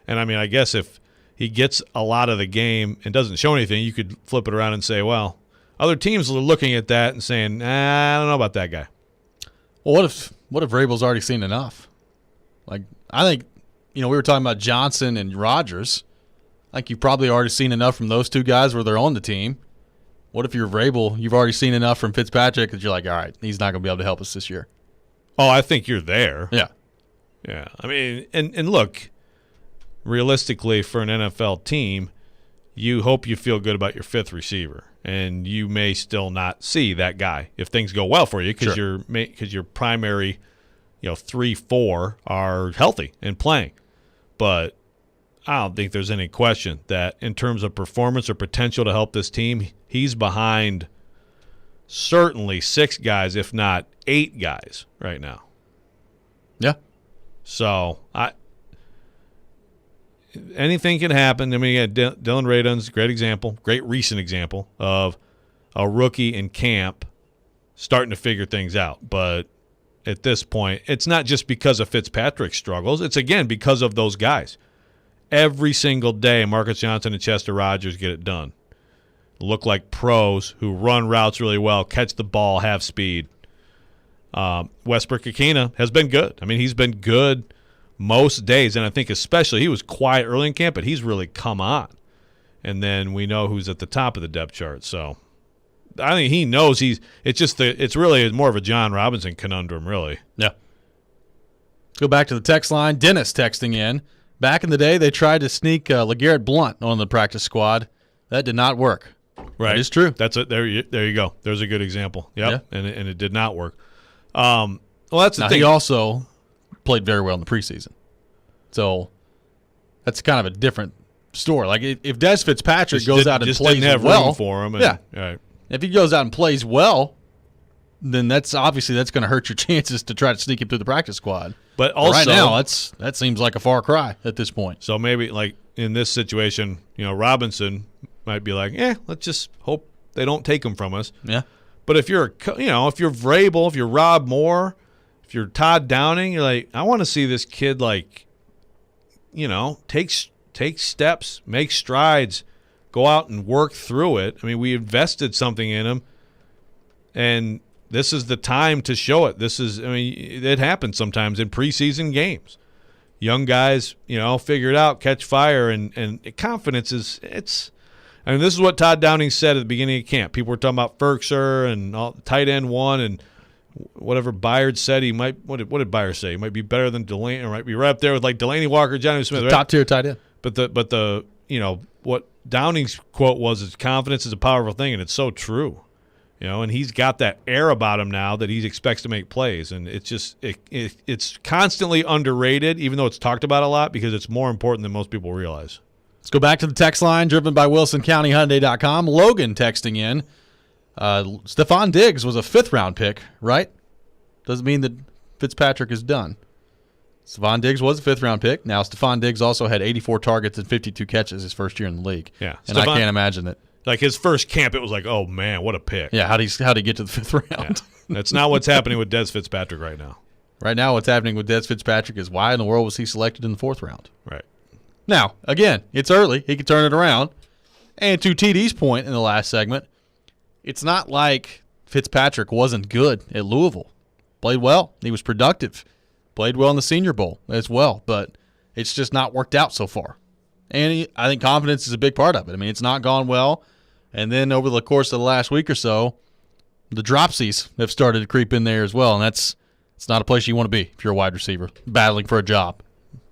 And I guess if he gets a lot of the game and doesn't show anything, you could flip it around and say, well, other teams are looking at that and saying, I don't know about that guy. Well, what if Vrabel's already seen enough? Like, I think, we were talking about Johnson and Rodgers. I think you've probably already seen enough from those two guys where they're on the team. What if you're Vrabel, you've already seen enough from Fitzpatrick that you're like, all right, he's not going to be able to help us this year? Oh, I think you're there. Yeah. Yeah. And look, realistically for an NFL team, you hope you feel good about your 5th receiver. And you may still not see that guy if things go well for you because your primary, 3-4 are healthy and playing. But I don't think there's any question that in terms of performance or potential to help this team, he's behind certainly 6 guys, if not 8 guys right now. Yeah. So anything can happen. Dylan Radun's a great example, great recent example of a rookie in camp starting to figure things out. But at this point, it's not just because of Fitzpatrick's struggles. It's, again, because of those guys. Every single day, Marcus Johnson and Chester Rogers get it done. Look like pros who run routes really well, catch the ball, have speed. Westbrook-Ikhine has been good. He's been good most days, and I think especially he was quiet early in camp, but he's really come on. And then we know who's at the top of the depth chart. So I think he knows it's really more of a John Robinson conundrum, really. Yeah. Go back to the text line. Dennis texting in. Back in the day, they tried to sneak LeGarrette Blount on the practice squad. That did not work. Right. That is true. That's it. There you go. There's a good example. Yep. Yeah. And it did not work. Well, that's the thing. He also played very well in the preseason. So that's kind of a different story. Like if Dez Fitzpatrick goes out and plays didn't have well room for him. Right. If he goes out and plays well, then that's going to hurt your chances to try to sneak him through the practice squad. But also, right now, that seems like a far cry at this point. So maybe like in this situation, Robinson might be like, let's just hope they don't take him from us. Yeah. But if you're Vrabel, if you're Rob Moore, if you're Todd Downing, you're like, I want to see this kid take steps, make strides, go out and work through it. We invested something in him, and this is the time to show it. It happens sometimes in preseason games. Young guys, figure it out, catch fire, and confidence is this is what Todd Downing said at the beginning of camp. People were talking about Ferkser and all, tight end one, and whatever Byard said, he might. What did Byard say? He might be better than Delaney, or might be right up there with like Delaney Walker, Johnny Smith, right? Top tier tight end. But the what Downing's quote was is confidence is a powerful thing, and it's so true. And he's got that air about him now that he expects to make plays, and it's just it's constantly underrated, even though it's talked about a lot, because it's more important than most people realize. Let's go back to the text line driven by WilsonCountyHyundai.com. Logan texting in. Stephon Diggs was a 5th-round pick, right? Doesn't mean that Fitzpatrick is done. Stephon Diggs was a 5th-round pick. Now, Stephon Diggs also had 84 targets and 52 catches his first year in the league. Yeah, and I can't imagine it. Like his first camp, it was like, oh, man, what a pick. Yeah, how'd he get to the 5th round? Yeah. That's not what's happening with Dez Fitzpatrick right now. Right now, what's happening with Dez Fitzpatrick is why in the world was he selected in the 4th round? Right. Now, again, it's early. He could turn it around. And to TD's point in the last segment, it's not like Fitzpatrick wasn't good at Louisville. Played well. He was productive. Played well in the Senior Bowl as well. But it's just not worked out so far. And I think confidence is a big part of it. I mean, it's not gone well. And then over the course of the last week or so, the dropsies have started to creep in there as well. And it's not a place you want to be if you're a wide receiver battling for a job.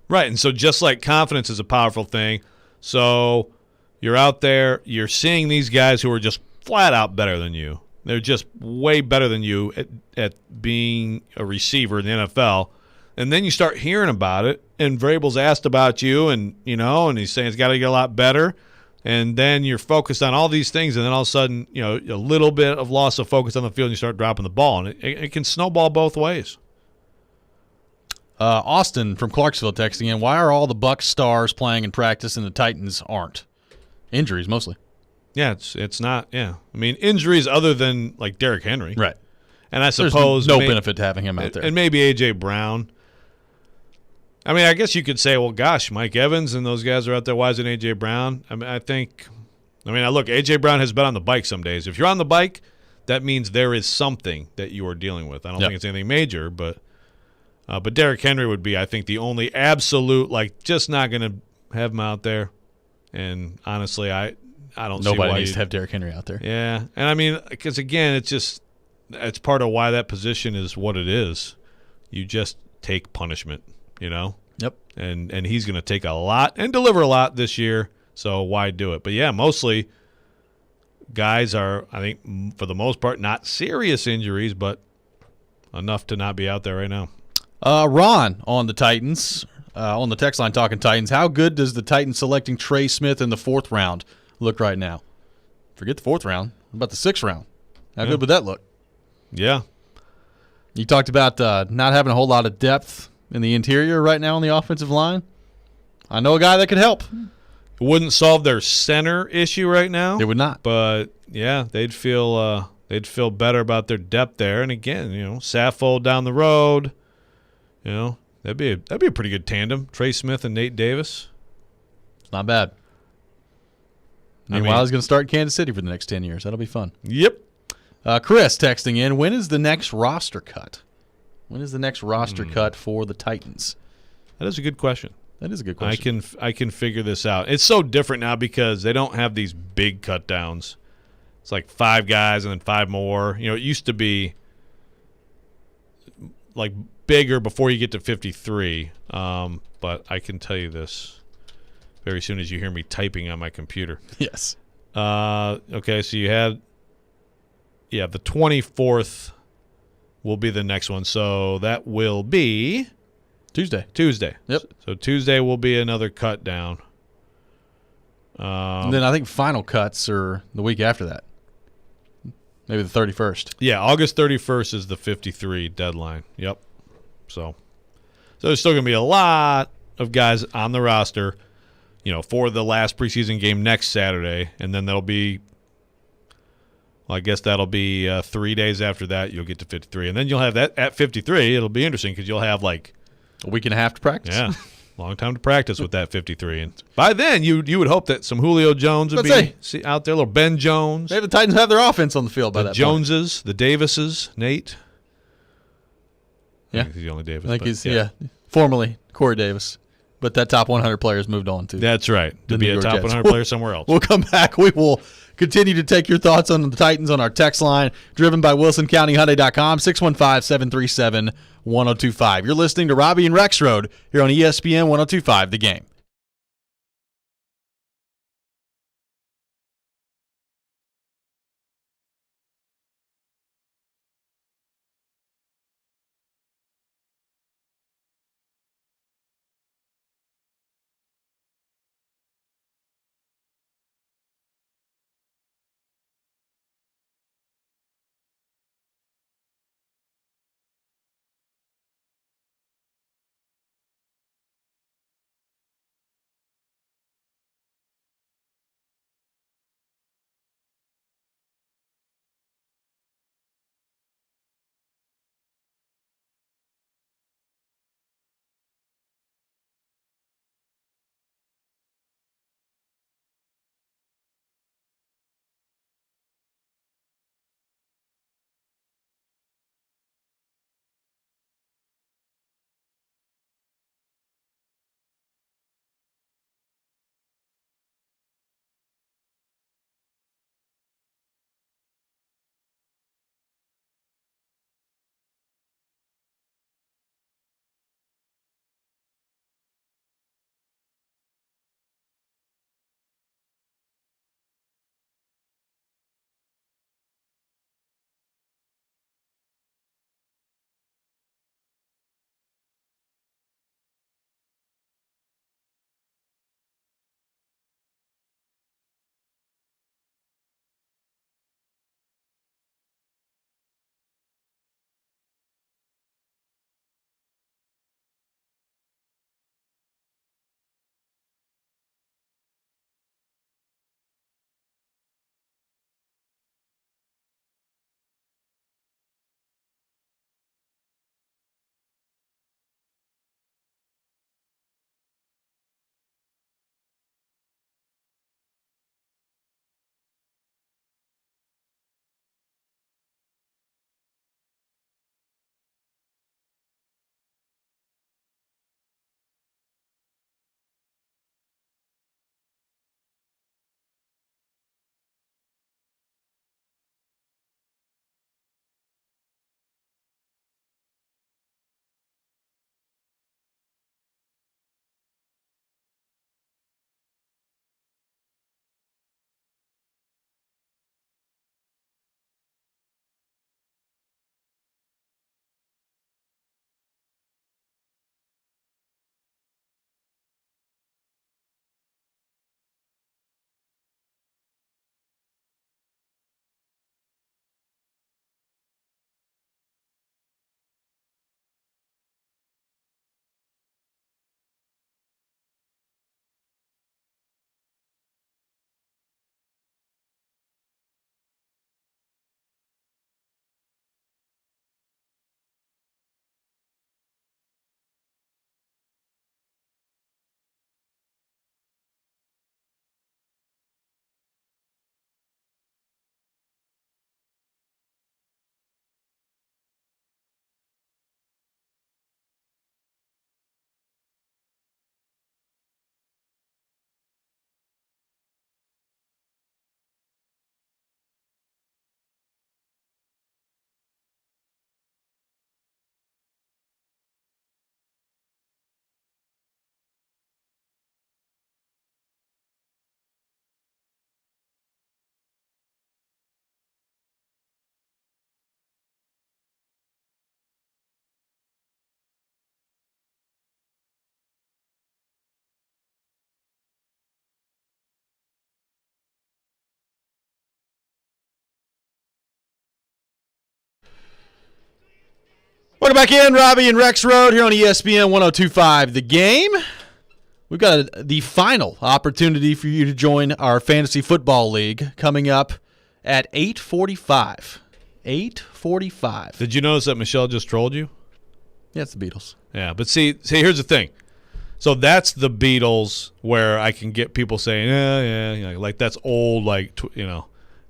Right, and so just like confidence is a powerful thing, so you're out there, you're seeing these guys who are just flat out better than you. They're just way better than you at being a receiver in the NFL. And then you start hearing about it, and Vrabel's asked about you, and and he's saying it's got to get a lot better. And then you're focused on all these things, and then all of a sudden, a little bit of loss of focus on the field, and you start dropping the ball, and it can snowball both ways. Austin from Clarksville texting in, why are all the Bucs stars playing in practice and the Titans aren't? Injuries mostly. Yeah, it's not. Yeah, I mean injuries other than like Derrick Henry, right? And I suppose there's no benefit to having him out there, and maybe A.J. Brown. I mean, I guess you could say, well, gosh, Mike Evans and those guys are out there. Why isn't A.J. Brown? I mean, look, A.J. Brown has been on the bike some days. If you're on the bike, that means there is something that you are dealing with. I don't think it's anything major, but Derrick Henry would be, I think, the only absolute, like, just not going to have him out there. And honestly, I don't see why. Nobody needs to have Derrick Henry out there. Yeah. And I mean, because again, it's part of why that position is what it is. You just take punishment, Yep. And he's going to take a lot and deliver a lot this year. So why do it? But yeah, mostly guys are, I think, for the most part, not serious injuries, but enough to not be out there right now. Ron on the Titans, on the text line talking Titans. How good does the Titans selecting Trey Smith in the 4th round look right now? Forget the 4th round. What about the 6th round? How good would that look? Yeah. You talked about not having a whole lot of depth in the interior right now on the offensive line. I know a guy that could help. It wouldn't solve their center issue right now. It would not. But, yeah, they'd feel better about their depth there. And, again, Saffold down the road. That'd be a pretty good tandem. Trey Smith and Nate Davis. It's not bad. Meanwhile, he's going to start in Kansas City for the next 10 years. That'll be fun. Yep. Chris texting in, when is the next roster cut? When is the next roster cut for the Titans? That is a good question. That is a good question. I can figure this out. It's so different now because they don't have these big cut downs. It's like 5 guys and then 5 more. It used to be like bigger before you get to 53. But I can tell you this very soon as you hear me typing on my computer. Yes. Okay, so you had the 24th will be the next one. So that will be Tuesday. Yep. So Tuesday will be another cut down. And then I think final cuts are the week after that. Maybe the 31st. Yeah, August 31st is the 53 deadline. Yep. So there's still going to be a lot of guys on the roster, for the last preseason game next Saturday. And then that'll be, I guess that'll be 3 days after that, you'll get to 53. And then you'll have that at 53. It'll be interesting because you'll have like a week and a half to practice. Yeah, long time to practice with that 53. And by then, you would hope that some Julio Jones would be out there, little Ben Jones. Maybe the Titans have their offense on the field by that point. The Joneses, the Davises, Nate. Yeah. I think he's the only Davis. I think he's, formerly Corey Davis. But that top 100 player has moved on to. That's right. To be a top 100 player somewhere else. We'll come back. We will continue to take your thoughts on the Titans on our text line, driven by WilsonCountyHyundai.com, 615-737-1025. You're listening to Robby and Rexrode here on ESPN 1025 The Game. Welcome back in, Robby and Rexrode here on ESPN 1025 The Game. We've got the final opportunity for you to join our fantasy football league coming up at 8:45. 8:45. Did you notice that Michelle just trolled you? Yeah, it's the Beatles. Yeah, but see, here's the thing. So that's the Beatles where I can get people saying, yeah, like that's old, like,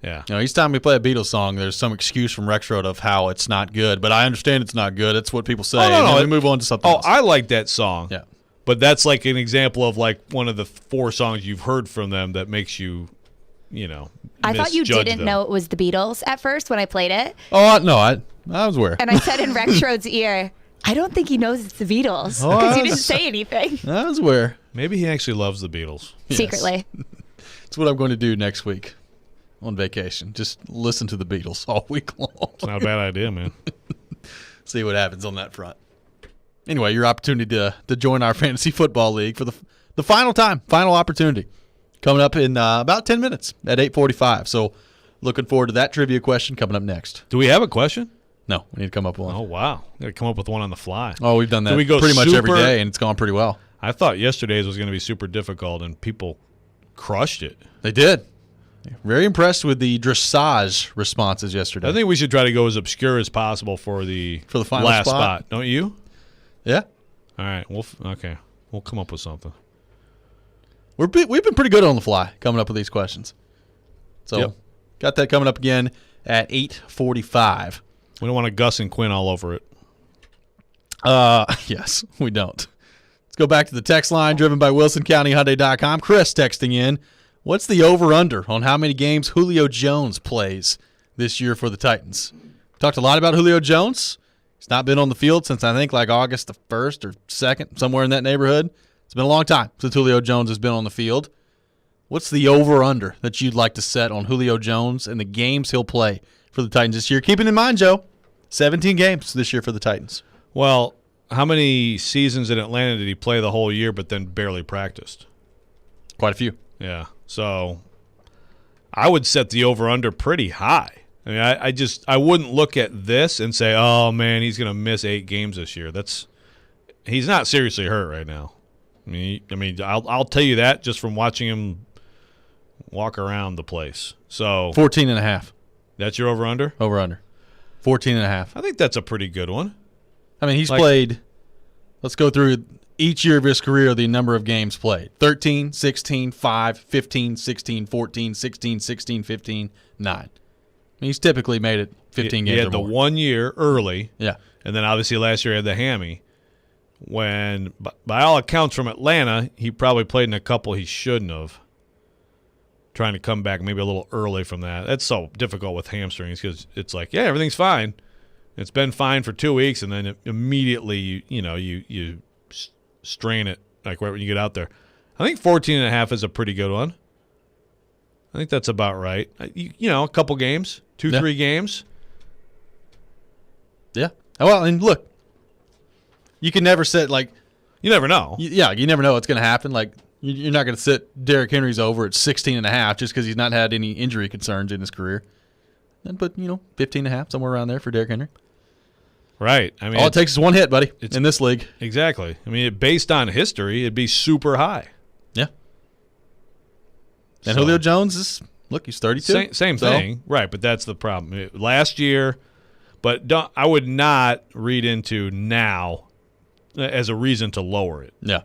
yeah. You know, each time we play a Beatles song, there's some excuse from Rexrode of how it's not good. But I understand it's not good. That's what people say. Oh, no. And then we move on to something else. I like that song. Yeah. But that's like an example of like one of the 4 songs you've heard from them that makes you I thought you misjudge didn't them. know it was the Beatles at first when I played it. Oh, no, I was aware. And I said in Rexrode's ear, I don't think he knows it's the Beatles Oh, because I you didn't was- say anything. I was aware. Maybe he actually loves the Beatles. Secretly. That's what I'm going to do next week on vacation. Just listen to the Beatles all week long. It's not a bad idea, man. See what happens on that front. Anyway, your opportunity to join our fantasy football league for the final opportunity, coming up in about 10 minutes at 8:45. So looking forward to that trivia question coming up next. Do we have a question? No, we need to come up with one. Oh, wow. Got to come up with one on the fly. Oh, we've done that Do we go pretty much every super- day, and it's gone pretty well. I thought yesterday's was going to be super difficult, and people crushed it. They did. Very impressed with the dressage responses yesterday. I think we should try to go as obscure as possible for the final last spot. Don't you? Yeah. All right. We'll come up with something. We've been pretty good on the fly coming up with these questions. So Yep. got that coming up again at 8:45. We don't want to Gus and Quinn all over it. Yes, we don't. Let's go back to the text line driven by WilsonCountyHyundai.com. Chris texting in, what's the over-under on how many games Julio Jones plays this year for the Titans? Talked a lot about Julio Jones. He's not been on the field since I think like August the 1st or 2nd, somewhere in that neighborhood. It's been a long time since Julio Jones has been on the field. What's the over-under that you'd like to set on Julio Jones and the games he'll play for the Titans this year? Keeping in mind, Joe, 17 games this year for the Titans. Well, how many seasons in Atlanta did he play the whole year but then barely practiced? Quite a few. Yeah. So I would set the over-under pretty high. I mean, I wouldn't look at this and say, oh, man, he's going to miss 8 games this year. He's not seriously hurt right now. I mean, I'll tell you that just from watching him walk around the place. So 14.5. That's your over-under? Over-under. 14.5. I think that's a pretty good one. I mean, he's played, let's go through each year of his career, the number of games played. 13, 16, 5, 15, 16, 14, 16, 16, 15, 9. I mean, he's typically made it 15 games He had or the more. 1 year early. Yeah. And then obviously last year he had the hammy. When, by all accounts from Atlanta, he probably played in a couple he shouldn't have. Trying to come back maybe a little early from that. That's so difficult with hamstrings because it's like, yeah, everything's fine. It's been fine for 2 weeks, and then immediately you strain it like right when you get out there. I think 14.5 is a pretty good one. I think that's about right. A couple games, 3 games. Yeah. Well, and look, you can never set like. You never know. You never know what's going to happen. Like, you're not going to sit Derrick Henry's over at 16.5 just because he's not had any injury concerns in his career. Then put 15.5 somewhere around there for Derrick Henry. Right. I mean, all it takes is one hit, buddy, in this league. Exactly. I mean, based on history, it'd be super high. Yeah. And Julio Jones is, he's 32. Same thing. Right, but that's the problem. Last year, but I would not read into now as a reason to lower it. Yeah.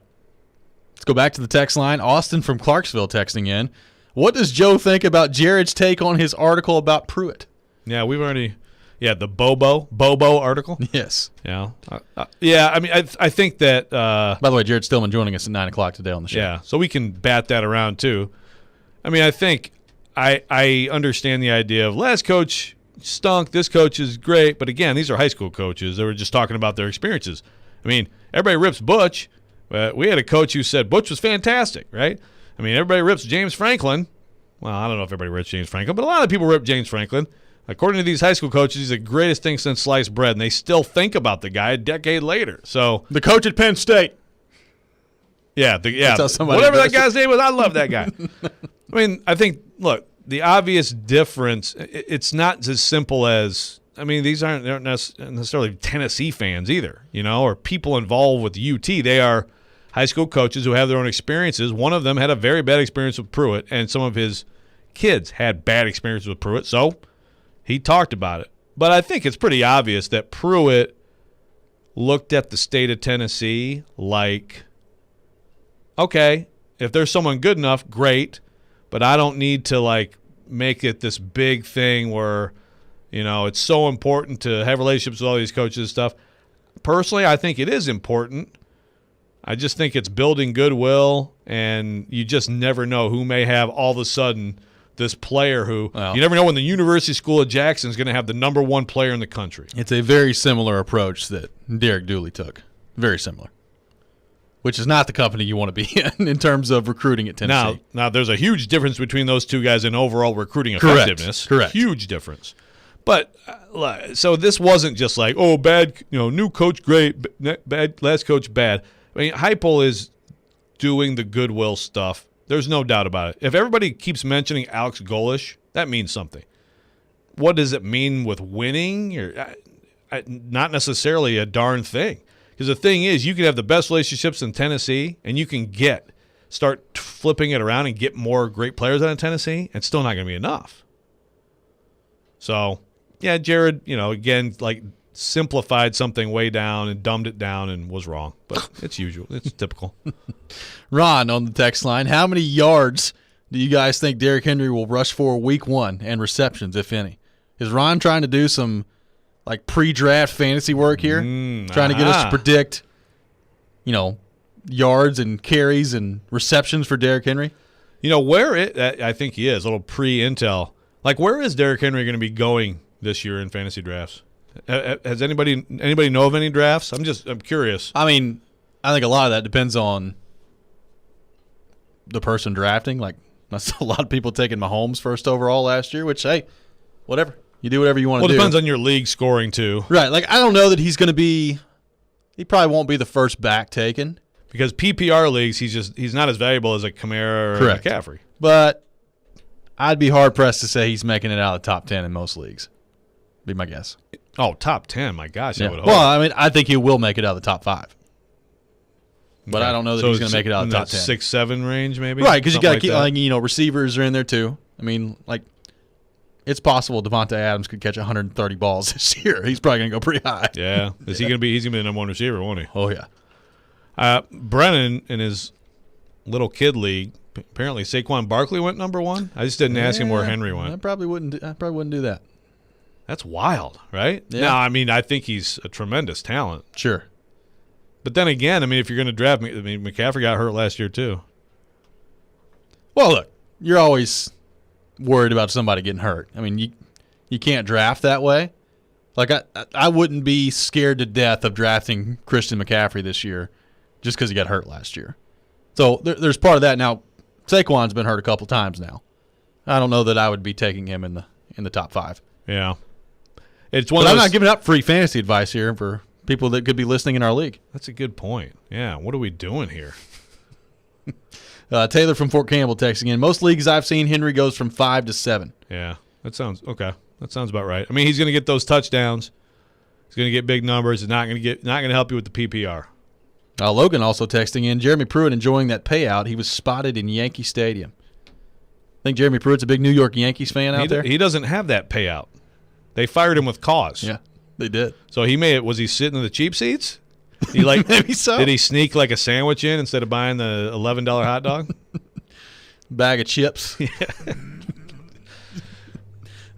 Let's go back to the text line. Austin from Clarksville texting in. What does Joe think about Jared's take on his article about Pruitt? Yeah, we've already... Yeah, the Bobo article. Yes. Yeah. I mean, I think that. By the way, Jared Stillman joining us at 9:00 today on the show. Yeah, so we can bat that around too. I mean, I think I understand the idea of last coach stunk, this coach is great, but again, these are high school coaches. They were just talking about their experiences. I mean, everybody rips Butch. We had a coach who said Butch was fantastic, right? I mean, everybody rips James Franklin. Well, I don't know if everybody rips James Franklin, but a lot of people rip James Franklin. According to these high school coaches, he's the greatest thing since sliced bread, and they still think about the guy a decade later. So the coach at Penn State. Yeah, whatever that guy's name was, I love that guy. I mean, I think, look, the obvious difference, it's not as simple as, I mean, they're not necessarily Tennessee fans either, or people involved with UT. They are high school coaches who have their own experiences. One of them had a very bad experience with Pruitt, and some of his kids had bad experiences with Pruitt, so he talked about it. But I think it's pretty obvious that Pruitt looked at the state of Tennessee like, okay, if there's someone good enough, great, but I don't need to, make it this big thing where, it's so important to have relationships with all these coaches and stuff. Personally, I think it is important. I just think it's building goodwill, and you just never know who may have all of a sudden this player who you never know when the University School of Jackson is going to have the number one player in the country. It's a very similar approach that Derek Dooley took. Very similar. Which is not the company you want to be in terms of recruiting at Tennessee. Now there's a huge difference between those two guys in overall recruiting effectiveness. Correct. Huge difference. But so this wasn't just like, oh, bad, new coach great, bad, last coach bad. I mean, Heupel is doing the goodwill stuff. There's no doubt about it. If everybody keeps mentioning Alex Golesh, that means something. What does it mean with winning? Or not necessarily a darn thing. Because the thing is, you can have the best relationships in Tennessee, and you can start flipping it around and get more great players out of Tennessee, and it's still not going to be enough. So, yeah, Jared, again, like simplified something way down and dumbed it down and was wrong. But it's usual. It's typical. Ron on the text line, how many yards do you guys think Derrick Henry will rush for week 1 and receptions, if any? Is Ron trying to do some like pre-draft fantasy work here? Trying to get us to predict, yards and carries and receptions for Derrick Henry? I think he is, a little pre-intel. Like, where is Derrick Henry going to be going this year in fantasy drafts? Has anybody know of any drafts? I'm curious. I mean, I think a lot of that depends on the person drafting. Like, I saw a lot of people taking Mahomes first overall last year, which, hey, whatever. You do whatever you want to do. Well, it depends on your league scoring, too. Right. Like, I don't know that he's going to be – he probably won't be the first back taken. Because PPR leagues, he's not as valuable as a Kamara or a McCaffrey. But I'd be hard-pressed to say he's making it out of the top 10 in most leagues. Be my guess. Oh, top 10. My gosh, I would hope. Well, I mean, I think he will make it out of the top 5. But I don't know that he's going to make it out of the top 10. 6-7 range, maybe? Right, because you got to keep, receivers are in there too. I mean, like, it's possible Devontae Adams could catch 130 balls this year. He's probably going to go pretty high. Yeah. He's going to be the number one receiver, won't he? Oh, yeah. Brennan, in his little kid league, apparently Saquon Barkley went number 1. I just didn't ask him where Henry went. I probably wouldn't do that. That's wild, right? Yeah. No, I mean, I think he's a tremendous talent. Sure. But then again, I mean, if you're going to draft me, McCaffrey got hurt last year too. Well, look, you're always worried about somebody getting hurt. I mean, you can't draft that way. Like, I wouldn't be scared to death of drafting Christian McCaffrey this year just because he got hurt last year. So there's part of that. Now, Saquon's been hurt a couple times now. I don't know that I would be taking him in the top 5. Yeah. But I'm not giving up free fantasy advice here for people that could be listening in our league. That's a good point. Yeah, what are we doing here? Taylor from Fort Campbell texting in. Most leagues I've seen, Henry goes from 5 to 7. Yeah, that sounds okay. That sounds about right. I mean, he's going to get those touchdowns. He's going to get big numbers. It's not going to help you with the PPR. Logan also texting in. Jeremy Pruitt enjoying that payout. He was spotted in Yankee Stadium. I think Jeremy Pruitt's a big New York Yankees fan out there. He doesn't have that payout. They fired him with cause. Yeah, they did. So was he sitting in the cheap seats? He Maybe so. Did he sneak like a sandwich in instead of buying the $11 hot dog? Bag of chips. Yeah.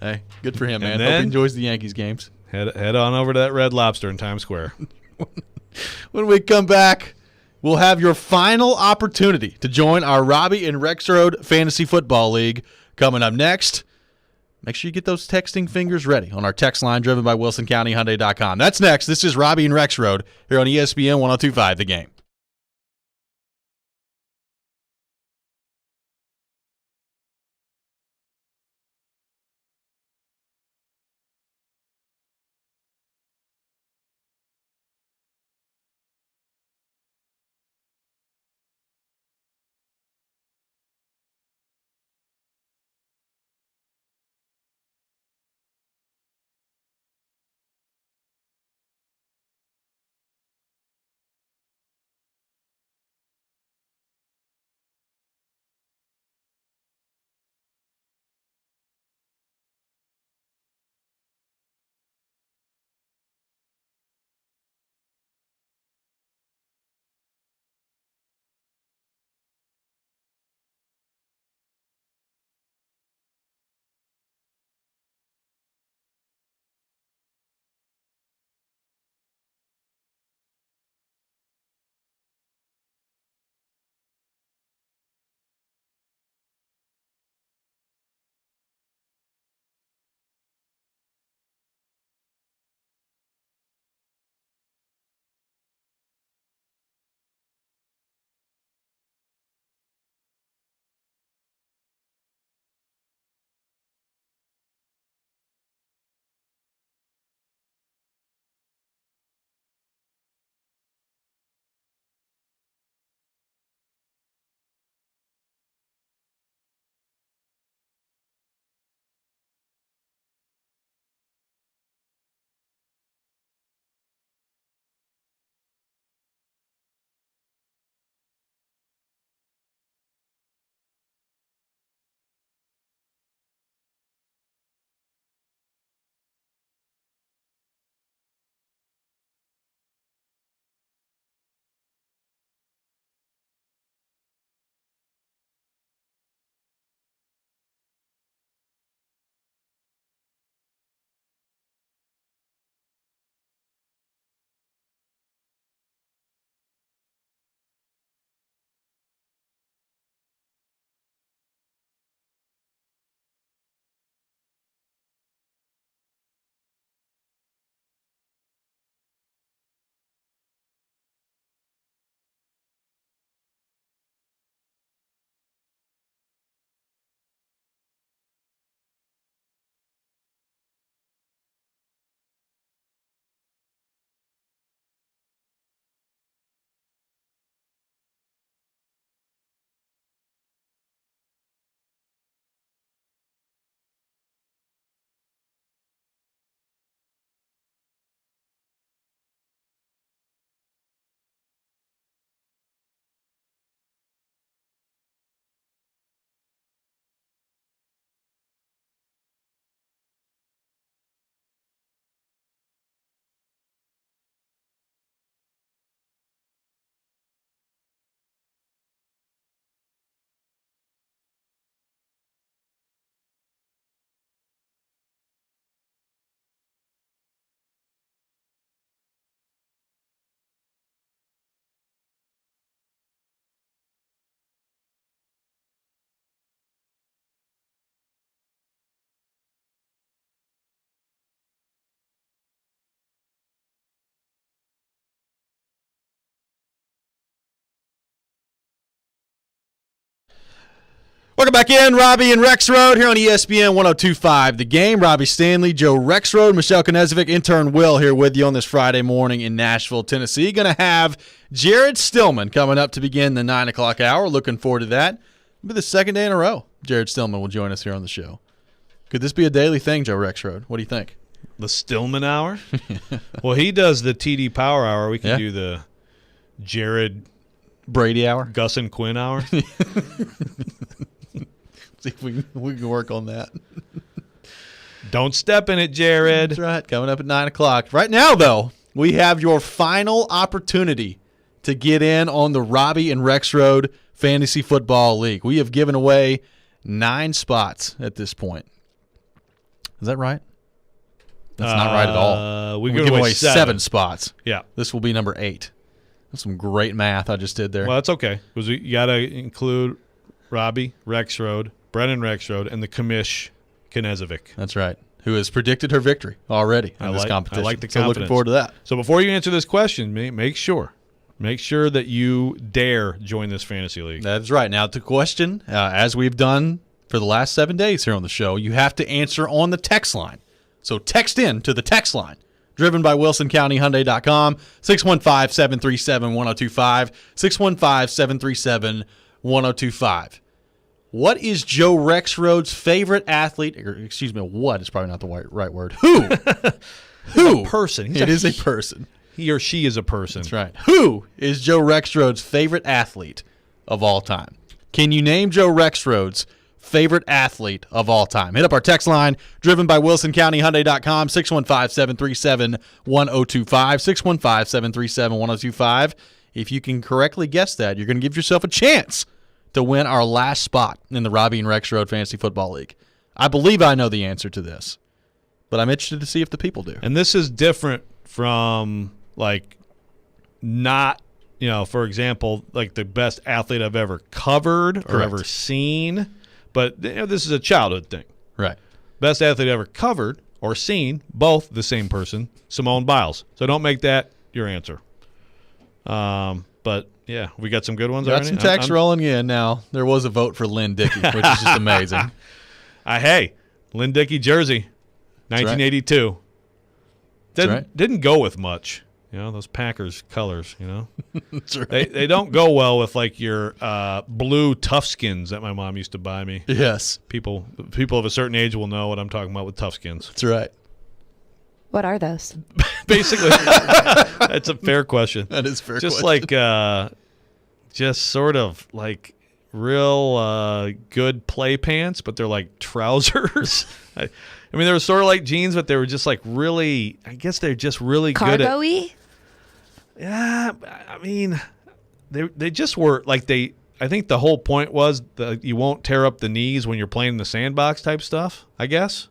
Hey, good for him, man. Then, hope he enjoys the Yankees games. Head on over to that Red Lobster in Times Square. When we come back, we'll have your final opportunity to join our Robby and Rexrode Fantasy Football League coming up next. Make sure you get those texting fingers ready on our text line driven by WilsonCountyHyundai.com. That's next. This is Robby and Rexrode here on ESPN 102.5 The Game. Welcome back in, Robby and Rexrode here on ESPN 102.5 The Game. Robbie Stanley, Joe Rexrode, Michelle Knezovic, intern Will here with you on this Friday morning in Nashville, Tennessee. Going to have Jared Stillman coming up to begin the 9 o'clock hour. Looking forward to that. It'll be the second day in a row Jared Stillman will join us here on the show. Could this be a daily thing, Joe Rexrode? What do you think? The Stillman Hour? Well, he does the TD Power Hour. We can do the Jared Brady Hour? Gus and Quinn Hour. See if we can work on that. Don't step in it, Jared. That's right. Coming up at 9 o'clock. Right now, though, we have your final opportunity to get in on the Robby and Rexrode Fantasy Football League. We have given away 9 spots at this point. Is that right? That's not right at all. We give away 7 spots. Yeah. This will be number 8. That's some great math I just did there. Well, that's okay. Because you got to include Robby, Rexrode, Brennan Rexrode, and the commish Knezovic. That's right. Who has predicted her victory already in this competition. I like the so confidence. Looking forward to that. So before you answer this question, make sure that you dare join this fantasy league. That's right. Now, the question, as we've done for the last 7 days here on the show, you have to answer on the text line. So text in to the text line, driven by WilsonCountyHyundai.com, 615-737-1025, 615-737-1025. What is Joe Rexrode's favorite athlete? Or, excuse me, what is probably not the right word. Who? Who? A person. It is a person. He or she is a person. That's right. Who is Joe Rexrode's favorite athlete of all time? Can you name Joe Rexrode's favorite athlete of all time? Hit up our text line, driven by WilsonCountyHyundai.com, 615-737-1025, 615-737-1025. If you can correctly guess that, you're going to give yourself a chance to win our last spot in the Robby and Rexrode Fantasy Football League. I believe I know the answer to this, but I'm interested to see if the people do. And this is different from, like, not, for example, like the best athlete I've ever covered or ever seen. But this is a childhood thing. Right. Best athlete ever covered or seen, both the same person, Simone Biles. So don't make that your answer. But, yeah, we got some good ones already. Got some text rolling in now. There was a vote for Lynn Dickey, which is just amazing. Hey, Lynn Dickey jersey, 1982. Right. Didn't go with much. Those Packers colors, That's right. They don't go well with, like, your blue Toughskins that my mom used to buy me. Yes. People of a certain age will know what I'm talking about with Toughskins. That's right. What are those? Basically, that's a fair question. That is a fair just question. Like, just sort of like real good play pants, but they're like trousers. I mean, they were sort of like jeans, but they were just like really, I guess they're just really good at. Cargo-y? Yeah, I mean, they just were like I think the whole point was that you won't tear up the knees when you're playing in the sandbox type stuff, I guess.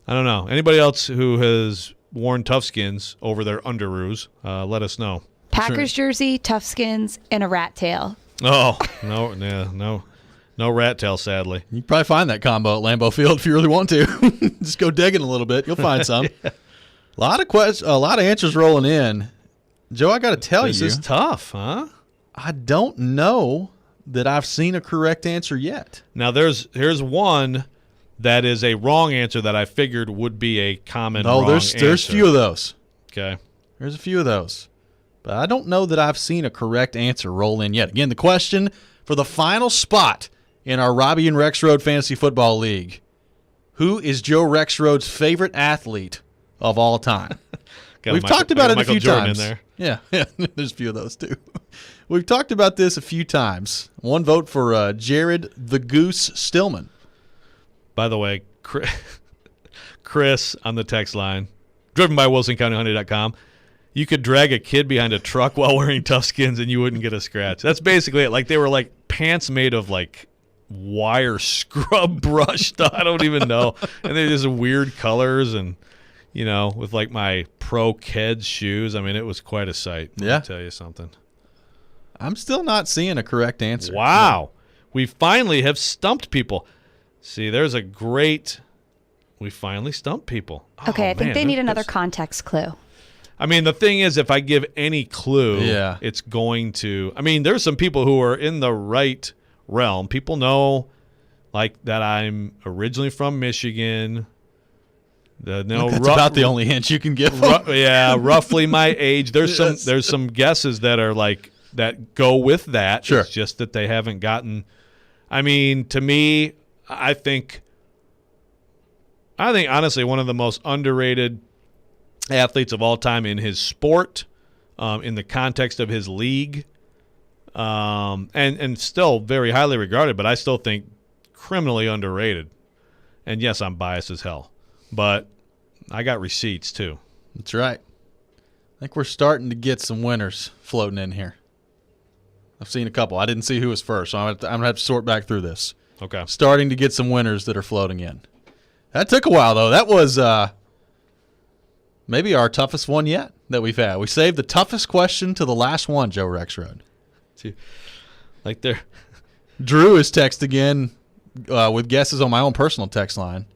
I don't know. Anybody else who has worn Toughskins over their underoos, let us know. Packers jersey, Toughskins, and a rat tail. Oh, no rat tail, sadly. You can probably find that combo at Lambeau Field if you really want to. Just go digging a little bit. You'll find some. Yeah. A lot of answers rolling in. Joe, I got to tell you. This is tough, huh? I don't know that I've seen a correct answer yet. Now, here's one that is a wrong answer that I figured would be a common wrong answer. There's a few of those. Okay. There's a few of those. But I don't know that I've seen a correct answer roll in yet. Again, the question for the final spot in our Robby and Rexrode Fantasy Football League: who is Joe Rexrode's favorite athlete of all time? We've talked about it a few times. In there. Yeah, there's a few of those too. We've talked about this a few times. One vote for Jared the Goose Stillman. By the way, Chris on the text line, driven by WilsonCountyHyundai.com, you could drag a kid behind a truck while wearing Toughskins and you wouldn't get a scratch. That's basically it. Like, they were like pants made of like wire scrub brush stuff. I don't even know. And they're just weird colors and, with like my Pro Keds shoes. I mean, it was quite a sight. Let me tell you something. I'm still not seeing a correct answer. Wow. We finally have stumped people. See, we finally stumped people. Okay, I think they need another context clue. I mean, the thing is, if I give any clue, it's going to. I mean, there's some people who are in the right realm. People know like that I'm originally from Michigan. That's about the only hint you can give. Roughly my age. There's some guesses that are like that go with that. Sure. It's just that they haven't gotten. I mean, to me, I think honestly one of the most underrated athletes of all time in his sport, in the context of his league, and still very highly regarded. But I still think criminally underrated. And yes, I'm biased as hell, but I got receipts too. That's right. I think we're starting to get some winners floating in here. I've seen a couple. I didn't see who was first, so I'm going to have to sort back through this. Okay. Starting to get some winners that are floating in. That took a while, though. That was maybe our toughest one yet that we've had. We saved the toughest question to the last one, Joe Rexrode. Like there. Drew is texting in with guesses on my own personal text line.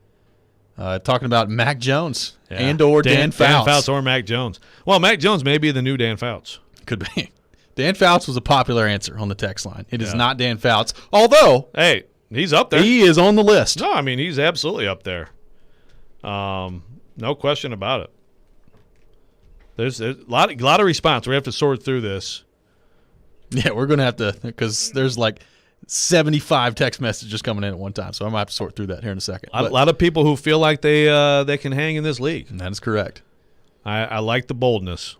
Talking about Mac Jones and or Dan Fouts. Dan Fouts or Mac Jones. Well, Mac Jones may be the new Dan Fouts. Could be. Dan Fouts was a popular answer on the text line. It is not Dan Fouts, although hey, he's up there. He is on the list. No, I mean he's absolutely up there. No question about it. There's a lot of response. We have to sort through this. Yeah, we're going to have to, because there's like 75 text messages coming in at one time, so I might have to sort through that here in a second. A lot of people who feel like they can hang in this league. And that is correct. I like the boldness.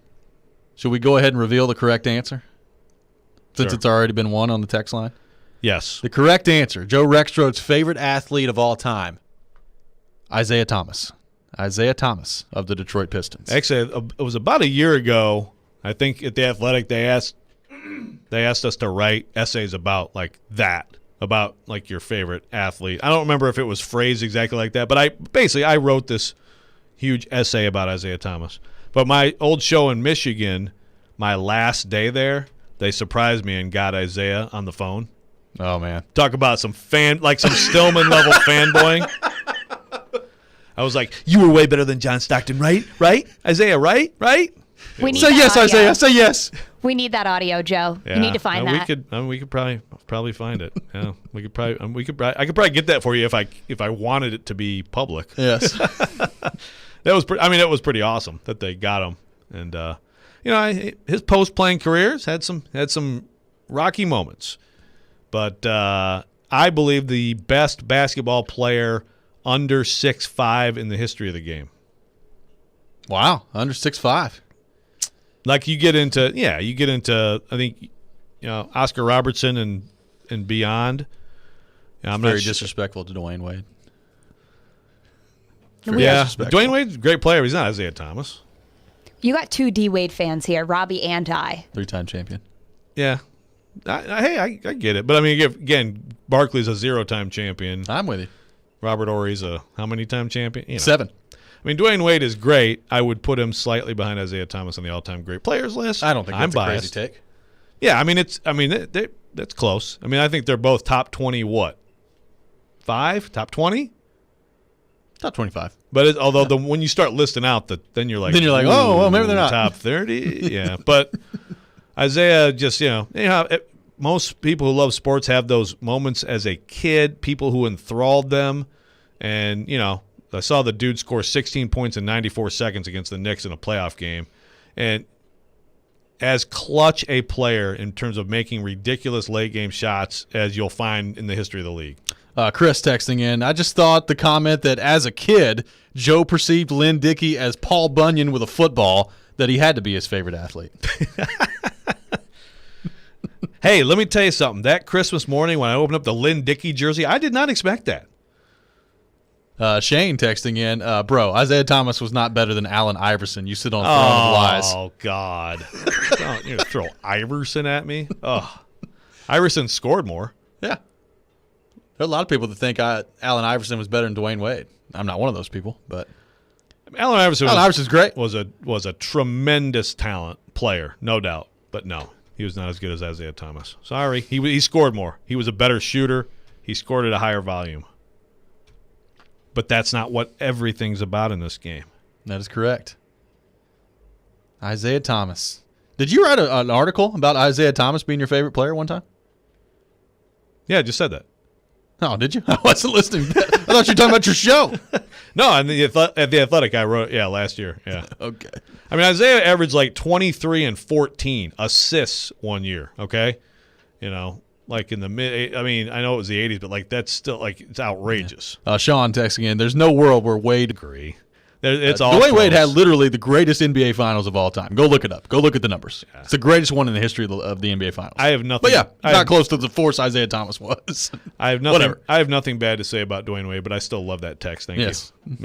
Should we go ahead and reveal the correct answer? Since Sure. it's already been won on the text line? Yes. The correct answer, Joe Rexrode's favorite athlete of all time, Isaiah Thomas. Isaiah Thomas of the Detroit Pistons. Actually, it was about a year ago, I think at the Athletic, they asked us to write essays about like that, about like your favorite athlete. I don't remember if it was phrased exactly like that, but I wrote this huge essay about Isaiah Thomas. But my old show in Michigan, my last day there, they surprised me and got Isaiah on the phone. Oh man. Talk about some Stillman level fanboying. I was like, "You were way better than John Stockton, right? Right? Isaiah, right? Right?" We need Say that yes, audio. Isaiah. Say yes. We need that audio, Joe. Yeah. You need to find that. We could probably find it. Yeah, I could probably get that for you if I wanted it to be public. Yes. That was it was pretty awesome that they got him, and his post playing careers had some rocky moments, but I believe the best basketball player under 6'5" in the history of the game. Wow, under 6'5". Like you get into I think Oscar Robertson and beyond. I'm very disrespectful to Dwayne Wade. Yeah, Dwayne Wade's a great player. He's not Isaiah Thomas. You got two D Wade fans here, Robby and I. 3-time champion. Yeah. I get it. But I mean, again, Barkley's a 0-time champion. I'm with you. Robert Horry's a how many time champion? 7. I mean, Dwayne Wade is great. I would put him slightly behind Isaiah Thomas on the all-time great players list. I don't think that's I'm a crazy biased. take. Yeah, that's close. I mean, I think they're both top 20 what? 5? Top 20? Top 25. But when you start listing out, then you're like, oh, well, maybe they're not. Top 30? Yeah. But Isaiah just, most people who love sports have those moments as a kid, people who enthralled them. And, I saw the dude score 16 points in 94 seconds against the Knicks in a playoff game. And as clutch a player in terms of making ridiculous late-game shots as you'll find in the history of the league. Chris texting in, I just thought the comment that as a kid, Joe perceived Lynn Dickey as Paul Bunyan with a football, that he had to be his favorite athlete. Hey, let me tell you something. That Christmas morning when I opened up the Lynn Dickey jersey, I did not expect that. Shane texting in, bro, Isaiah Thomas was not better than Allen Iverson. You sit on a throne of lies. Oh, God. You're going to throw Iverson at me? Oh, Iverson scored more. Yeah. There are a lot of people that think Allen Iverson was better than Dwayne Wade. I'm not one of those people, but Allen Iverson's great. Was a tremendous talent player, no doubt. But no, he was not as good as Isaiah Thomas. Sorry, he scored more. He was a better shooter. He scored at a higher volume. But that's not what everything's about in this game. That is correct. Isaiah Thomas. Did you write an article about Isaiah Thomas being your favorite player one time? Yeah, I just said that. Oh, did you? I wasn't listening. I thought you were talking about your show. No, at the Athletic, I wrote last year. Yeah. Okay. I mean, Isaiah averaged like 23 and 14 assists one year. Okay, like in the mid. I mean, I know it was the 80s, but like that's still like it's outrageous. Sean texting in. There's no world where Wade. Agree. It's all Dwayne Wade close. had literally the greatest NBA Finals of all time. Go look it up. Go look at the numbers. Yeah. It's the greatest one in the history of the NBA Finals. I have nothing. But yeah, not close to the force Isaiah Thomas was. I have nothing. Whatever. I have nothing bad to say about Dwayne Wade, but I still love that text. Thank Yes, you.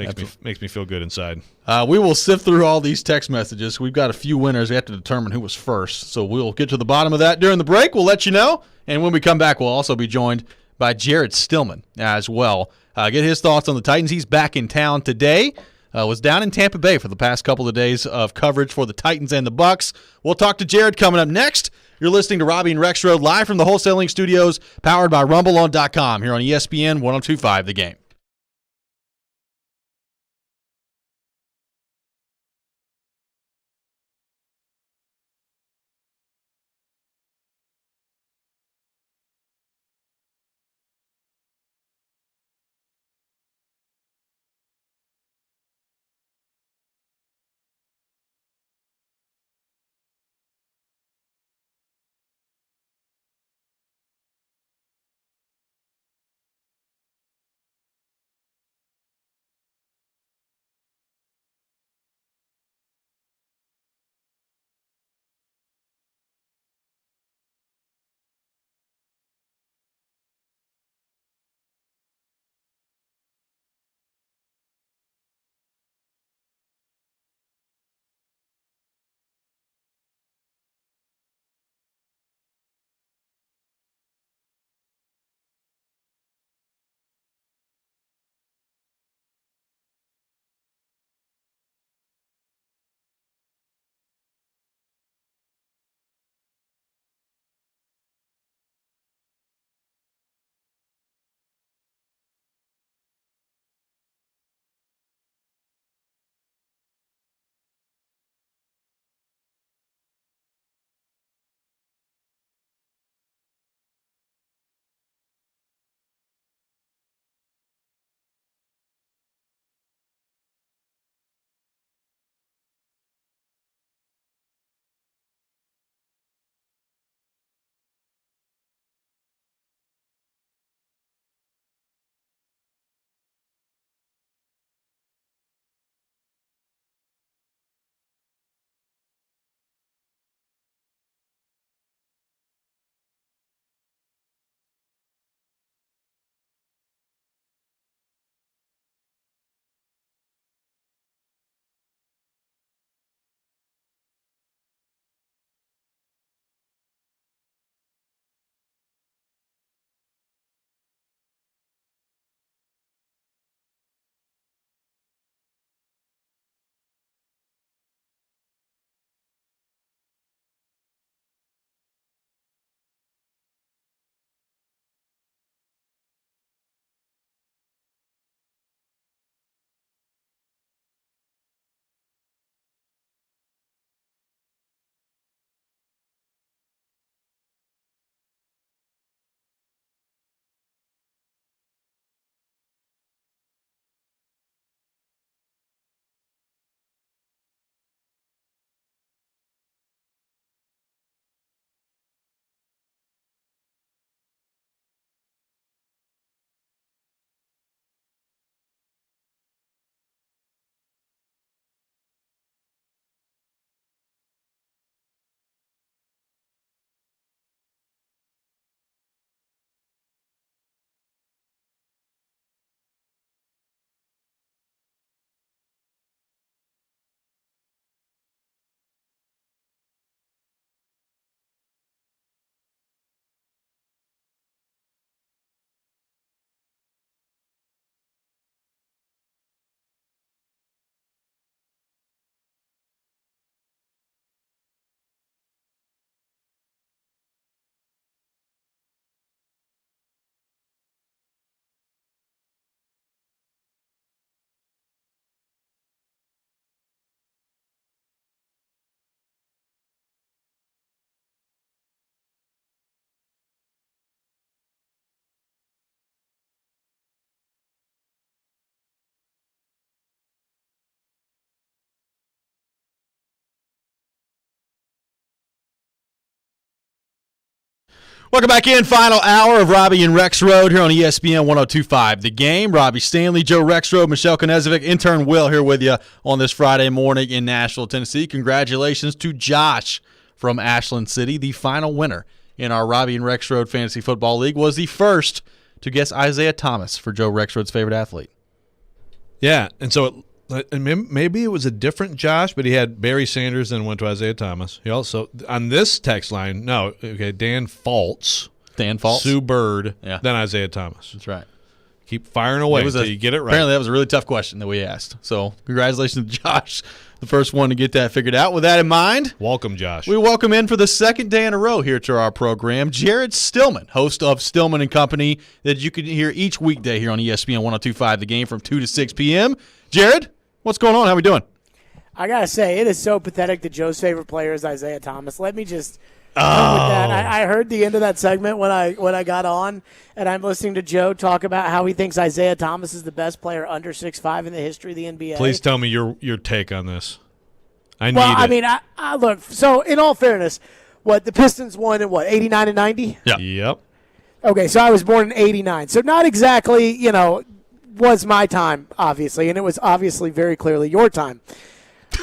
Makes me feel good inside. We will sift through all these text messages. We've got a few winners. We have to determine who was first. So we'll get to the bottom of that during the break. We'll let you know. And when we come back, we'll also be joined by Jared Stillman as well. Get his thoughts on the Titans. He's back in town today. Was down in Tampa Bay for the past couple of days of coverage for the Titans and the Bucks. We'll talk to Jared coming up next. You're listening to Robby and Rexrode live from the Wholesaling Studios, powered by RumbleOn.com here on ESPN 102.5 The Game. Welcome back in. Final hour of Robby and Rexrode here on ESPN 102.5. The Game. Robby Stanley, Joe Rexrode, Michelle Konezovic, intern Will here with you on this Friday morning in Nashville, Tennessee. Congratulations to Josh from Ashland City. The final winner in our Robby and Rexrode Fantasy Football League was the first to guess Isaiah Thomas for Joe Rexrode's favorite athlete. Yeah, and so maybe it was a different Josh, but he had Barry Sanders and went to Isaiah Thomas. He also, on this text line, Dan Fultz. Sue Bird, then Isaiah Thomas. That's right. Keep firing away until you get it right. Apparently that was a really tough question that we asked. So congratulations to Josh, the first one to get that figured out. With that in mind, welcome, Josh. We welcome in for the second day in a row here to our program, Jared Stillman, host of Stillman & Company, that you can hear each weekday here on ESPN 102.5, The Game, from 2 to 6 p.m. Jared, what's going on? How we doing? I got to say, it is so pathetic that Joe's favorite player is Isaiah Thomas. Let me just come with that. I heard the end of that segment when I got on, and I'm listening to Joe talk about how he thinks Isaiah Thomas is the best player under 6'5" in the history of the NBA. Please tell me your take on this. I look, so in all fairness, the Pistons won in 89 and 90? Yeah. Yep. Okay, so I was born in 89. So not exactly, was my time, obviously, and it was obviously very clearly your time.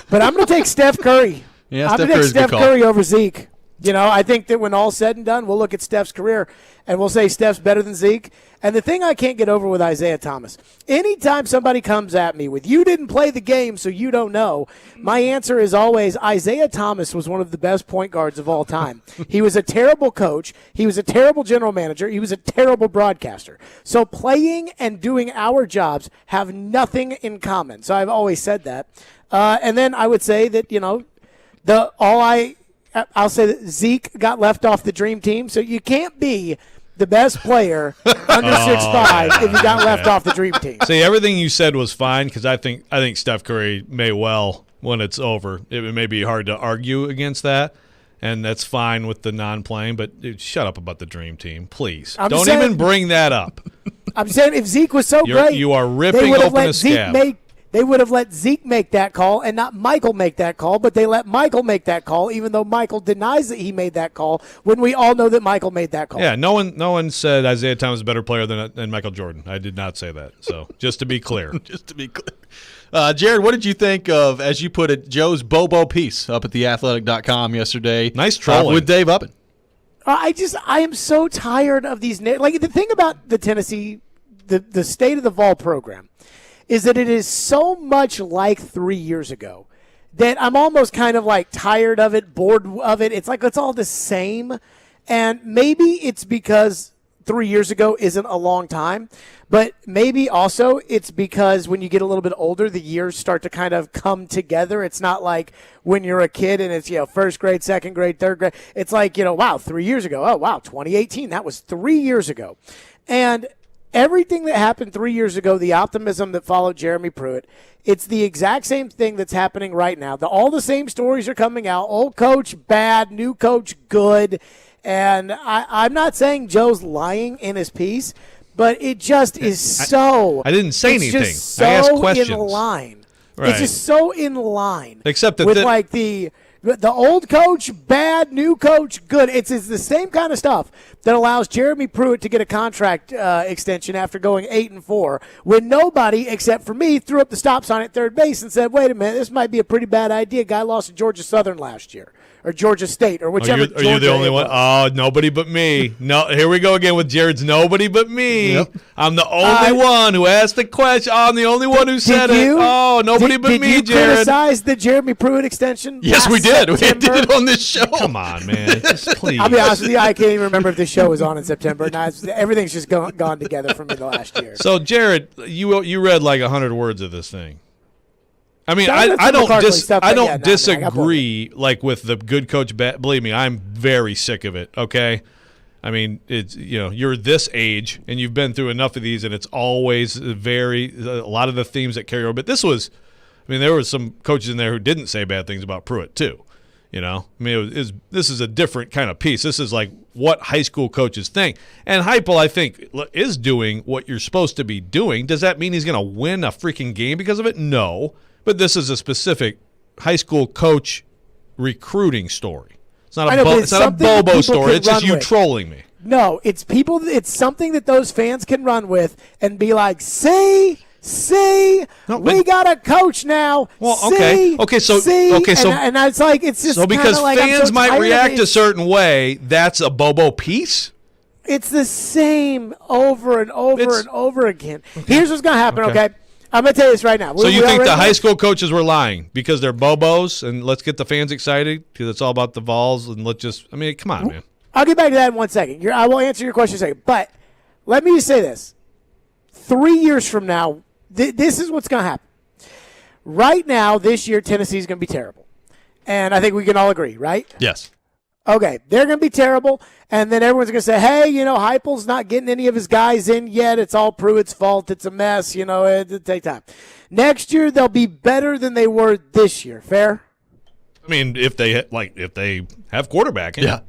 But I'm going to take Steph Curry. Yeah, I'm going to take Steph Curry over Zeke. I think that when all's said and done, we'll look at Steph's career and we'll say Steph's better than Zeke. And the thing I can't get over with Isaiah Thomas, anytime somebody comes at me with, you didn't play the game, so you don't know, my answer is always, Isaiah Thomas was one of the best point guards of all time. He was a terrible coach. He was a terrible general manager. He was a terrible broadcaster. So playing and doing our jobs have nothing in common. So I've always said that. And then I would say that, I'll say that Zeke got left off the dream team, so you can't be the best player under 6'5" if you got left off the dream team. See, everything you said was fine because I think Steph Curry may well, when it's over, it may be hard to argue against that, and that's fine with the non-playing, but dude, shut up about the dream team, please. Don't even bring that up. I'm saying if Zeke was so great, you are ripping open a scab. They would have let Zeke make that call and not Michael make that call, but they let Michael make that call, even though Michael denies that he made that call when we all know that Michael made that call. Yeah, no one said Isaiah Thomas is a better player than Michael Jordan. I did not say that. So just to be clear. Jared, what did you think of, as you put it, Joe's Bobo piece up at theathletic.com yesterday? Nice trolling. With Dave Uppin. I am so tired of these. Like, the thing about the Tennessee, the State of the Vol program, is that it is so much like 3 years ago that I'm almost kind of like tired of it, bored of it. It's like it's all the same. And maybe it's because 3 years ago isn't a long time, but maybe also it's because when you get a little bit older, the years start to kind of come together. It's not like when you're a kid and it's, first grade, second grade, third grade. It's like, wow, 3 years ago. Oh, wow, 2018. That was 3 years ago. And everything that happened 3 years ago, the optimism that followed Jeremy Pruitt, it's the exact same thing that's happening right now. All the same stories are coming out. Old coach, bad. New coach, good. And I'm not saying Joe's lying in his piece, but it just is so. I didn't say anything. Just so I asked questions. In line. Right. It's just so in line. Except that with like the old coach, bad, new coach, good. It's the same kind of stuff that allows Jeremy Pruitt to get a contract extension after going 8-4 when nobody, except for me, threw up the stop sign at third base and said, wait a minute, this might be a pretty bad idea. Guy lost to Georgia Southern last year. Or Georgia State, or whichever. Are you the only one? Oh, nobody but me. No, here we go again with Jared's nobody but me. Yep. I'm the only one who asked the question. Oh, I'm the only one who said it. Oh, nobody but me, Jared. Did you criticize the Jeremy Pruitt extension? Yes, we did. We did it on this show. Come on, man. Just please. I'll be honest with you. I can't even remember if this show was on in September. Now, everything's just gone together for me the last year. So, Jared, you read like 100 words of this thing. I mean, I don't disagree like with the good coach. Believe me, I'm very sick of it. Okay, I mean, it's you're this age and you've been through enough of these, and it's always a lot of the themes that carry over. But this was, I mean, there were some coaches in there who didn't say bad things about Pruitt too. I mean, this is a different kind of piece. This is like what high school coaches think. And Heupel, I think, is doing what you're supposed to be doing. Does that mean he's going to win a freaking game because of it? No. But this is a specific high school coach recruiting story. It's not a Bobo story. It's just you trolling me. No, it's people. It's something that those fans can run with and be like, see, we got a coach now. Well, see, so and it's like it's just so because like, fans so might react a certain way, that's a Bobo piece. It's the same over and over and over again. Here's what's gonna happen. Okay. I'm going to tell you this right now. So you think the high school coaches were lying because they're Bobos, and let's get the fans excited because it's all about the Vols, and come on, man. I'll get back to that in 1 second. I will answer your question in a second. But let me just say this. 3 years from now, this is what's going to happen. Right now, this year, Tennessee is going to be terrible. And I think we can all agree, right? Yes. Okay, they're going to be terrible, and then everyone's going to say, hey, Heupel's not getting any of his guys in yet. It's all Pruitt's fault. It's a mess. It'll take time. Next year, they'll be better than they were this year. Fair? I mean, if they have quarterbacking. Yeah.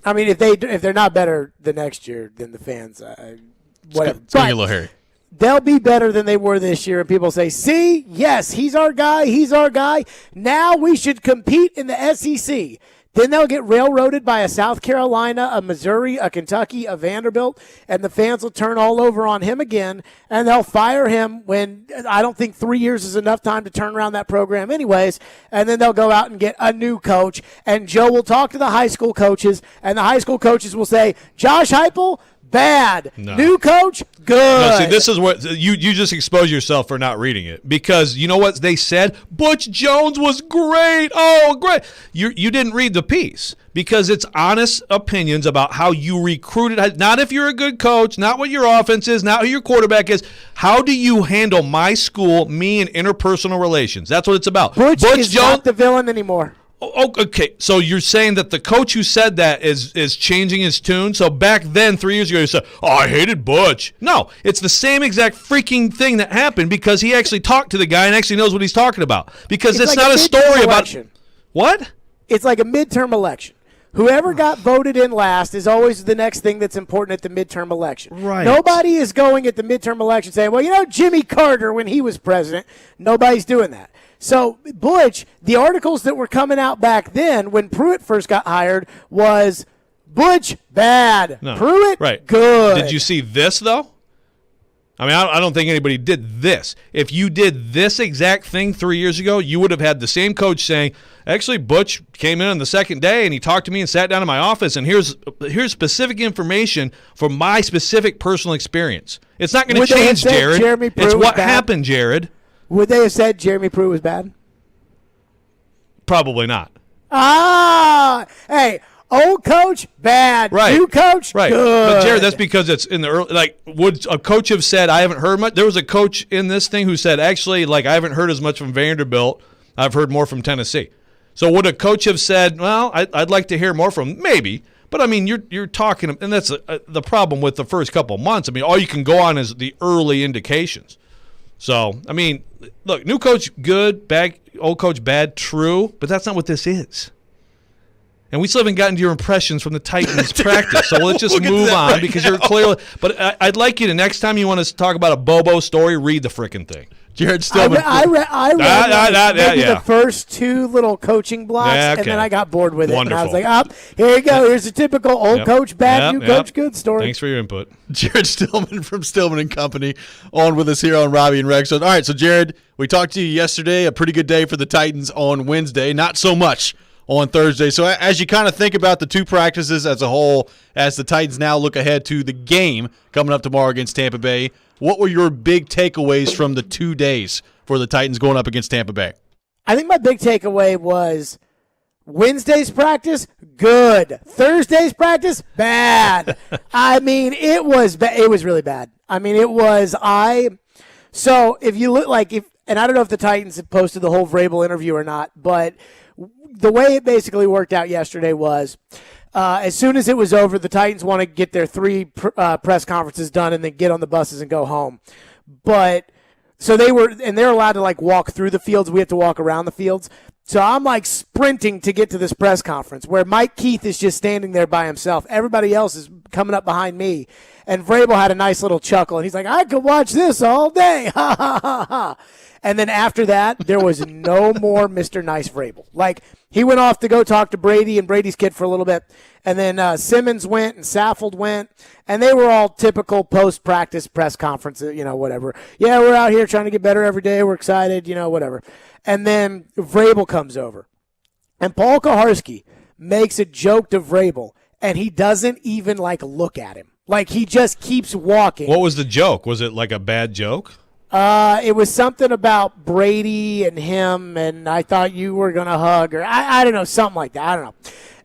I mean, if they're not better the next year, then the fans, whatever. It's going to get a little hairy. They'll be better than they were this year, and people say, see, yes, he's our guy. Now we should compete in the SEC. Then they'll get railroaded by a South Carolina, a Missouri, a Kentucky, a Vanderbilt, and the fans will turn all over on him again, and they'll fire him when I don't think 3 years is enough time to turn around that program anyways, and then they'll go out and get a new coach, and Joe will talk to the high school coaches, and the high school coaches will say, Josh Heupel, bad. No. New coach, good. No, see, this is what you just expose yourself for not reading it because you know what they said? Butch Jones was great. Oh, great. You didn't read the piece because it's honest opinions about how you recruited. Not if you're a good coach, not what your offense is, not who your quarterback is. How do you handle my school, me, and interpersonal relations? That's what it's about. Butch is Jones, not the villain anymore. Oh, okay, so you're saying that the coach who said that is changing his tune? So back then, 3 years ago, you said, oh, I hated Butch. No, it's the same exact freaking thing that happened because he actually talked to the guy and actually knows what he's talking about. Because it's like not a story about – what? It's like a midterm election. Whoever got voted in last is always the next thing that's important at the midterm election. Right. Nobody is going at the midterm election saying, well, Jimmy Carter when he was president. Nobody's doing that. So, Butch, the articles that were coming out back then when Pruitt first got hired was Butch, bad. No. Pruitt, right. good. Did you see this, though? I mean, I don't think anybody did this. If you did this exact thing 3 years ago, you would have had the same coach saying, actually, Butch came in on the second day, and he talked to me and sat down in my office, and here's specific information from my specific personal experience. It's not going to change, Jared. It's what happened, Jared. Would they have said Jeremy Pruitt was bad? Probably not. Hey, old coach, bad. Right. New coach, right. good. But, Jared, that's because it's in the early, would a coach have said, I haven't heard much? There was a coach in this thing who said, actually, I haven't heard as much from Vanderbilt. I've heard more from Tennessee. So would a coach have said, well, I'd like to hear more from maybe. But, I mean, you're talking, and that's the problem with the first couple months. I mean, all you can go on is the early indications. So, I mean, look, new coach, good, bad, old coach, bad, true, but that's not what this is. And we still haven't gotten to your impressions from the Titans practice, so let's just move on because you're clearly – but I'd like you to, next time you want us to talk about a Bobo story, read the frickin' thing. Jared Stillman. I read maybe the first two little coaching blocks, and then I got bored with it. Wonderful. And I was like, here you go. Here's a typical old coach bad, new coach good story. Thanks for your input. Jared Stillman from Stillman and Company on with us here on Robby and Rexrode. All right, so Jared, we talked to you yesterday. A pretty good day for the Titans on Wednesday. Not so much on Thursday. So as you kind of think about the two practices as a whole, as the Titans now look ahead to the game coming up tomorrow against Tampa Bay, what were your big takeaways from the 2 days for the Titans going up against Tampa Bay? I think my big takeaway was Wednesday's practice, good. Thursday's practice, bad. I mean, it was really bad. I mean, so if you look and I don't know if the Titans have posted the whole Vrabel interview or not, but the way it basically worked out yesterday was as soon as it was over, the Titans want to get their 3 press conferences done and then get on the buses and go home. But so they're allowed to walk through the fields. We have to walk around the fields. So I'm like sprinting to get to this press conference where Mike Keith is just standing there by himself. Everybody else is coming up behind me. And Vrabel had a nice little chuckle. And he's like, I could watch this all day. Ha, ha, ha, ha. And then after that, there was no more Mr. Nice Vrabel. Like, he went off to go talk to Brady and Brady's kid for a little bit. And then Simmons went and Saffold went. And they were all typical post-practice press conferences, whatever. Yeah, we're out here trying to get better every day. We're excited, whatever. And then Vrabel comes over. And Paul Kaharski makes a joke to Vrabel. And he doesn't even, look at him. Like, he just keeps walking. What was the joke? Was it like a bad joke? It was something about Brady and him, and I thought you were going to hug, or I don't know, something like that. I don't know.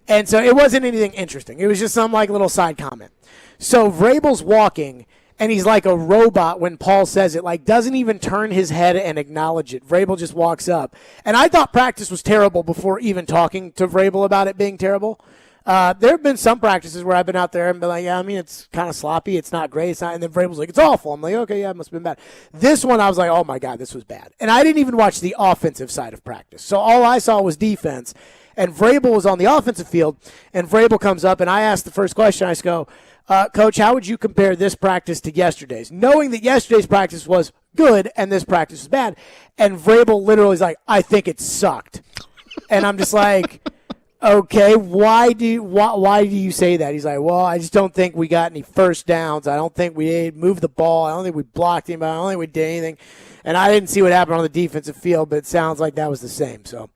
And so it wasn't anything interesting. It was just some, little side comment. So Vrabel's walking, and he's like a robot when Paul says it, doesn't even turn his head and acknowledge it. Vrabel just walks up. And I thought practice was terrible before even talking to Vrabel about it being terrible. There have been some practices where I've been out there and been like, yeah, I mean, it's kind of sloppy. It's not great. It's not. And then Vrabel's like, it's awful. I'm like, okay, yeah, it must have been bad. This one, I was like, oh, my God, this was bad. And I didn't even watch the offensive side of practice. So all I saw was defense. And Vrabel was on the offensive field. And Vrabel comes up, and I asked the first question. I just go, Coach, how would you compare this practice to yesterday's? Knowing that yesterday's practice was good and this practice was bad. And Vrabel literally is like, I think it sucked. And I'm just like... Okay, why do you say that? He's like, well, I just don't think we got any first downs. I don't think we moved the ball. I don't think we blocked him. I don't think we did anything. And I didn't see what happened on the defensive field, but it sounds like that was the same. So,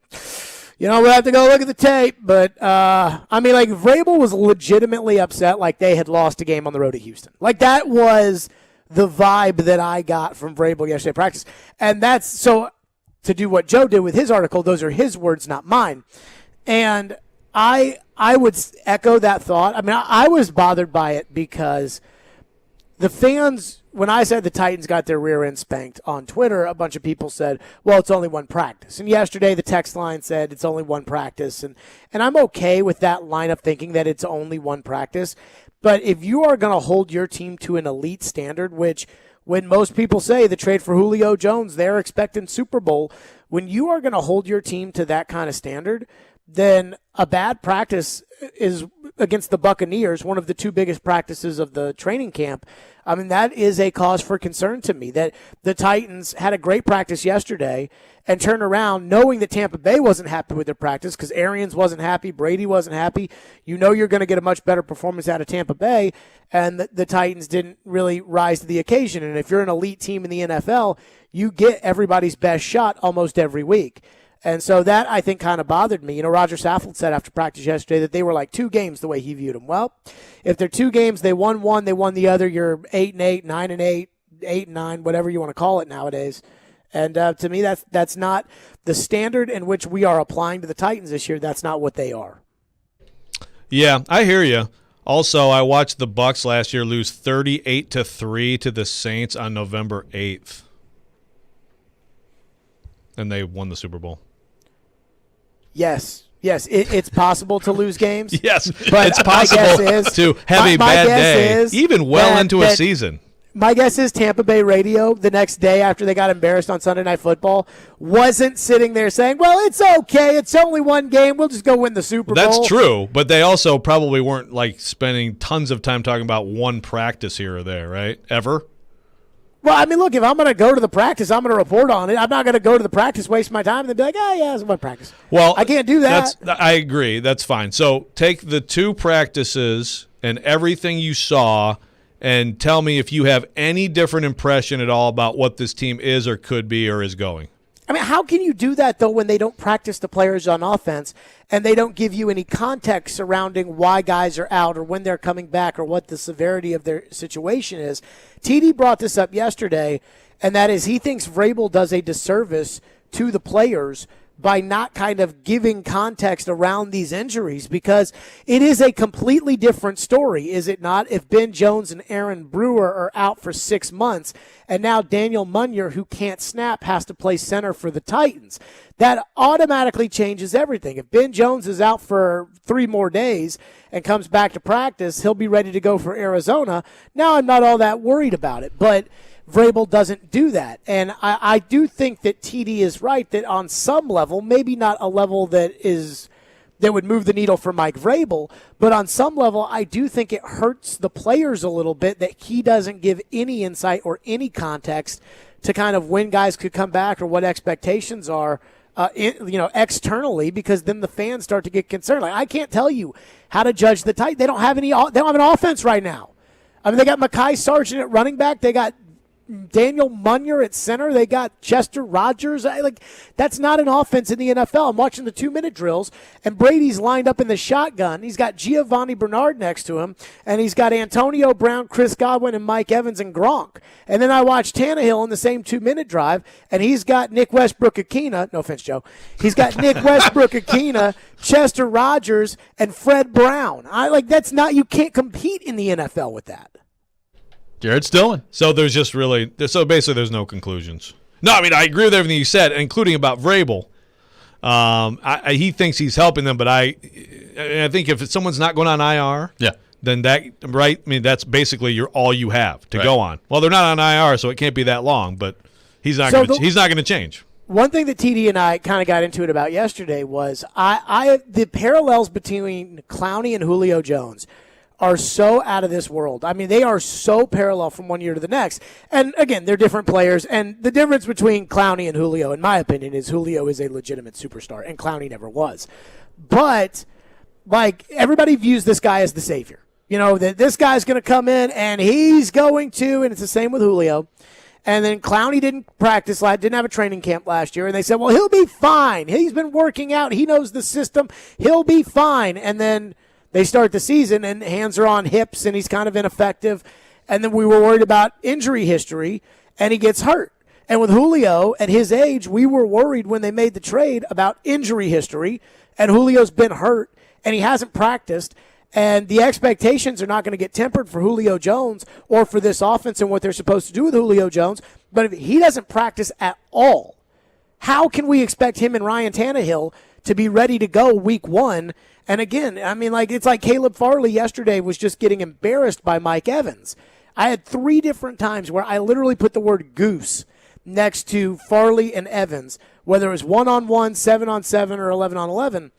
we'll have to go look at the tape. But, Vrabel was legitimately upset like they had lost a game on the road at Houston. Like, that was the vibe that I got from Vrabel yesterday at practice. And that's so to do what Joe did with his article, those are his words, not mine. And I would echo that thought. I mean, I was bothered by it because the fans, when I said the Titans got their rear end spanked on Twitter, a bunch of people said, well, it's only one practice. And yesterday the text line said it's only one practice. And I'm okay with that line of thinking that it's only one practice. But if you are going to hold your team to an elite standard, which when most people say the trade for Julio Jones, they're expecting Super Bowl, when you are going to hold your team to that kind of standard, then a bad practice is against the Buccaneers, one of the two biggest practices of the training camp. I mean, that is a cause for concern to me that the Titans had a great practice yesterday and turned around knowing that Tampa Bay wasn't happy with their practice because Arians wasn't happy, Brady wasn't happy. You're going to get a much better performance out of Tampa Bay, and the Titans didn't really rise to the occasion. And if you're an elite team in the NFL, you get everybody's best shot almost every week. And so that, I think, kind of bothered me. Roger Saffold said after practice yesterday that they were like 2 games the way he viewed them. Well, if they're 2 games, they won one, they won the other, you're 8-8, 9-8, 8-9, whatever you want to call it nowadays. And to me, that's not the standard in which we are applying to the Titans this year. That's not what they are. Yeah, I hear you. Also, I watched the Bucs last year lose 38-3 to the Saints on November 8th. And they won the Super Bowl. Yes, it's possible to lose games. Yes, but it's possible to have a bad day, even well into a season. My guess is Tampa Bay radio the next day after they got embarrassed on Sunday Night Football wasn't sitting there saying, well, it's okay. It's only one game. We'll just go win the Super Bowl. That's true, but they also probably weren't spending tons of time talking about one practice here or there, right? Ever? Well, I mean, look, if I'm going to go to the practice, I'm going to report on it. I'm not going to go to the practice, waste my time, and then be like, oh, yeah, it's one practice. Well, I can't do that. I agree. That's fine. So take the 2 practices and everything you saw and tell me if you have any different impression at all about what this team is or could be or is going. I mean, how can you do that, though, when they don't practice the players on offense and they don't give you any context surrounding why guys are out or when they're coming back or what the severity of their situation is? TD brought this up yesterday, and that is he thinks Vrabel does a disservice to the players by not kind of giving context around these injuries because it is a completely different story, is it not? If Ben Jones and Aaron Brewer are out for 6 months and now Daniel Munyer, who can't snap, has to play center for the Titans, that automatically changes everything. If Ben Jones is out for 3 more days and comes back to practice, he'll be ready to go for Arizona. Now I'm not all that worried about it, but Vrabel doesn't do that. And I do think that TD is right that on some level, maybe not a level that would move the needle for Mike Vrabel, but on some level, I do think it hurts the players a little bit that he doesn't give any insight or any context to kind of when guys could come back or what expectations are, externally, because then the fans start to get concerned. Like, I can't tell you how to judge the Titans. They don't have an offense right now. I mean, they got Mekhi Sargent at running back. They got Daniel Munyer at center. They got Chester Rogers. That's not an offense in the NFL. I'm watching the 2-minute drills, and Brady's lined up in the shotgun. He's got Giovanni Bernard next to him, and he's got Antonio Brown, Chris Godwin, and Mike Evans and Gronk. And then I watched Tannehill in the same 2-minute drive, and he's got Nick Westbrook-Akina. No offense, Joe. He's got Nick Westbrook-Akina, Chester Rogers, and Fred Brown. You can't compete in the NFL with that. Jared Stillman. So basically there's no conclusions. No, I mean, I agree with everything you said, including about Vrabel. He thinks he's helping them, but I think if someone's not going on IR, then that's basically all you have to go on. Well, they're not on IR, so it can't be that long, but he's not going to change. One thing that TD and I kind of got into it about yesterday was the parallels between Clowney and Julio Jones are so out of this world. I mean, they are so parallel from one year to the next. And, again, they're different players. And the difference between Clowney and Julio, in my opinion, is Julio is a legitimate superstar, and Clowney never was. But, everybody views this guy as the savior. That this guy's going to come in, and he's going to, and it's the same with Julio. And then Clowney didn't practice, didn't have a training camp last year. And they said, well, he'll be fine. He's been working out. He knows the system. He'll be fine. And then they start the season, and hands are on hips, and he's kind of ineffective. And then we were worried about injury history, and he gets hurt. And with Julio, at his age, we were worried when they made the trade about injury history, and Julio's been hurt, and he hasn't practiced. And the expectations are not going to get tempered for Julio Jones or for this offense and what they're supposed to do with Julio Jones. But if he doesn't practice at all, how can we expect him and Ryan Tannehill to be ready to go week one? And again, I mean, it's like Caleb Farley yesterday was just getting embarrassed by Mike Evans. I had 3 different times where I literally put the word goose next to Farley and Evans, whether it was 1-on-1, 7-on-7, or 11-on-11.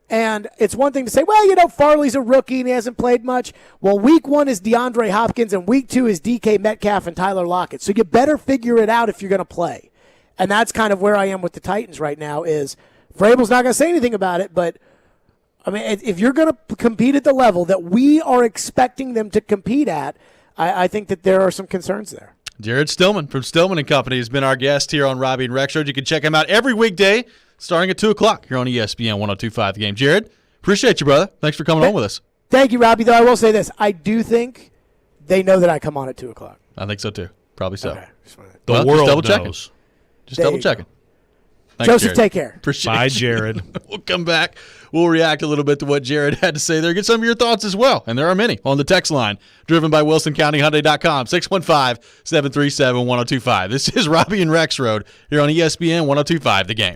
And it's one thing to say, well, Farley's a rookie and he hasn't played much. Well, week 1 is DeAndre Hopkins and week 2 is DK Metcalf and Tyler Lockett. So you better figure it out if you're going to play. And that's kind of where I am with the Titans right now is Vrabel's not going to say anything about it, but I mean, if you're going to compete at the level that we are expecting them to compete at, I think that there are some concerns there. Jared Stillman from Stillman & Company has been our guest here on Robby and Rexrode. You can check him out every weekday starting at 2 o'clock here on ESPN 102.5 The Game. Jared, appreciate you, brother. Thanks for coming on with us. Thank you, Robby. Though I will say this. I do think they know that I come on at 2 o'clock. I think so, too. Probably so. Okay. The world knows. Just double-checking. Thanks, Joseph, Jared. Take care. Appreciate Bye, you. Jared. We'll come back. We'll react a little bit to what Jared had to say there. Get some of your thoughts as well. And there are many on the text line, driven by WilsonCountyHyundai.com, 615-737-1025. This is Robby and Rexrode here on ESPN 102.5 The Game.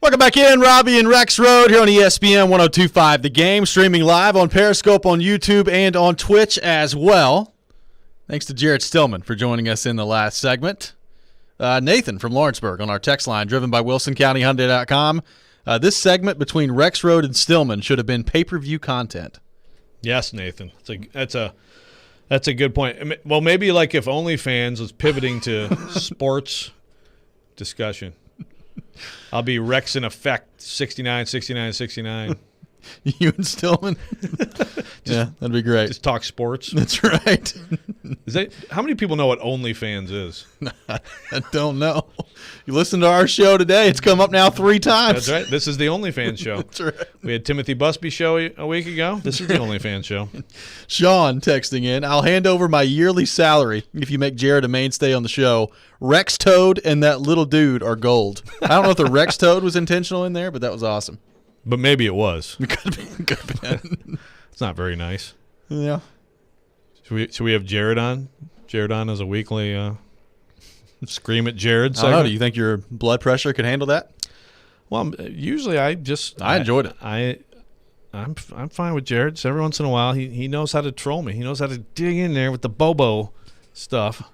Welcome back in, Robby and Rexrode here on ESPN 102.5 The Game, streaming live on Periscope, on YouTube, and on Twitch as well. Thanks to Jared Stillman for joining us in the last segment. Nathan from Lawrenceburg on our text line, driven by WilsonCountyHyundai.com. This segment between Rexrode and Stillman should have been pay-per-view content. Yes, Nathan. That's a good point. Well, maybe like if OnlyFans was pivoting to sports discussion. I'll be Rex in effect 69, 69, 69. You and Stillman? Yeah, that'd be great. Just talk sports. That's right. How many people know what OnlyFans is? I don't know. You listen to our show today. It's come up now 3 times. That's right. This is the OnlyFans show. That's right. We had Timothy Busby show a week ago. This is the OnlyFans show. Sean texting in, I'll hand over my yearly salary if you make Jared a mainstay on the show. Rex Toad and that little dude are gold. I don't know if the Rex Toad was intentional in there, but that was awesome. But maybe it was. It could have been. It's not very nice. Yeah. Should we have Jared on? Jared on as a weekly scream at Jared I don't know. segment? Do you think your blood pressure could handle that? Well, usually I enjoyed it. I'm fine with Jared. So every once in a while, he knows how to troll me. He knows how to dig in there with the Bobo stuff.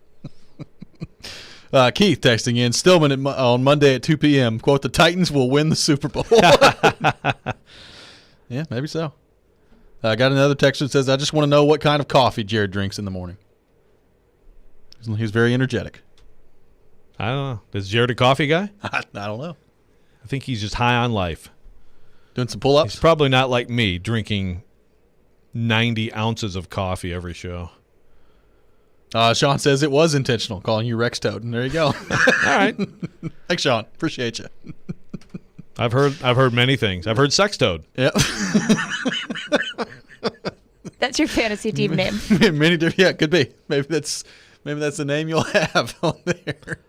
Keith texting in, Stillman on Monday at 2 p.m., quote, the Titans will win the Super Bowl. Yeah, maybe so. I got another text that says, I just want to know what kind of coffee Jared drinks in the morning. He's very energetic. I don't know. Is Jared a coffee guy? I don't know. I think he's just high on life. Doing some pull-ups? He's probably not like me, drinking 90 ounces of coffee every show. Sean says it was intentional, calling you Rex Toad, and there you go. All right. Thanks, Sean. Appreciate you. I've heard many things. I've heard Sex Toad. Yeah. That's your fantasy team name. Many different. Yeah, could be. Maybe that's the name you'll have on there.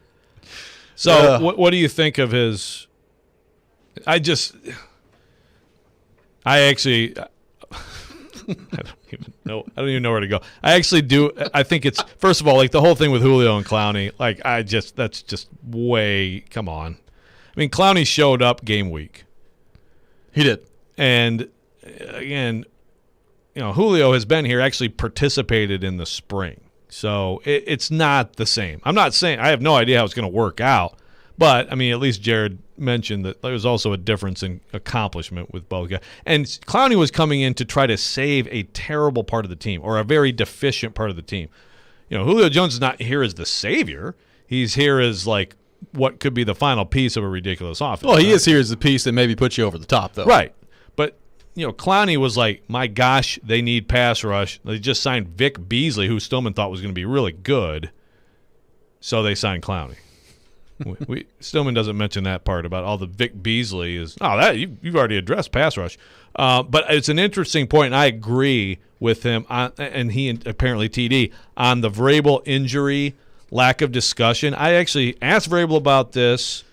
So, what do you think of his? I actually. I don't even know where to go. I actually do. I think it's, first of all, like the whole thing with Julio and Clowney. Like that's just way. Come on. I mean, Clowney showed up game week. He did, and again, Julio has been here, actually participated in the spring, so it's not the same. I'm not saying, I have no idea how it's going to work out, but I mean, at least Jared mentioned that there was also a difference in accomplishment with both guys. And Clowney was coming in to try to save a terrible part of the team, or a very deficient part of the team. Julio Jones is not here as the savior. He's here as like what could be the final piece of a ridiculous offense. Well, he is here as the piece that maybe puts you over the top, though. Right. But, Clowney was like, my gosh, they need pass rush. They just signed Vic Beasley, who Stillman thought was going to be really good, so they signed Clowney. Stillman doesn't mention that part about all the Vic Beasley is. That you've already addressed pass rush, but it's an interesting point, and I agree with him. And he apparently TD on the Vrabel injury, lack of discussion. I actually asked Vrabel about this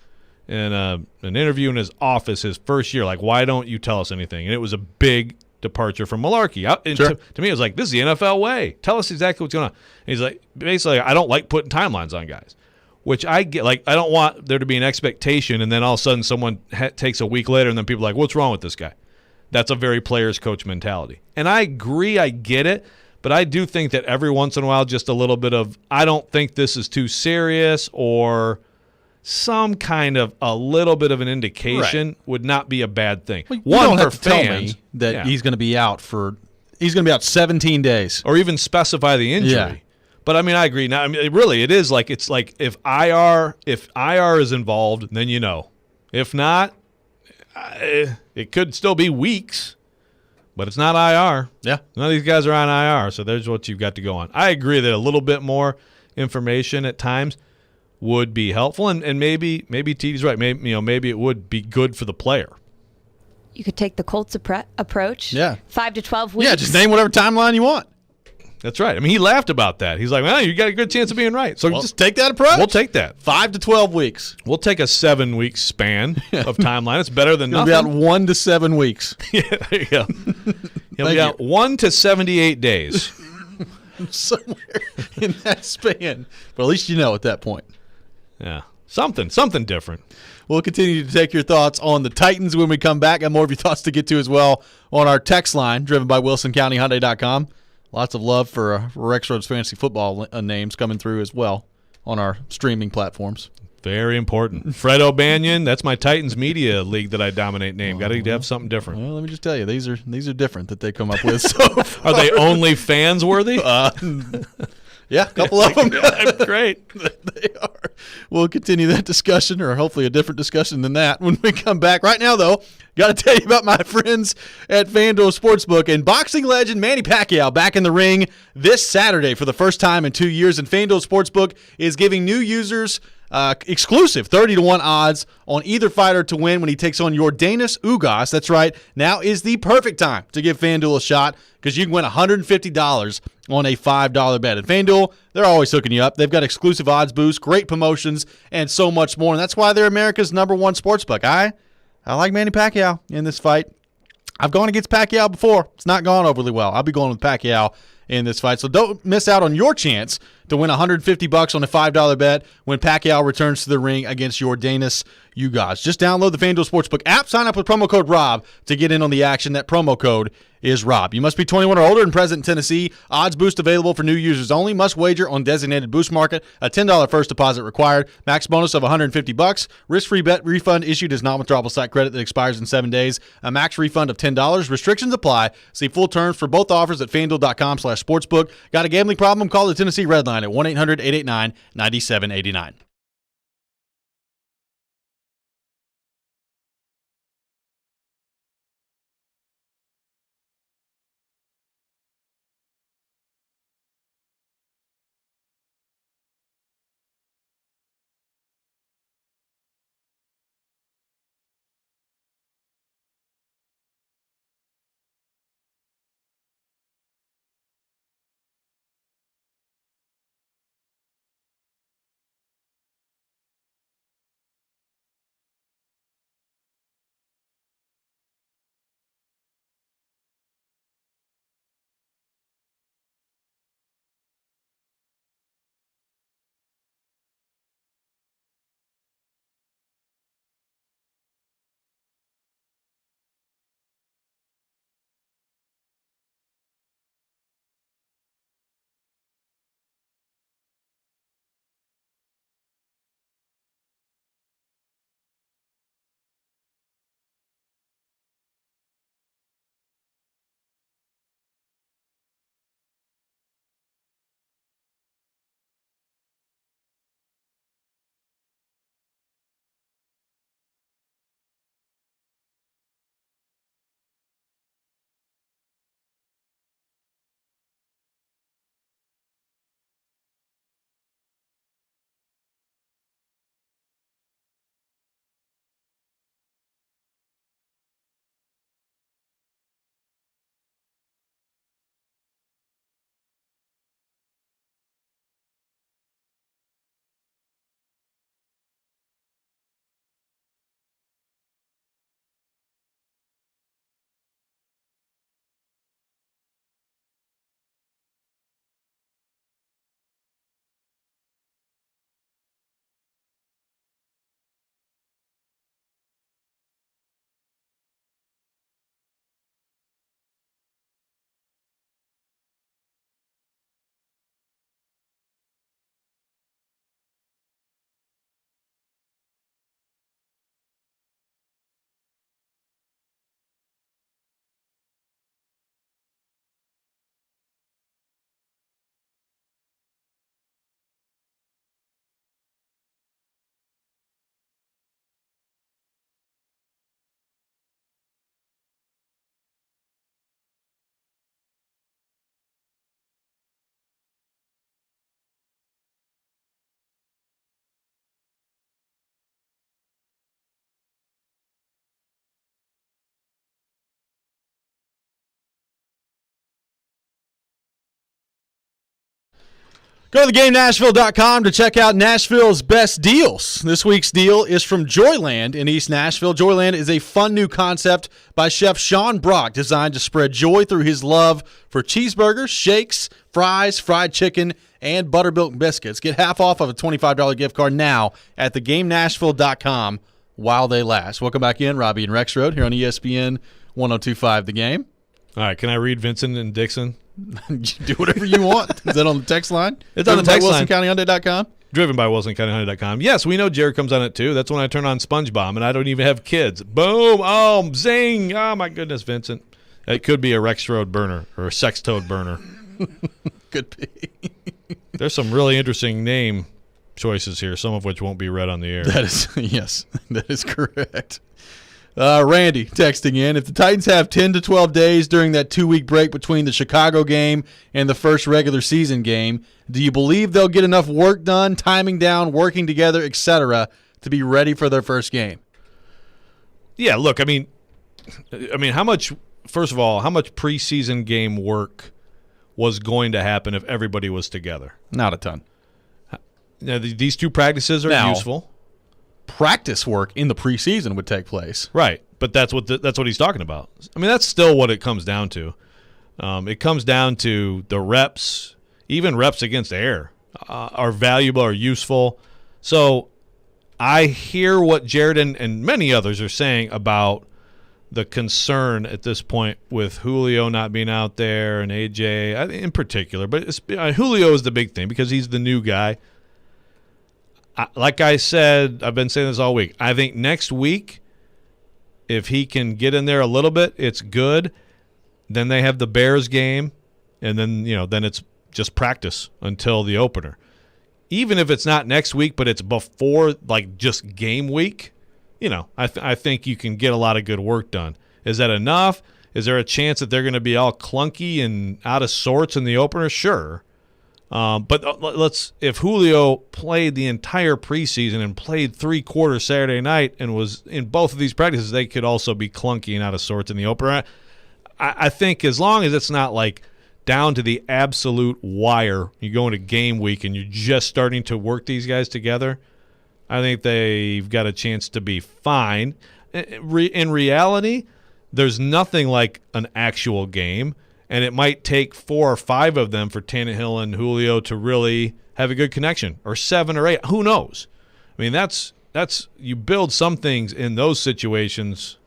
in an interview in his office his first year. Like, why don't you tell us anything? And it was a big departure from Malarkey. Sure. To me, it was like, this is the NFL way. Tell us exactly what's going on. And he's like, basically, I don't like putting timelines on guys. Which I get, like, I don't want there to be an expectation, and then all of a sudden someone takes a week later, and then people are like, what's wrong with this guy? That's a very player's coach mentality. And I agree, I get it, but I do think that every once in a while, just a little bit of, I don't think this is too serious, or some kind of a little bit of an indication would not be a bad thing. Well, you don't have to tell me that he's going to be out 17 days. Or even specify the injury. Yeah. But I mean, I agree. Now, I mean, really, it is like, it's like if IR is involved, then If not, it could still be weeks, but it's not IR. Yeah, none of these guys are on IR, so there's what you've got to go on. I agree that a little bit more information at times would be helpful, and maybe TD's right. Maybe it would be good for the player. You could take the Colts approach. Yeah, 5 to 12 weeks. Yeah, just name whatever timeline you want. That's right. I mean, he laughed about that. He's like, well, you got a good chance of being right. So just take that approach. We'll take that. 5 to 12 weeks. We'll take a 7-week span of timeline. It's better than nothing. You'll be out 1 to 7 weeks. Yeah, there you go. He'll be out 1 to 78 days. Somewhere in that span. But at least you know at that point. Yeah. Something different. We'll continue to take your thoughts on the Titans when we come back, and more of your thoughts to get to as well on our text line, driven by WilsonCountyHyundai.com. Lots of love for Rexrode's fantasy football names coming through as well on our streaming platforms. Very important. Fred O'Banion, that's my Titans media league that I dominate name. Got to have something different. Well, let me just tell you, these are different that they come up with. So are they only fans worthy? Yeah, a couple of them. Great. They are. We'll continue that discussion, or hopefully a different discussion than that, when we come back. Right now, though, got to tell you about my friends at FanDuel Sportsbook. And boxing legend Manny Pacquiao back in the ring this Saturday for the first time in 2 years. And FanDuel Sportsbook is giving new users exclusive 30-1 odds on either fighter to win when he takes on Yordenis Ugas. That's right. Now is the perfect time to give FanDuel a shot because you can win $150 on a $5 bet. At FanDuel, they're always hooking you up. They've got exclusive odds boosts, great promotions, and so much more. And that's why they're America's #1 sportsbook. I like Manny Pacquiao in this fight. I've gone against Pacquiao before. It's not gone overly well. I'll be going with Pacquiao in this fight. So don't miss out on your chance to win $150 on a $5 bet when Pacquiao returns to the ring against Yordenis Ugas. Just download the FanDuel Sportsbook app, sign up with promo code ROB to get in on the action. That promo code is ROB. You must be 21 or older and present in Tennessee. Odds boost available for new users only. Must wager on designated boost market. A $10 first deposit required. Max bonus of $150. Risk-free bet refund issued as non-withdrawable site credit that expires in 7 days. A max refund of $10. Restrictions apply. See full terms for both offers at FanDuel.com/sportsbook. Got a gambling problem? Call the Tennessee Red Line at 1-800-889-9789. Go to theGameNashville.com to check out Nashville's best deals. This week's deal is from Joyland in East Nashville. Joyland is a fun new concept by Chef Sean Brock designed to spread joy through his love for cheeseburgers, shakes, fries, fried chicken, and buttermilk biscuits. Get half off of a $25 gift card now at theGameNashville.com while they last. Welcome back in, Robby and Rexrode here on ESPN 102.5 The Game. All right, can I read Vincent and Dixon? Do whatever you want. Is that on the text line? It's on the text line. WilsonCountyHyundai.com? Driven by WilsonCountyHyundai.com. Yes, we know Jared comes on it too. That's when I turn on SpongeBob, and I don't even have kids. Boom! Oh, zing! Oh, my goodness, Vincent. It could be a Rexrode burner or a Sextoad burner. Could be. There's some really interesting name choices here, some of which won't be read on the air. That is, yes, that is correct. Randy texting in, if the Titans have 10 to 12 days during that 2-week break between the Chicago game and the first regular season game, do you believe they'll get enough work done, timing down, working together, etc., to be ready for their first game? Yeah, look, I mean, how much, first of all, how much preseason game work was going to happen if everybody was together? Not a ton. Now, these two practices are useful. Practice work in the preseason would take place. Right, but that's what he's talking about. I mean, that's still what it comes down to. It comes down to the reps, even reps against air, are valuable or useful. So I hear what Jared and many others are saying about the concern at this point with Julio not being out there and AJ in particular. But Julio is the big thing because he's the new guy. Like I said, I've been saying this all week. I think next week, if he can get in there a little bit, it's good. Then they have the Bears game, and then then it's just practice until the opener. Even if it's not next week, but it's before just game week, I think you can get a lot of good work done. Is that enough? Is there a chance that they're going to be all clunky and out of sorts in the opener? Sure. But if Julio played the entire preseason and played 3 quarters Saturday night and was in both of these practices, they could also be clunky and out of sorts in the opener. I think as long as it's not down to the absolute wire, you go into game week and you're just starting to work these guys together, I think they've got a chance to be fine. In reality, there's nothing like an actual game. And it might take 4 or 5 of them for Tannehill and Julio to really have a good connection, or 7 or 8. Who knows? I mean, that's you build some things in those situations,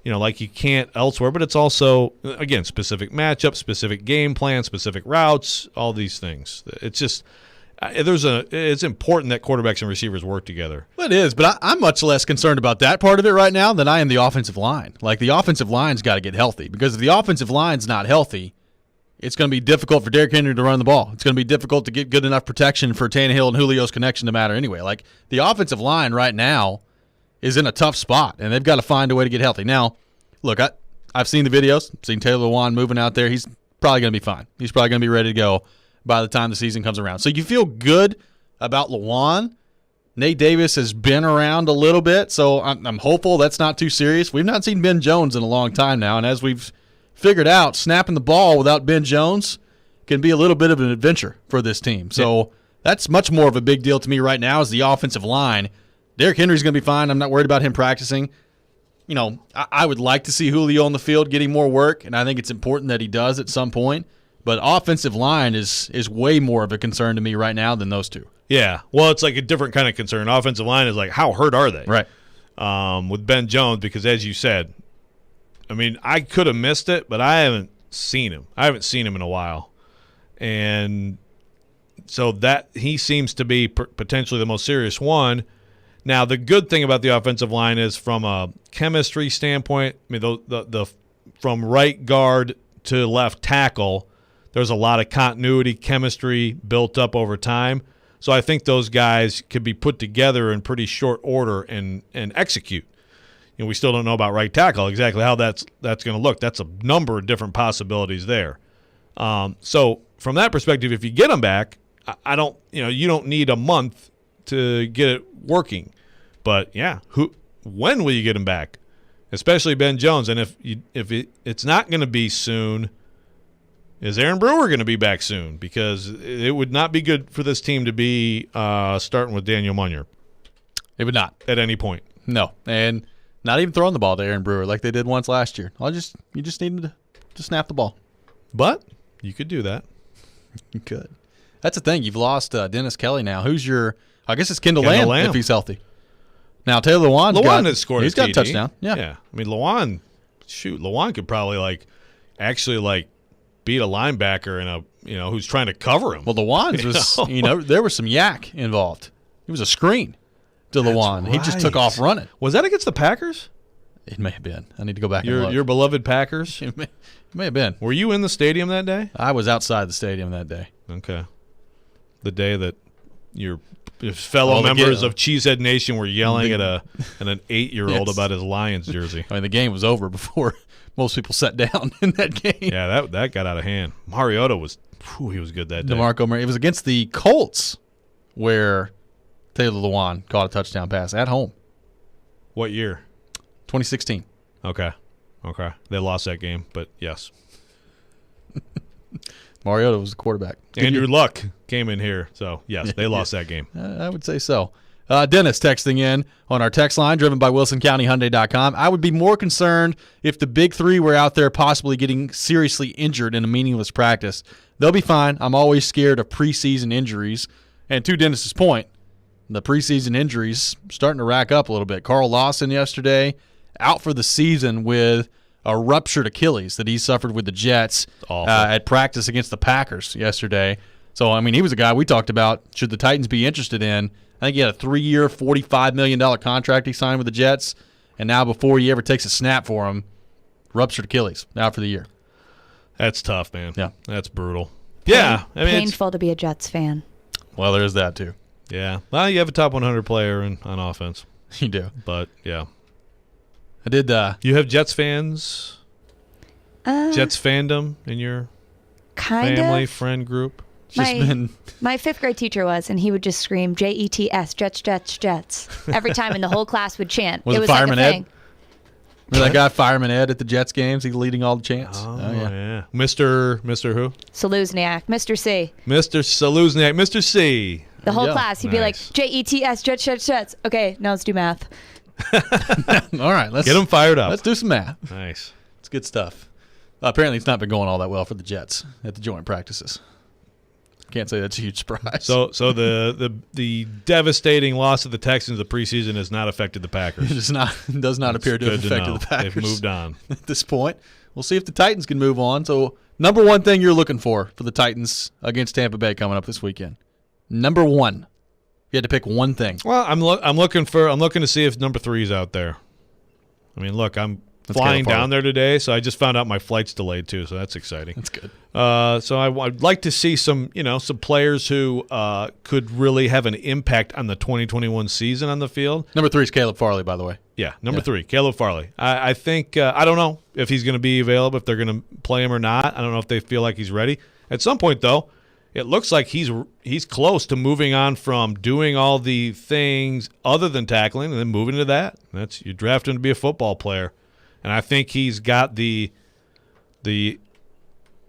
like you can't elsewhere. But it's also, again, specific matchups, specific game plan, specific routes, all these things. It's just it's important that quarterbacks and receivers work together. Well, it is, but I'm much less concerned about that part of it right now than I am the offensive line. The offensive line's got to get healthy, because if the offensive line's not healthy, it's going to be difficult for Derrick Henry to run the ball. It's going to be difficult to get good enough protection for Tannehill and Julio's connection to matter anyway. The offensive line right now is in a tough spot, and they've got to find a way to get healthy. Now, look, I've seen the videos, seen Taylor Lewan moving out there. He's probably going to be fine. He's probably going to be ready to go by the time the season comes around. So you feel good about Lewan. Nate Davis has been around a little bit, so I'm hopeful that's not too serious. We've not seen Ben Jones in a long time now, and as we've figured out, snapping the ball without Ben Jones can be a little bit of an adventure for this team. So that's much more of a big deal to me right now is the offensive line. Derrick Henry's going to be fine. I'm not worried about him practicing. I would like to see Julio on the field getting more work, and I think it's important that he does at some point. But offensive line is way more of a concern to me right now than those two. Yeah. Well, it's a different kind of concern. Offensive line is how hurt are they? Right. With Ben Jones, because as you said, I mean, I could have missed it, but I haven't seen him. I haven't seen him in a while. And so that he seems to be potentially the most serious one. Now, the good thing about the offensive line is from a chemistry standpoint, I mean, the from right guard to left tackle, there's a lot of continuity, chemistry built up over time. So I think those guys could be put together in pretty short order and execute. We still don't know about right tackle, exactly how that's going to look. That's a number of different possibilities there. So from that perspective, if you get them back, you don't need a month to get it working. But yeah, when will you get them back? Especially Ben Jones, and if it's not going to be soon. Is Aaron Brewer going to be back soon? Because it would not be good for this team to be starting with Daniel Munyer. It would not. At any point. No. And not even throwing the ball to Aaron Brewer like they did once last year. You just needed to snap the ball. But you could do that. You could. That's the thing. You've lost Dennis Kelly now. Who's your – I guess it's Kendall Lamb if he's healthy. Now Taylor Lewan has scored. He's got a touchdown. Yeah. I mean, Lewan could probably actually beat a linebacker who's trying to cover him. Well, Lewan's was there was some yak involved. It was a screen to Lewan. Right. He just took off running. Was that against the Packers? It may have been. I need to go back and look. Your beloved Packers? It may have been. Were you in the stadium that day? I was outside the stadium that day. Okay. The day that your fellow members of Cheesehead Nation were yelling at an 8-year-old about his Lions jersey. I mean, the game was over before most people sat down in that game. Yeah, that got out of hand. Mariota he was good that day. DeMarco Murray. It was against the Colts where Taylor Lewan caught a touchdown pass at home. What year? 2016. Okay. They lost that game, but yes. Mariota was the quarterback. Andrew Luck came in here, so yes, they lost that game. I would say so. Dennis texting in on our text line driven by WilsonCountyHyundai.com. I would be more concerned if the big three were out there possibly getting seriously injured in a meaningless practice. They'll be fine. I'm always scared of preseason injuries. And to Dennis's point, the preseason injuries starting to rack up a little bit. Carl Lawson yesterday out for the season with a ruptured Achilles that he suffered with the Jets at practice against the Packers yesterday. So, I mean, he was a guy we talked about, should the Titans be interested in. I think he had a 3-year, $45 million contract he signed with the Jets, and now before he ever takes a snap for him, ruptured Achilles, out for the year. That's tough, man. Yeah. That's brutal. Yeah. I mean, painful to be a Jets fan. Well, there is that, too. Yeah. Well, you have a top 100 player on offense. You do. But, yeah. I did. You have Jets fans? Jets fandom in your family, friend group? My 5th grade teacher was, and he would just scream Jets, Jets, Jets, Jets every time, and the whole class would chant. Was it was Fireman like a Ed? thing. Remember that guy, Fireman Ed, at the Jets games? He's leading all the chants. Oh yeah. Mr. who? Saluzniak, Mr. C. Mr. Saluzniak, Mr. C. The whole class, he'd be like, Jets, Jets, Jets, Jets. Okay, now let's do math. All right, let's get them fired up. Let's do some math. Nice. It's good stuff. Apparently, it's not been going all that well for the Jets at the joint practices. Can't say that's a huge surprise. So the devastating loss of the Texans the preseason has not affected the Packers. It does not appear to have affected the Packers. They've moved on at this point. We'll see if the Titans can move on. So, number one thing you're looking for the Titans against Tampa Bay coming up this weekend. Number one. You had to pick one thing. Well, I'm looking to see if number 3 is out there. I mean, look, I'm flying down there today, so I just found out my flight's delayed too, so that's exciting. That's good. So I'd like to see some players who could really have an impact on the 2021 season on the field. Number 3 is Caleb Farley, by the way. Yeah, number 3, Caleb Farley. I think I don't know if he's going to be available, if they're going to play him or not. I don't know if they feel like he's ready. At some point, though, it looks like he's close to moving on from doing all the things other than tackling and then moving to that. You draft him to be a football player. And I think he's got the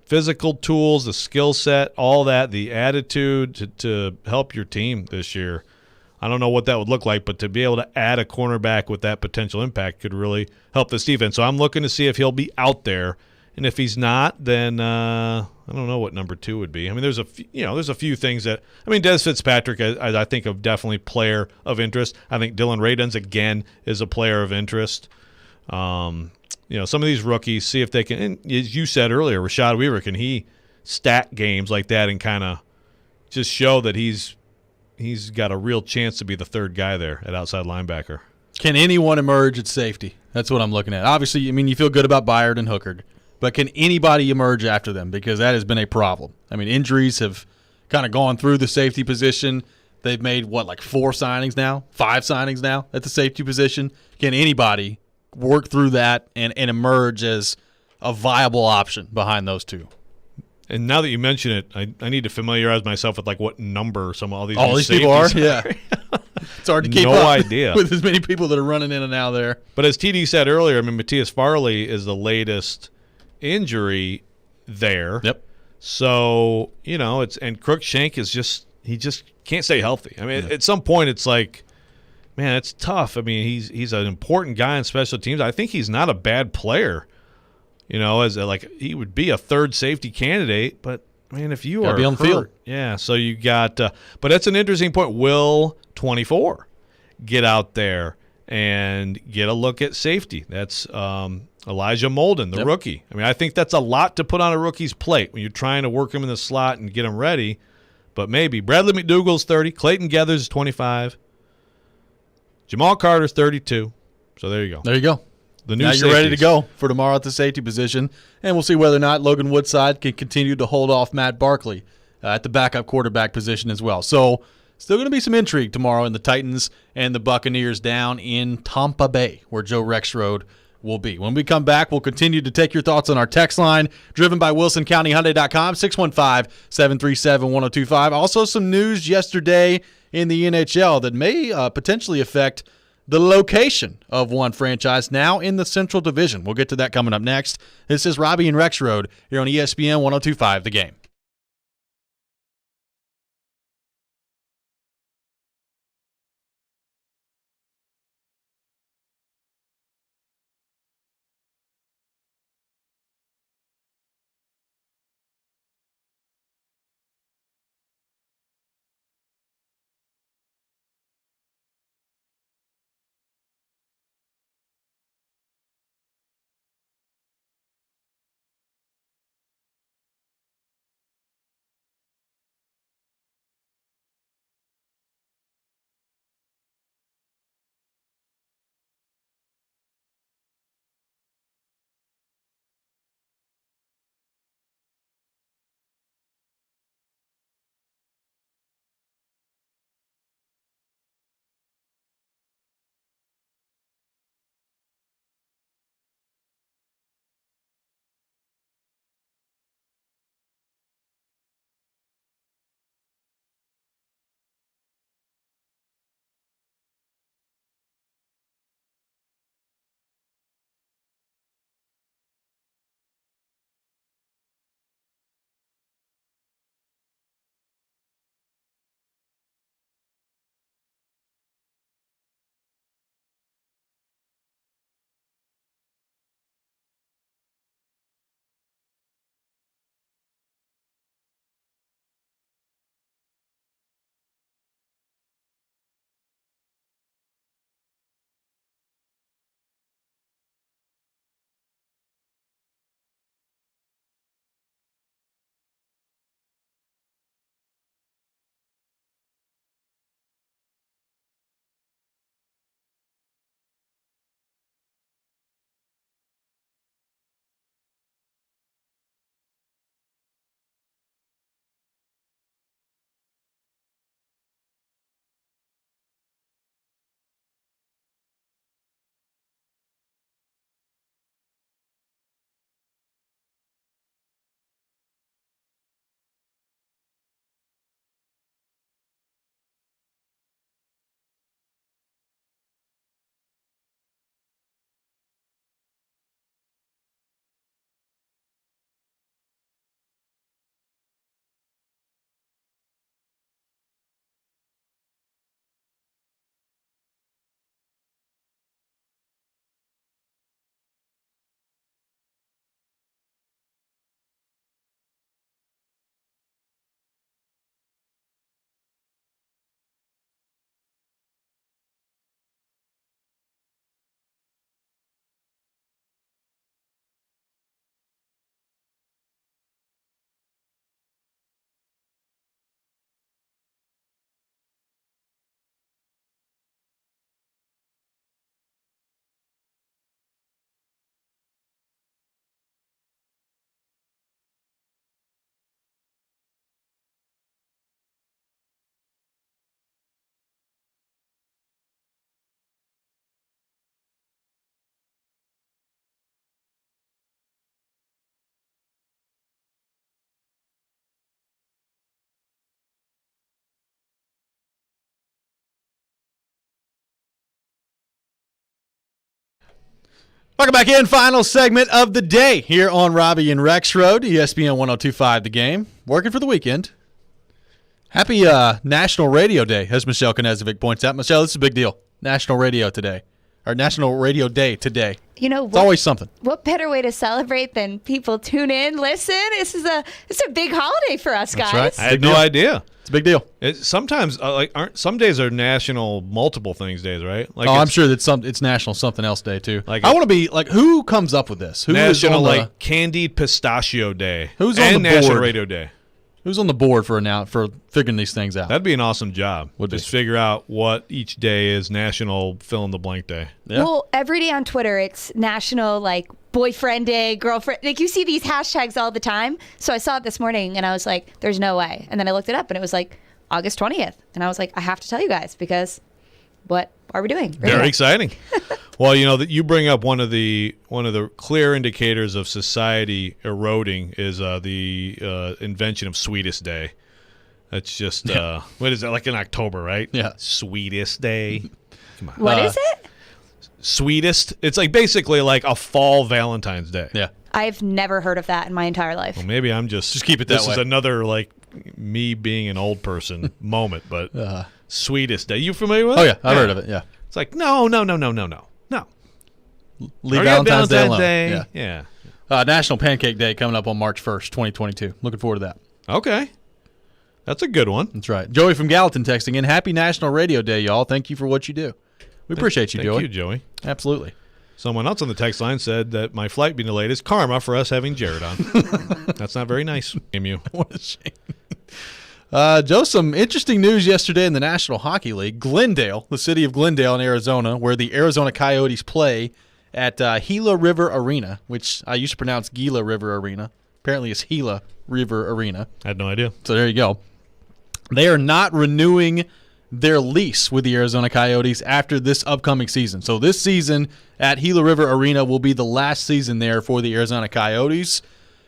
physical tools, the skill set, all that, the attitude to help your team this year. I don't know what that would look like, but to be able to add a cornerback with that potential impact could really help this defense. So I'm looking to see if he'll be out there. And if he's not, then I don't know what number 2 would be. I mean, there's a few things that – I mean, Dez Fitzpatrick, I think, of definitely player of interest. I think Dylan Radunz, again, is a player of interest. Some of these rookies, see if they can – and as you said earlier, Rashad Weaver, can he stack games like that and kind of just show that he's got a real chance to be the 3rd guy there at outside linebacker? Can anyone emerge at safety? That's what I'm looking at. Obviously, I mean, you feel good about Byard and Hookard. But can anybody emerge after them? Because that has been a problem. I mean, injuries have kind of gone through the safety position. They've made, 5 signings now at the safety position. Can anybody work through that and emerge as a viable option behind those 2? And now that you mention it, I need to familiarize myself with what number all these people are. Yeah, it's hard to keep up idea with as many people that are running in and out there. But as TD said earlier, I mean, Matthias Farley is the latest injury there. Yep. So and Crookshank is he just can't stay healthy. I mean, at some point it's like, man, it's tough. I mean, he's an important guy in special teams. I think he's not a bad player. As he would be a 3rd safety candidate, but man, if you are be on the field. Yeah. So you got, but that's an interesting point. Will 24 get out there and get a look at safety. That's Elijah Molden, the rookie. I mean, I think that's a lot to put on a rookie's plate when you're trying to work him in the slot and get him ready. But maybe. Bradley McDougall's 30. Clayton Geathers is 25. Jamal Carter's 32. So there you go. There you go. The new now you're ready to safeties. go for tomorrow at the safety position, and we'll see whether or not Logan Woodside can continue to hold off Matt Barkley at the backup quarterback position as well. So still going to be some intrigue tomorrow in the Titans and the Buccaneers down in Tampa Bay, where Joe Rexrode will be. When we come back, we'll continue to take your thoughts on our text line, driven by WilsonCountyHyundai.com, 615-737-1025. Also some news yesterday in the NHL that may potentially affect the location of one franchise now in the Central Division. We'll get to that coming up next. This is Robby and Rexrode here on ESPN 102.5 The Game. Welcome back in. Final segment of the day here on Robby and Rexrode, ESPN 102.5 The Game. Working for the weekend. Happy National Radio Day, as Michelle Knezovic points out. Michelle, this is a big deal. National Radio today. or National Radio Day today. You know, It's always something. What better way to celebrate than people tune in, listen? This is a big holiday for us, guys. That's right. I had no idea. It's a big deal. Sometimes, aren't some days are national multiple things days, right? Like I'm sure that it's National Something Else Day too. Like I want to be like, who comes up with this? Who is National on the, Candied Pistachio Day. Who's and on the National board? Radio Day. Who's on the board for figuring these things out? That'd be an awesome job. Would just be. figure out what each day is National Fill in the Blank Day. Yeah. Well, every day on Twitter, it's National like Boyfriend Day, Girlfriend. Like you see these hashtags all the time. So I saw it this morning, and I was like, "There's no way." And then I looked it up, and it was like August 20th, and I was like, "I have to tell you guys because what are we doing?" Very exciting. Well, you know that you bring up one of the clear indicators of society eroding is the invention of Sweetest Day. That's just what is that, like in October, right? Yeah. Sweetest Day. Come on. What is it? Sweetest. It's like basically like a fall Valentine's Day. Yeah. I've never heard of that in my entire life. Well, maybe I'm just keep it that This way. is another like me being an old person moment, but Sweetest Day. You familiar with it? Oh yeah, I've heard of it. Yeah. It's like no. Leave Okay, Valentine's Day alone. Day. Yeah. Yeah. National Pancake Day coming up on March 1st, 2022. Looking forward to that. Okay. That's a good one. That's right. Joey from Gallatin texting in. Happy National Radio Day, y'all. Thank you for what you do. We appreciate you, Thank Joey. you, Joey. Absolutely. Someone else on the text line said that my flight being delayed is karma for us having Jared on. That's not very nice. You. What a shame. Joe, some interesting news yesterday in the National Hockey League. Glendale, the city of Glendale in Arizona, where the Arizona Coyotes play at Gila River Arena, which I used to pronounce Gila River Arena. Apparently it's Gila River Arena. I had no idea. So there you go. They are not renewing their lease with the Arizona Coyotes after this upcoming season. So this season at Gila River Arena will be the last season there for the Arizona Coyotes,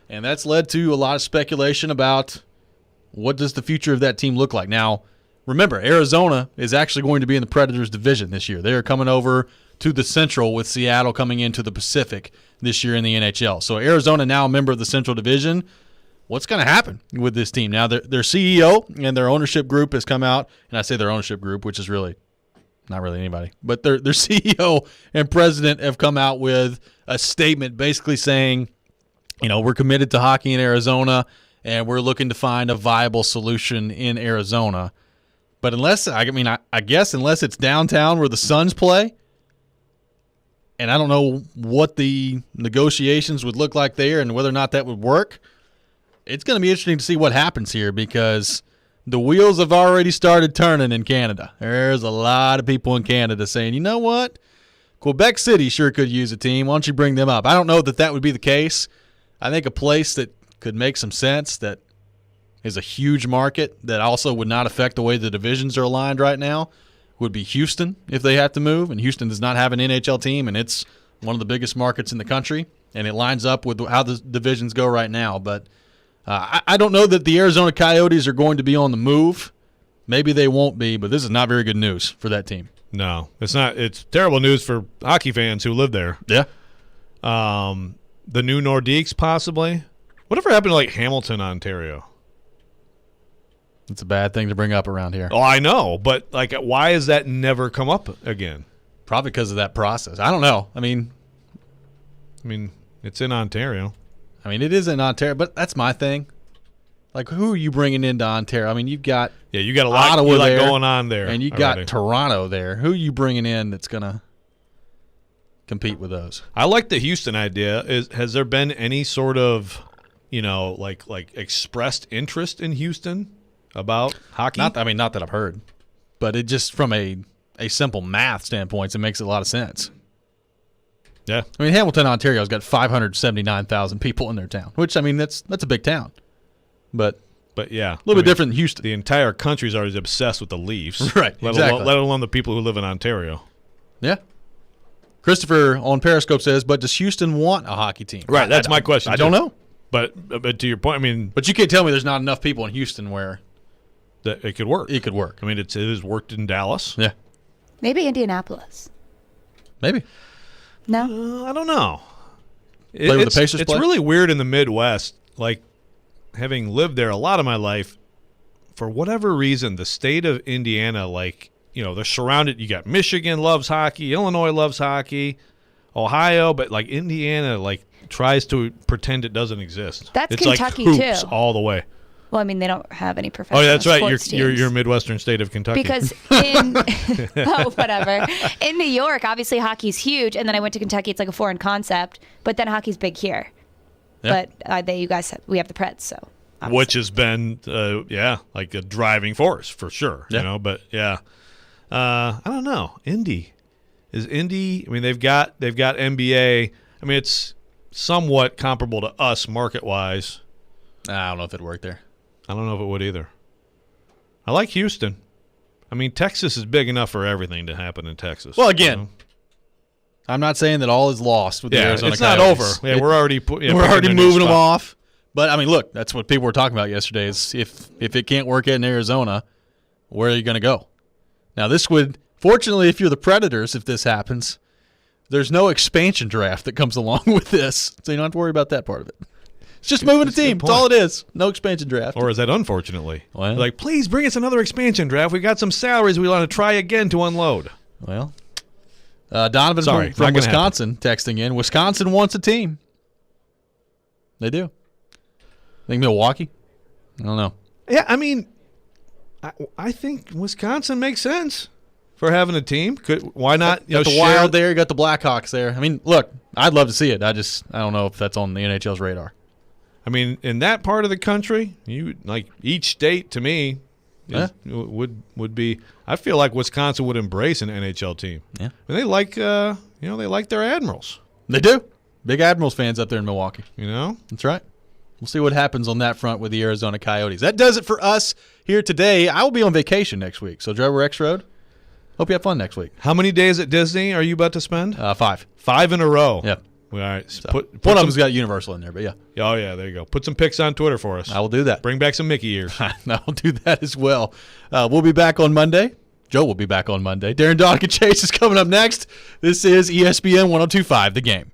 and that's led to a lot of speculation about what does the future of that team look like. Now, remember, Arizona is actually going to be in the Predators division this year. They are coming over to the Central with Seattle coming into the Pacific this year in the NHL. So Arizona now a member of the Central Division. What's going to happen with this team? Now, their CEO and their ownership group has come out, and I say their ownership group, which is really not really anybody, but their CEO and president have come out with a statement basically saying, you know, we're committed to hockey in Arizona, and we're looking to find a viable solution in Arizona. But I guess unless it's downtown where the Suns play, and I don't know what the negotiations would look like there and whether or not that would work. It's going to be interesting to see what happens here because the wheels have already started turning in Canada. There's a lot of people in Canada saying, you know what? Quebec City sure could use a team. Why don't you bring them up? I don't know that would be the case. I think a place that could make some sense, that is a huge market, that also would not affect the way the divisions are aligned right now, would be Houston if they have to move. And Houston does not have an NHL team, and it's one of the biggest markets in the country, and it lines up with how the divisions go right now. But I don't know that the Arizona Coyotes are going to be on the move. Maybe they won't be, but this is not very good news for that team. No, it's not. It's terrible news for hockey fans who live there. Yeah. The new Nordiques, possibly. Whatever happened to, like, Hamilton, Ontario? It's a bad thing to bring up around here. Oh, I know, but, like, why has that never come up again? Probably because of that process. I don't know. I mean, it's in Ontario. It is in Ontario, but that's my thing. Like, who are you bringing into Ontario? You got you got a lot Ottawa there, going on there, and you got Toronto there. Who are you bringing in that's gonna compete with those? I like the Houston idea. Has there been any sort of, like expressed interest in Houston about hockey? Not that I've heard, but it just from a simple math standpoint, it makes a lot of sense. Yeah, Hamilton, Ontario's got 579,000 people in their town, which that's a big town, but yeah, a little bit different than Houston. The entire country's already obsessed with the Leafs, right? Exactly. Let alone the people who live in Ontario. Yeah. Christopher on Periscope says, but does Houston want a hockey team? Right, that's my question. I don't know. But to your point, but you can't tell me there's not enough people in Houston where that it could work. It could work. It has worked in Dallas. Yeah. Maybe Indianapolis. Maybe. No? I don't know. Play with the Pacers. It's really weird in the Midwest. Like, having lived there a lot of my life, for whatever reason, the state of Indiana, they're surrounded. You got Michigan loves hockey, Illinois loves hockey, Ohio, but like Indiana tries to pretend it doesn't exist. That's it's Kentucky like hoops too. all the way. Well, I mean, they don't have any professional. Oh, yeah, that's right. sports You're teams. Midwestern state of Kentucky. Because in whatever in New York, obviously hockey's huge, and then I went to Kentucky. It's like a foreign concept, but then hockey's big here. Yeah. But we have the Preds, so obviously. Which has been like a driving force for sure. Yeah. But yeah, I don't know. Indy. I mean, they've got NBA. I mean, it's somewhat comparable to us market wise. I don't know if it'd work there. I don't know if it would either. I like Houston. I mean, Texas is big enough for everything to happen in Texas. Well, again, I'm not saying that all is lost with the Arizona it's not Coyotes. over. Yeah, we're already we're already moving them off. But I mean, look, that's what people were talking about yesterday. Is if it can't work out in Arizona, where are you going to go? Now, this would fortunately, if you're the Predators, if this happens, there's no expansion draft that comes along with this, so you don't have to worry about that part of it. It's just moving a team. That's all it is. No expansion draft. Or is that unfortunately? Well, like, please bring us another expansion draft. We got some salaries we want to try again to unload. Well, Donovan from not gonna Wisconsin texting in. Wisconsin wants a team. They do. Think Milwaukee? I don't know. Yeah, I mean, I think Wisconsin makes sense for having a team. Why not? You got the Wild there. You got the Blackhawks there. I mean, look, I'd love to see it. I don't know if that's on the NHL's radar. I mean, in that part of the country, each state to me would be. I feel like Wisconsin would embrace an NHL team. Yeah, and they like they like their Admirals. They do. Big Admirals fans up there in Milwaukee. That's right. We'll see what happens on that front with the Arizona Coyotes. That does it for us here today. I will be on vacation next week, so drive Rexrode. Hope you have fun next week. How many days at Disney are you about to spend? 5. 5 in a row. Yep. All right. So one of them's got Universal in there, but yeah. Oh, yeah, there you go. Put some pics on Twitter for us. I will do that. Bring back some Mickey ears. I will do that as well. We'll be back on Monday. Joe will be back on Monday. Darren Donica Chase is coming up next. This is ESPN 102.5 The Game.